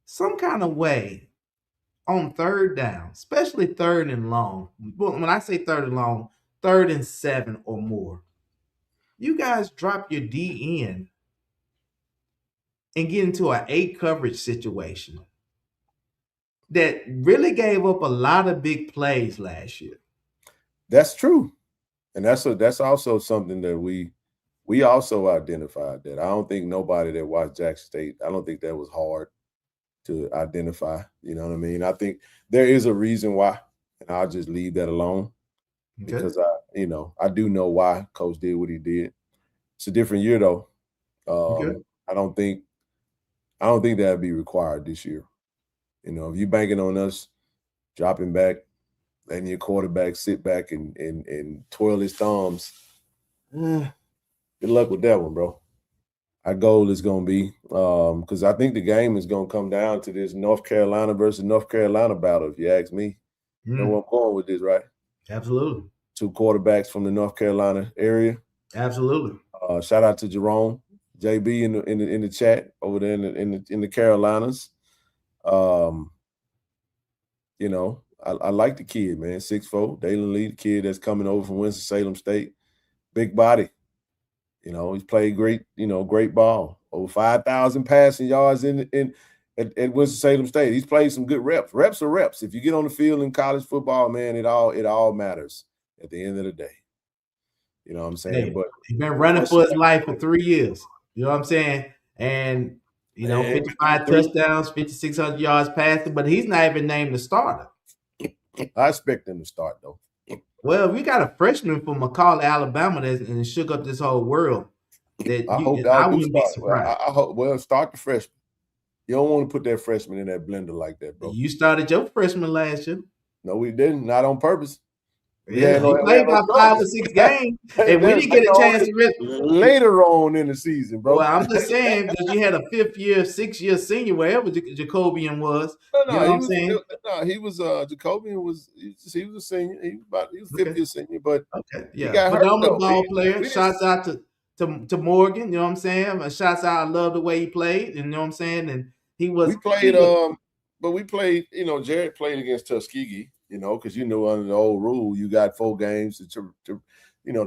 some kind of way on third down, especially third and long. When I say third and long, 3rd and 7 or more. You guys drop your DN and get into an 8 coverage situation that really gave up a lot of big plays last year. That's true. And that's also something that we also identified that. I don't think nobody that watched Jackson State, I don't think that was hard to identify. You know what I mean? I think there is a reason why, and I'll just leave that alone. Okay. Because I do know why Coach did what he did. It's a different year though. Okay. I don't think that'd be required this year. If you're banking on us dropping back, letting your quarterback sit back and twirl his thumbs, good luck with that one, bro. Our goal is going to be, because I think the game is going to come down to this North Carolina versus North Carolina battle, if you ask me. You know where I'm going with this, right? Absolutely. 2 quarterbacks from the North Carolina area. Absolutely. Shout out to Jerome, JB in the chat over there in the Carolinas. I like the kid, man. 6'4", Dalen Lee, the kid that's coming over from Winston-Salem State. Big body. He's played great, great ball. Over 5,000 passing yards at Winston-Salem State. He's played some good reps. Reps are reps. If you get on the field in college football, man, it all matters at the end of the day. You know what I'm saying? Hey, but he's been running for his life for 3 years. You know what I'm saying? And 55 touchdowns, 5,600 yards passing, but he's not even named the starter. I expect him to start though. Well, we got a freshman from McCall, Alabama, and shook up this whole world. I wouldn't be surprised. I hope. Well, start the freshman. You don't want to put that freshman in that blender like that, bro. You started your freshman last year. No, we didn't. Not on purpose. Yeah, he played about 5 or 6 games, and we didn't get a chance to really later on in the season, bro. Well, I'm just saying because you had a 5th year, 6th year senior, wherever Jacobian was. He was Jacobian was he was a senior. He was 5th year senior, but yeah, he got phenomenal ball player. Shouts out to Morgan. You know what I'm saying? Shouts out. I love the way he played. You know what I'm saying? And He was. We played. But we played. Jared played against Tuskegee. Because under the old rule, you got 4 games to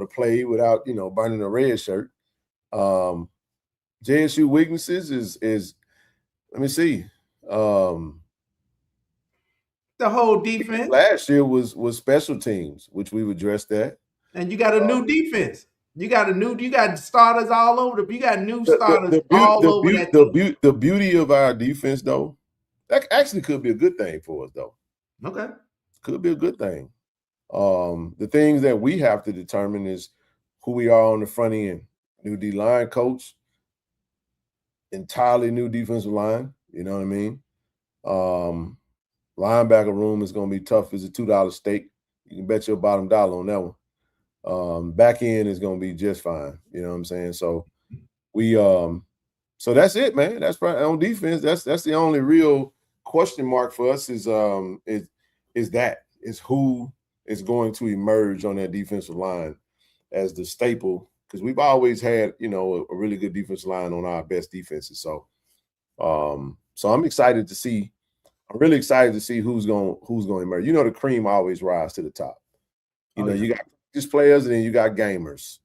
play without burning a red shirt. JSU weaknesses is let me see. The whole defense last year was special teams, which we've addressed that. And you got a new defense. You got starters all over. You got new starters all over that team. The beauty of our defense, though, that actually could be a good thing for us, though. Okay. Could be a good thing. The things that we have to determine is who we are on the front end. New D-line coach, entirely new defensive line. You know what I mean? Linebacker room is going to be tough as a $2 steak. You can bet your bottom dollar on that one. Back end is going to be just fine. You know what I'm saying? So so that's it, man. That's right on defense. That's the only real question mark for us is who is going to emerge on that defensive line as the staple, because we've always had, a really good defensive line on our best defenses. So I'm excited to see. I'm really excited to see who's going to emerge. The cream always rise to the top. You got just players and then you got gamers.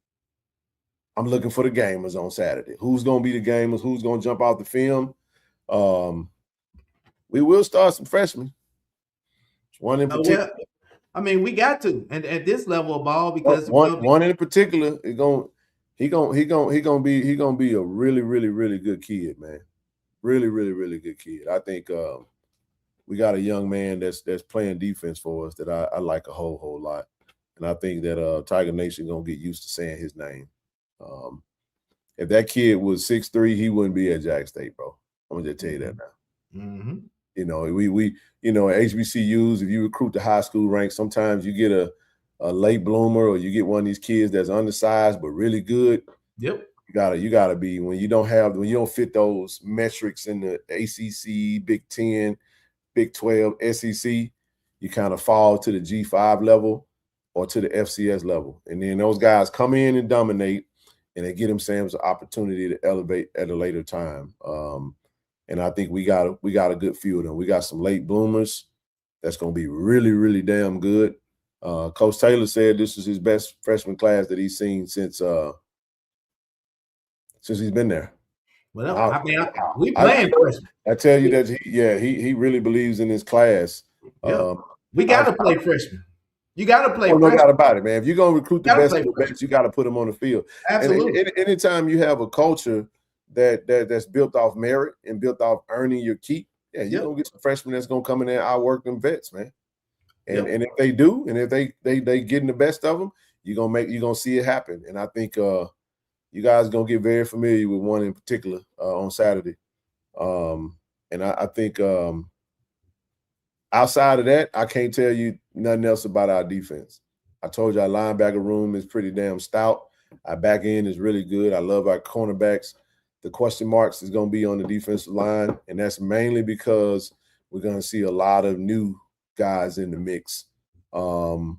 I'm looking for the gamers on Saturday. Who's going to be the gamers? Who's going to jump out the film? We will start some freshmen. One in particular. We got to, and at this level of ball, because one in particular is he gonna be a really, really, really good kid, man. Really, really, really good kid. I think we got a young man that's playing defense for us that I like a whole lot, and I think that Tiger Nation gonna get used to saying his name. If that kid was 6'3", he wouldn't be at Jack State, bro. I'm gonna just tell you that now. Mm-hmm. We at HBCUs, if you recruit the high school ranks, sometimes you get a late bloomer or you get one of these kids that's undersized but really good. Yep. You gotta be when you don't fit those metrics in the ACC, Big 10, Big 12, SEC, you kind of fall to the G5 level or to the FCS level. And then those guys come in and dominate, and they get themselves an opportunity to elevate at a later time. And I think we got a good few of them. We got some late bloomers that's going to be really, really damn good. Coach Taylor said this is his best freshman class that he's seen since he's been there. Well, we playing freshmen. I tell you that he really believes in his class. Yeah. We got to play freshmen. You got to play freshmen. No doubt about it, man. If you're going to recruit the best of the best, you got to put them on the field. Absolutely. And anytime you have a culture that's built off merit and built off earning your keep, you're gonna get some freshmen that's gonna come in there and outwork them vets, man. And if they do, and if they getting the best of them, you're gonna see it happen. And I think you guys gonna get very familiar with one in particular on Saturday. And I think outside of that, I can't tell you nothing else about our defense. I told you our linebacker room is pretty damn stout. Our back end is really good. I love our cornerbacks. The question marks is going to be on the defensive line, and that's mainly because we're going to see a lot of new guys in the mix. And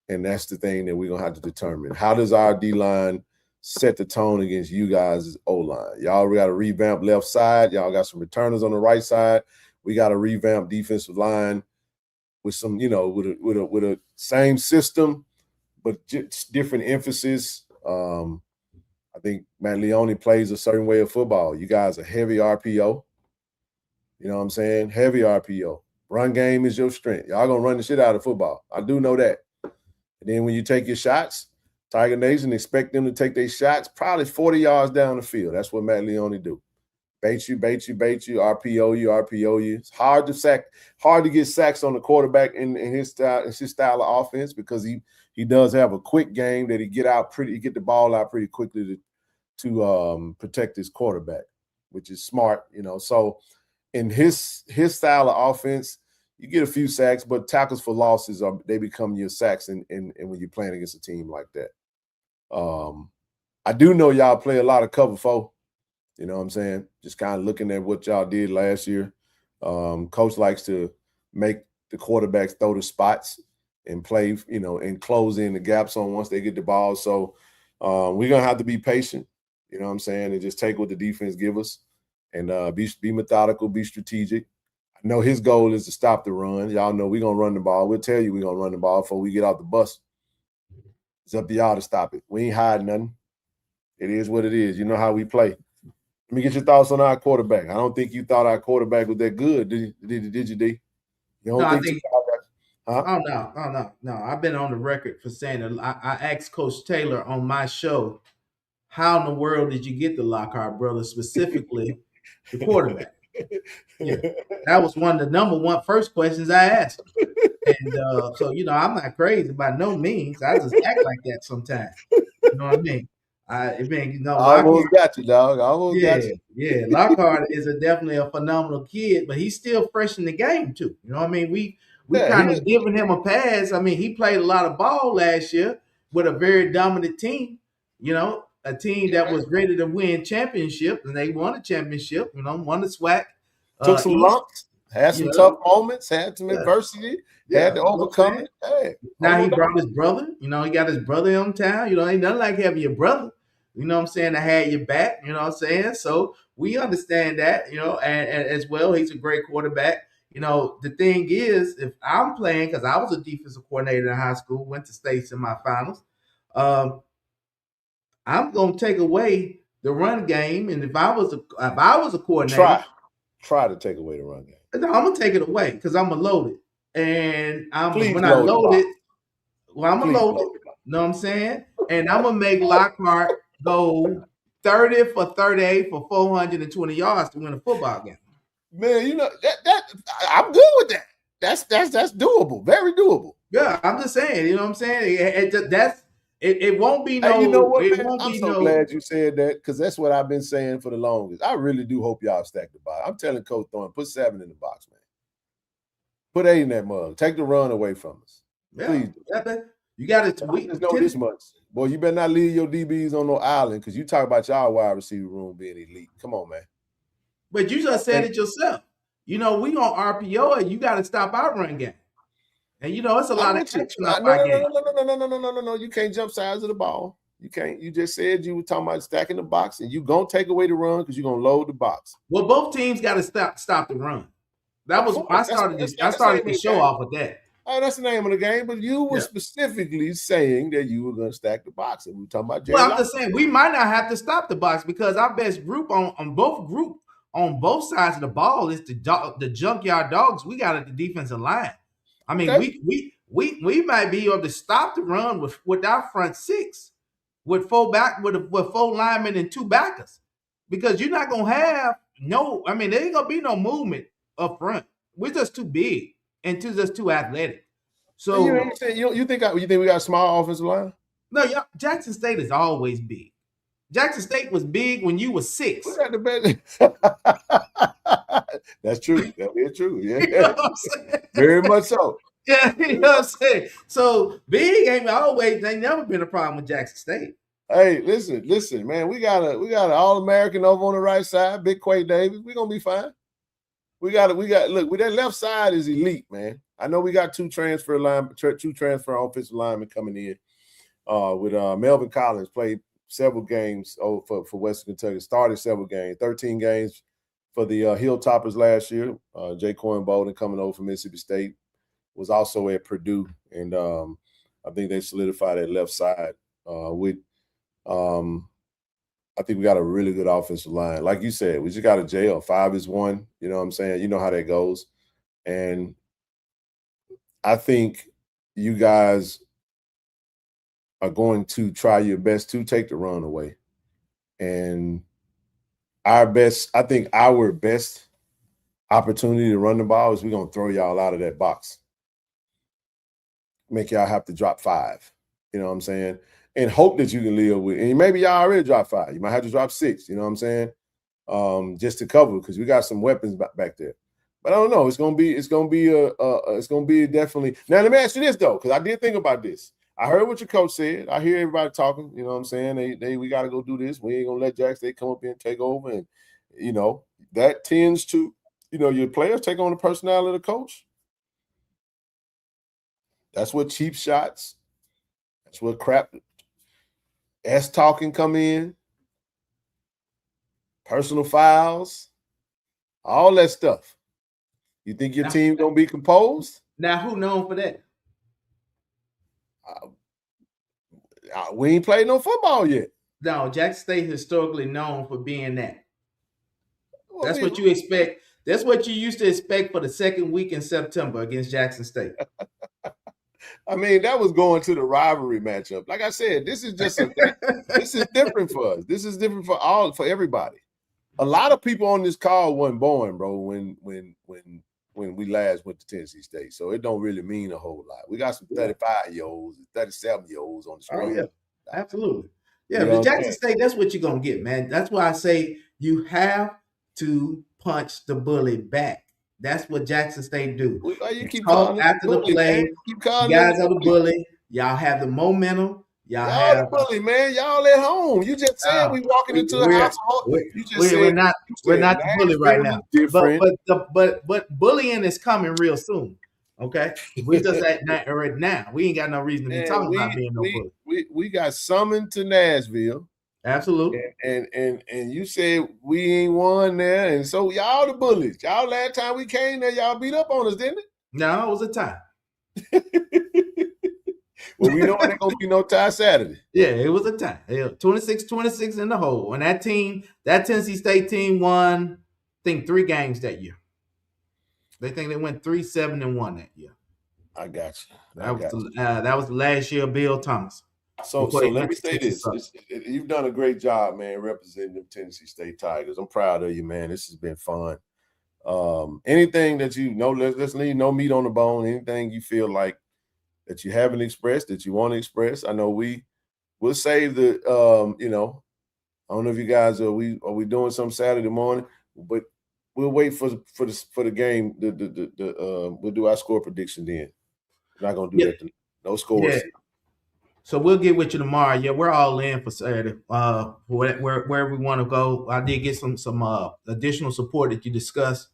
that's the thing that we're going to have to determine. How does our D-line set the tone against you guys' O-line? Y'all got to revamp left side. Y'all got some returners on the right side. We got to revamp defensive line with some, with a same system, but just different emphasis. I think Matt Leone plays a certain way of football. You guys are heavy RPO. You know what I'm saying? Heavy RPO. Run game is your strength. Y'all going to run the shit out of football. I do know that. And then when you take your shots, Tiger Nation expect them to take their shots probably 40 yards down the field. That's what Matt Leone do. Bait you, RPO you. It's hard to get sacks on the quarterback in his style of offense because he does have a quick game that he get the ball out pretty quickly to protect his quarterback, which is smart, So in his style of offense, you get a few sacks, but tackles for losses they become your sacks and when you're playing against a team like that. I do know y'all play a lot of cover 4. You know what I'm saying? Just kind of looking at what y'all did last year. Coach likes to make the quarterbacks throw the spots and play, and close in the gaps on once they get the ball. So we're going to have to be patient, you know what I'm saying, and just take what the defense give us and be methodical, be strategic. I know his goal is to stop the run. Y'all know we're going to run the ball. We'll tell you we're going to run the ball before we get off the bus. It's up to y'all to stop it. We ain't hiding nothing. It is what it is. You know how we play. Let me get your thoughts on our quarterback. I don't think you thought our quarterback was that good, did you, D? You don't No, think huh? Oh, no. I've been on the record for saying that I asked Coach Taylor on my show, how in the world did you get the Lockhart brothers, specifically the quarterback? Yeah, that was one of the number one first questions I asked him. And so, I'm not crazy by no means. I just act like that sometimes. You know what I mean? I almost got you, dog. I almost got you. Yeah. Lockhart is definitely a phenomenal kid, but he's still fresh in the game too. You know what I mean? We kind of giving him a pass. I mean, he played a lot of ball last year with a very dominant team. A team that was ready to win championships, and they won a championship. Won the SWAC. Took some lumps, had some tough moments, had some adversity, had to overcome it. Hey, now he brought his brother. He got his brother in town. Ain't nothing like having your brother. You know what I'm saying? I had your back. You know what I'm saying? So we understand that. And as well, he's a great quarterback. The thing is, if I'm playing, because I was a defensive coordinator in high school, went to state semifinals, I'm gonna take away the run game. And if I was a coordinator, try to take away the run game. No, I'm gonna take it away because I'm gonna load it. And I'm gonna load it. You know what I'm saying? And I'm gonna make Lockhart go 30 for 38 for 420 yards to win a football game. Man, that I'm good with that. That's doable, very doable. Yeah, I'm just saying. You know what I'm saying? It won't be no. Hey, you know what, it man? won't I'm be so no. glad you said that because that's what I've been saying for the longest. I really do hope y'all stack the box. I'm telling Coach Thorne, put 7 in the box, man. Put 8 in that mug. Take the run away from us. Yeah, please. You got it. We just know this much. Boy, you better not leave your DBs on no island because you talk about y'all wide receiver room being elite. Come on, man. But you just said it yourself. We on RPO and you got to stop our run game. And it's a lot of action on our game. No. You can't jump sides of the ball. You can't. You just said you were talking about stacking the box, and you gonna take away the run because you're gonna load the box. Well, both teams got to stop the run. That was I started the show off with that. Oh, that's the name of the game. But you were specifically saying that you were going to stack the box, and we were talking about. Well, I'm just saying we might not have to stop the box because our best group on both sides of the ball is the junkyard dogs we got at the defensive line. I mean, we might be able to stop the run with our front six, with four linemen and 2 backers, because you're not gonna have there ain't gonna be no movement up front. We're just too big and just too athletic. So you think we got a small offensive line? No, Jackson State is always big. Jackson State was big when you were 6. That's true. That is true. Yeah, you know what I'm saying? Very much so. Yeah, you know what I'm saying? So big ain't never been a problem with Jackson State. Hey, listen, man. We got an All-American over on the right side, Big Quay Davis. We're gonna be fine. Look, that left side is elite, man. I know we got 2 transfer offensive linemen coming in. With Melvin Collins played several games for Western Kentucky, started several games, 13 games for the Hilltoppers last year. Jay Coyne Bolden coming over from Mississippi State was also at Purdue, and I think they solidified that left side I think we got a really good offensive line. Like you said, we just got a jail. 5 is 1. You know what I'm saying? You know how that goes. And I think you guys are going to try your best to take the run away. And our best opportunity to run the ball is we're going to throw y'all out of that box. Make y'all have to drop 5. You know what I'm saying? And hope that you can live with. And maybe y'all already drop 5. You might have to drop 6. You know what I'm saying? Just to cover, because we got some weapons back there. But I don't know. It's gonna be definitely. Now let me ask you this though, because I did think about this. I heard what your coach said. I hear everybody talking. You know what I'm saying? We got to go do this. We ain't gonna let Jackson State come up here and take over. And that tends to, your players take on the personality of the coach. That's what cheap shots. That's what crap. S talking come in. Personal fouls. all that stuff. You think your team gonna be composed? Now, who known for that? We ain't played no football yet. No, Jackson State historically known for being that. Well, That's what you expect. That's what you used to expect for the second week in September against Jackson State. I mean, that was going to the rivalry matchup. Like I said, this is just this is different for us. This is different for everybody. A lot of people on this call weren't born, bro, when we last went to Tennessee State. So it don't really mean a whole lot. We got some 35-year-olds, 37-year-olds on the screen. Oh, yeah. Absolutely. Yeah, but Jackson State, that's what you're going to get, man. That's why I say you have to punch the bully back. That's what Jackson State do. Well, you keep talk after the play. You guys are the bully. Y'all have the momentum. Y'all have the bully, man. Y'all at home. You just said we walking into a household. We're not the bully right now. But bullying is coming real soon. Okay, we just at right now. We ain't got no reason to be talking about being no bully. We got summoned to Nashville. Absolutely. And you said we ain't won there, and so y'all the bullies. Y'all last time we came there, y'all beat up on us, didn't it? No, it was a tie. Well, we know there gonna be no tie Saturday. Yeah, it was a tie. 26-26 in the hole. And that Tennessee State team won, I think, 3 games that year. They think they went 3-7-1 that year. I got you. That was the last year of Bill Thomas. So let me say this. You've done a great job, man, representing the Tennessee State Tigers. I'm proud of you, man. This has been fun. Anything that you know, let's leave no meat on the bone. Anything you feel like that you haven't expressed, that you want to express. I know we'll save the I don't know if you guys are we doing some Saturday morning, but we'll wait for the game. We'll do our score prediction then. We're not gonna do that. No scores. Yeah. So we'll get with you tomorrow. Yeah, we're all in for Saturday. Where we want to go. I did get some additional support that you discussed,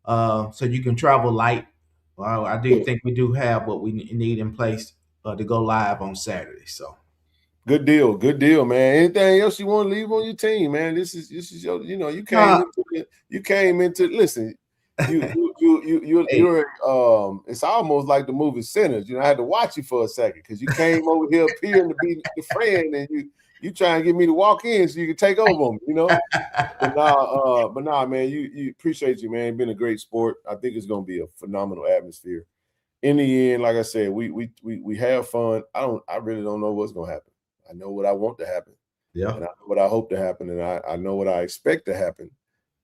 so you can travel light. I do think we do have what we need in place to go live on Saturday. So good deal, man. Anything else you want to leave on your team, man? This is your, you came into listen. You're it's almost like the movie Sinners. I had to watch you for a second because you came over here appearing to be the friend, and you trying to get me to walk in so you can take over on me, But nah, man, you appreciate you, man. It's been a great sport. I think it's gonna be a phenomenal atmosphere. In the end, like I said, we have fun. I really don't know what's gonna happen. I know what I want to happen. Yeah. And I know what I hope to happen, and I know what I expect to happen.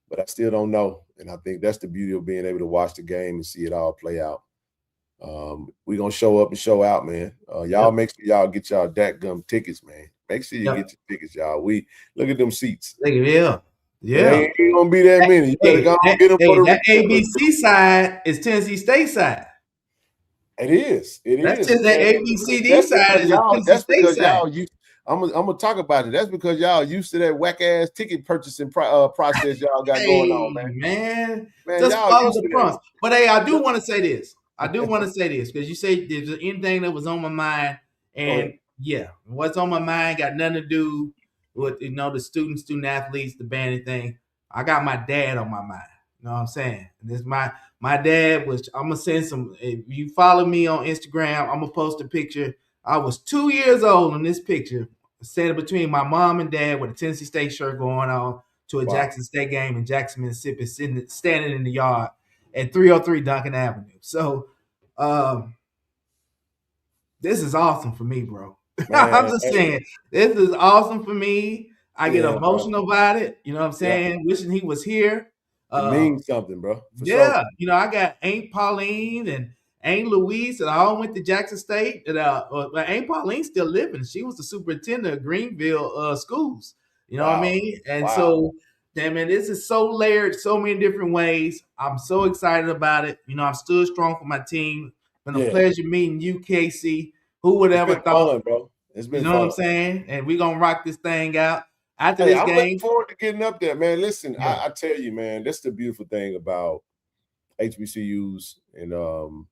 But I still don't know. And I think that's the beauty of being able to watch the game and see it all play out. We're going to show up and show out, man. Y'all make sure y'all get y'all dadgum tickets, man. Make sure you get your tickets, y'all. We look at them seats. Yeah. Ain't going to be that many. You better go and get them for the that ABC side is Tennessee State side. It is. That's just the ABCD side is Tennessee State side. I'm gonna talk about it. That's because y'all used to that whack ass ticket purchasing process y'all got going on, man. Just follow the prompts. But hey, I do want to say this. Because you say there's anything that was on my mind, and what's on my mind got nothing to do with the student athletes, the band thing. I got my dad on my mind. You know what I'm saying? This my dad was. I'm gonna send some. If you follow me on Instagram, I'm gonna post a picture. I was 2 years old in this picture, standing between my mom and dad with a Tennessee State shirt going on to a Jackson State game in Jackson, Mississippi, standing in the yard at 303 Duncan Avenue. So this is awesome for me, bro. I'm just saying, this is awesome for me. I get emotional about it. You know what I'm saying? Wishing he was here. It means something, bro. Sure. I got Aunt Pauline and Aunt Louise that all went to Jackson State. Aunt Pauline still living. She was the superintendent of Greenville schools. You know what I mean? And so, damn it, this is so layered, so many different ways. I'm so excited about it. I stood strong for my team. It's been a pleasure meeting you, KC. Who would ever thought? Fun, bro. It's been fun. What I'm saying? And we're going to rock this thing out. After I'm game. looking forward to getting up there, man. Listen, I tell you, man, that's the beautiful thing about HBCUs and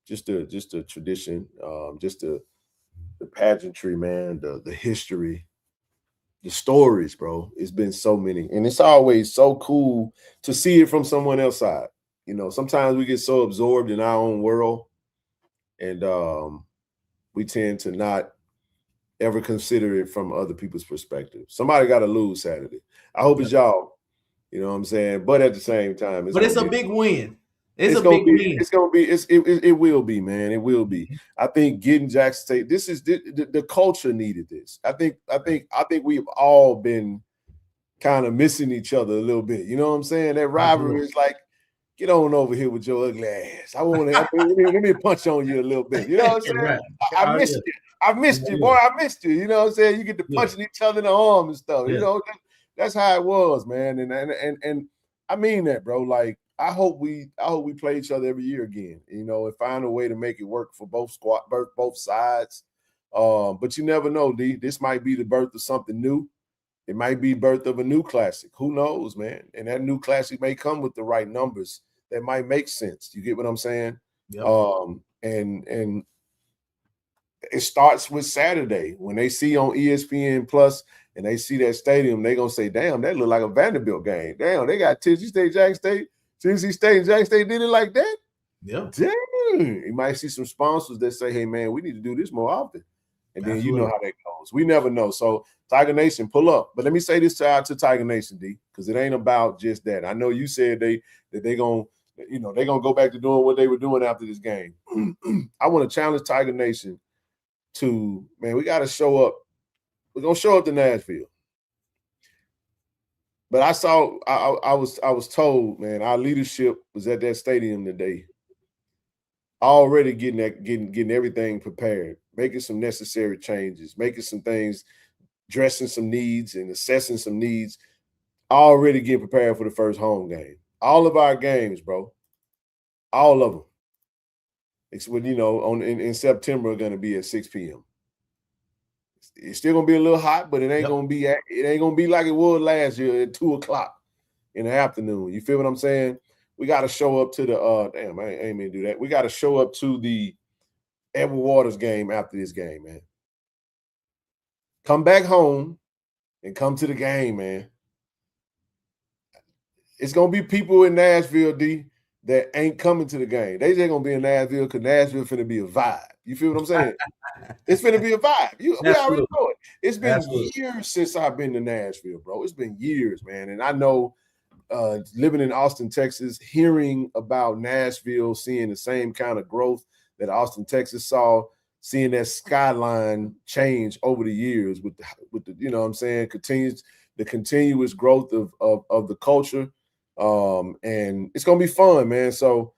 just the tradition, just the pageantry, man, the history. the stories, bro. It's been so many, and it's always so cool to see it from someone else's side. You know, sometimes we get so absorbed in our own world, and we tend to not ever consider it from other people's perspective. Somebody got to lose Saturday. I hope it's y'all. You know what I'm saying? But at the same time, it's a big win. It will be, man. It will be. I think getting Jackson State. This is the culture needed this. I think we've all been kind of missing each other a little bit. You know what I'm saying? That rivalry is like, get on over here with your ugly ass. Let me punch on you a little bit. You know what I'm saying? Right. I missed you. I missed you, boy. I missed you. You know what I'm saying? You get to punching each other in the arm and stuff. You know, that's how it was, man. And I mean that, bro. Like, I hope we play each other every year again, you know, and find a way to make it work for both sides. But you never know, D. This might be the birth of something new. It might be birth of a new classic. Who knows, man? And that new classic may come with the right numbers that might make sense. You get what I'm saying? Yep. And it starts with Saturday when they see on ESPN Plus and they see that stadium, they're gonna say, "Damn, that look like a Vanderbilt game. Damn, they got Tennessee State, Jackson State, Tennessee State, and Jackson State did it like that." Yeah. Dang. You might see some sponsors that say, "Hey, man, we need to do this more often." And then you know how that goes. We never know. So Tiger Nation, pull up. But let me say this to Tiger Nation, D, because it ain't about just that. I know you said they gonna go back to doing what they were doing after this game. I want to challenge Tiger Nation to, man, we got to show up. We're gonna show up to Nashville. But I was told, man, our leadership was at that stadium today, already getting everything prepared, making some necessary changes, making some things, addressing some needs and assessing some needs, already getting prepared for the first home game. All of our games, bro, all of them. It's when, you know, in September are going to be at 6 p.m. It's still gonna be a little hot, but it ain't gonna be like it was last year at 2 o'clock in the afternoon. You feel what I'm saying? We got to show up to the damn. I ain't mean to do that. We got to show up to the Edward Waters game after this game, man. Come back home and come to the game, man. It's gonna be people in Nashville, D, that ain't coming to the game. They just gonna be in Nashville because Nashville finna be a vibe. You feel what I'm saying? It's finna be a vibe. We already know it. It's been years since I've been to Nashville, bro. It's been years, man. And I know living in Austin, Texas, hearing about Nashville, seeing the same kind of growth that Austin, Texas saw, seeing that skyline change over the years with the you know what I'm saying, continuous growth of the culture. And it's gonna be fun, man. So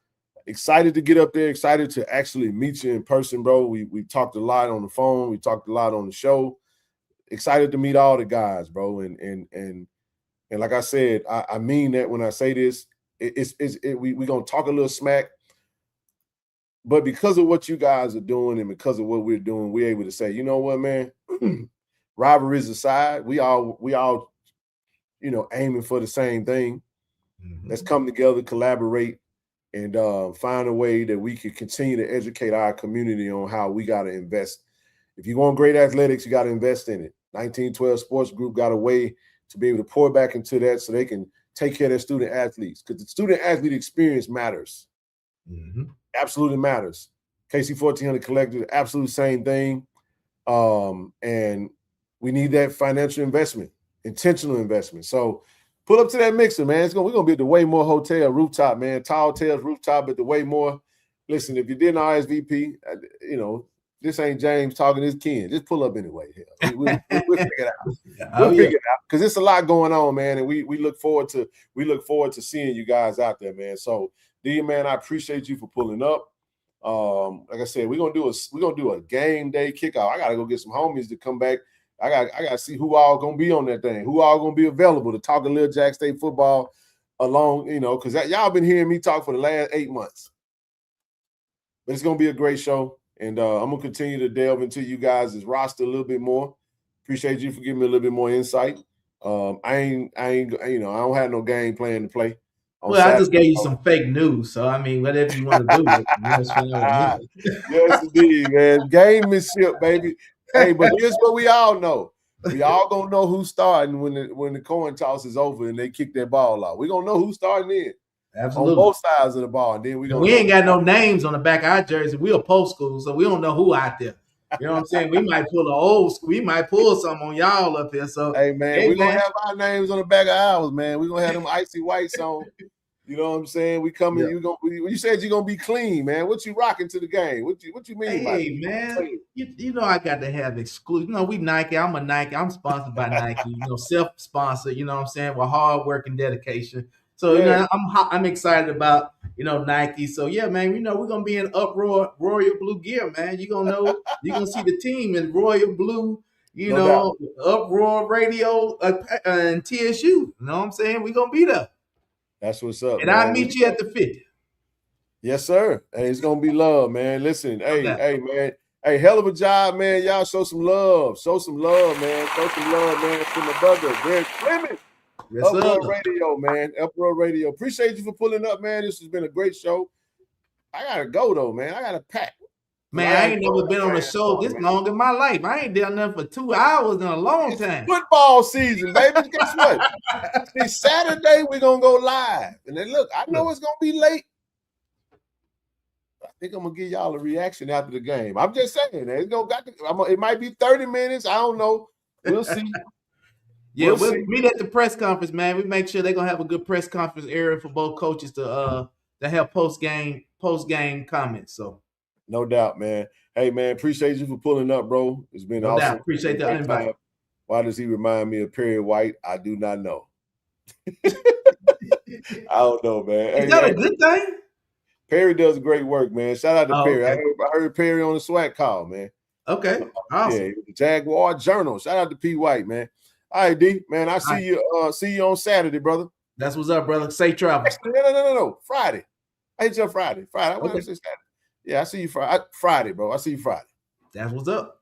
excited to get up there, excited to actually meet you in person, bro. We talked a lot on the phone, we talked a lot on the show. Excited to meet all the guys, bro. And like I said, I mean that when I say this. We're gonna talk a little smack, but because of what you guys are doing and because of what we're doing, we're able to say, you know what, man, rivalries aside, we all, you know, aiming for the same thing. Mm-hmm. Let's come together, collaborate, and find a way that we can continue to educate our community on how we got to invest. If you want great athletics, you got to invest in it. 1912 Sports Group got a way to be able to pour back into that so they can take care of their student athletes, because the student athlete experience matters. Mm-hmm. Absolutely matters. KC-1400 Collective, absolute same thing. And we need that financial investment, intentional investment. So pull up to that mixer, man. We're going to be at the Waymore Hotel rooftop, man. Tall Tales rooftop at the Waymore. Listen, if you did an RSVP, you know, this ain't James talking, this Ken. Just pull up anyway. We'll figure it out. We'll figure it out, because it's a lot going on, man. And we look forward to seeing you guys out there, man. So, D, man, I appreciate you for pulling up. Like I said, we're gonna do a game day kickoff. I gotta go get some homies to come back. I gotta see who all gonna be on that thing, who all gonna be available to talk a little Jack State football along, you know, because y'all been hearing me talk for the last 8 months. But it's gonna be a great show, and I'm gonna continue to delve into you guys' roster a little bit more. Appreciate you for giving me a little bit more insight. I ain't, you know, I don't have no game plan to play. Well, Saturday. I just gave you some fake news, so I mean, whatever you want to do. Yes, indeed, man. Gamemanship, baby. Hey, but here's what we all know: We all gonna know who's starting when the coin toss is over and they kick that ball out. We gonna know who's starting in. Absolutely. On both sides of the ball. And then we ain't got no names on the back of our jersey. We a post school, so we don't know who out there. You know what I'm saying? We might pull an old school. We might pull something on y'all up here. So hey man, we're gonna have our names on the back of ours, man. We're gonna have them icy whites on. You know what I'm saying? We coming. Yeah. You said you're gonna be clean, man. What you rocking to the game? What you mean? Hey man, you know I got to have exclusive. You know we Nike. I'm a Nike. I'm sponsored by Nike. You know, self-sponsored. You know what I'm saying? With hard work and dedication. So you know I'm excited about Nike. So yeah, man. You know we're gonna be in uproar royal blue gear, man. You gonna know. You gonna see the team in royal blue. You know, uproar radio and TSU. You know what I'm saying? We gonna be there. That's what's up. And I'll meet you at the 50. Yes, sir. Hey, it's gonna be love, man. Listen, hey, man. Hey, hell of a job, man. Y'all show some love. Show some love, man. Show some love, man, to my brother, Derek Fleming. Yes, Uproar Radio, man. Uproar Radio. Appreciate you for pulling up, man. This has been a great show. I gotta go though, man. I gotta pack. Man, I ain't never been on a show this long in my life. I ain't done nothing for 2 hours in a long time. Football season, baby. Guess what? See, Saturday we're gonna go live. And then look, I know it's gonna be late. I think I'm gonna give y'all a reaction after the game. I'm just saying, it might be 30 minutes. I don't know. We'll see. We'll meet at the press conference, man. We make sure they're gonna have a good press conference area for both coaches to have post game comments. So. No doubt, man. Hey, man, appreciate you for pulling up, bro. It's been awesome. Doubt. Appreciate the invite. Why does he remind me of Perry White? I do not know. I don't know, man. Is that a good thing? Perry does great work, man. Shout out to Perry. Okay. I heard Perry on the SWAC call, man. Okay. Awesome. Yeah, the Jaguar Journal. Shout out to P. White, man. All right, D, man. I see you. See you on Saturday, brother. That's what's up, brother. Safe travels. No. Friday. I hit you on Friday. I want to say Saturday. Yeah, I see you Friday, bro. I see you Friday. That's what's up.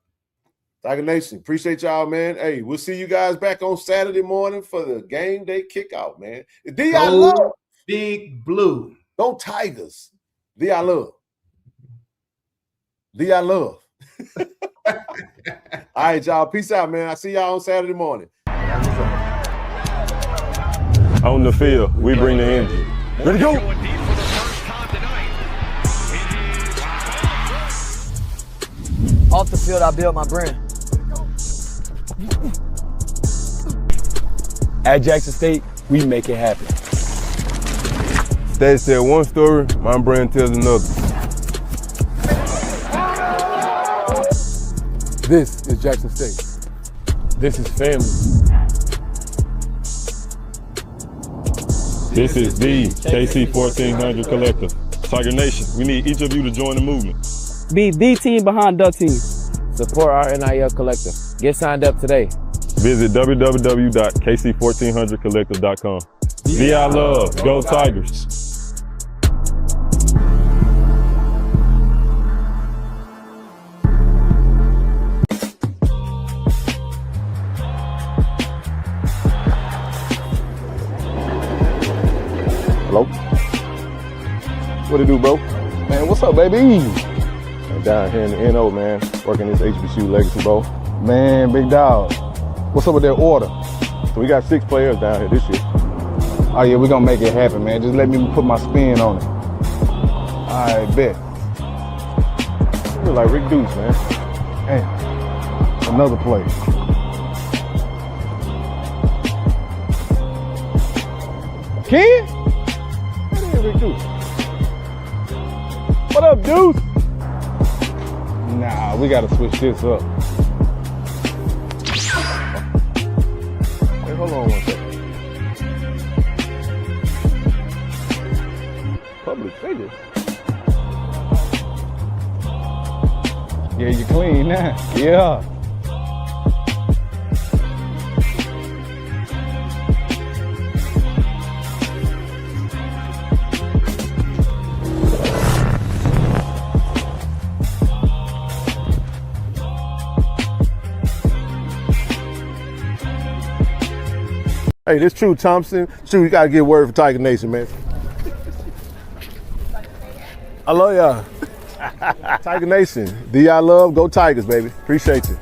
Tiger Nation, appreciate y'all, man. Hey, we'll see you guys back on Saturday morning for the game day kickout, man. D, I love. Big Blue. Go Tigers. D, I love. D, I love. All right, y'all. Peace out, man. I see y'all on Saturday morning. On the field, we bring the energy. Ready to go. Off the field, I build my brand. At Jackson State, we make it happen. Stats tell one story, my brand tells another. This is Jackson State. This is family. This is the KC-1400 Collective. Tiger Nation, we need each of you to join the movement. Be the team behind the team. Support our NIL collective. Get signed up today. Visit www.KC1400collective.com. VI love, go Tigers. Hello? What it do, bro? Man, what's up, baby? I'm down here in the NO, man, working this HBCU Legacy Bowl. Man, big dog. What's up with that order? So we got 6 players down here this year. Oh yeah, we're gonna make it happen, man. Just let me put my spin on it. I bet. You look like Rick Deuce, man. Hey, another play. Ken? That ain't Rick Deuce. What up, Deuce? Nah, we gotta switch this up. Hey, hold on one second. Public figure. Yeah, you clean now. Yeah. Hey, this True Thompson. True, you gotta get word for Tiger Nation, man. I love y'all. Tiger Nation. D I love, go Tigers, baby. Appreciate you.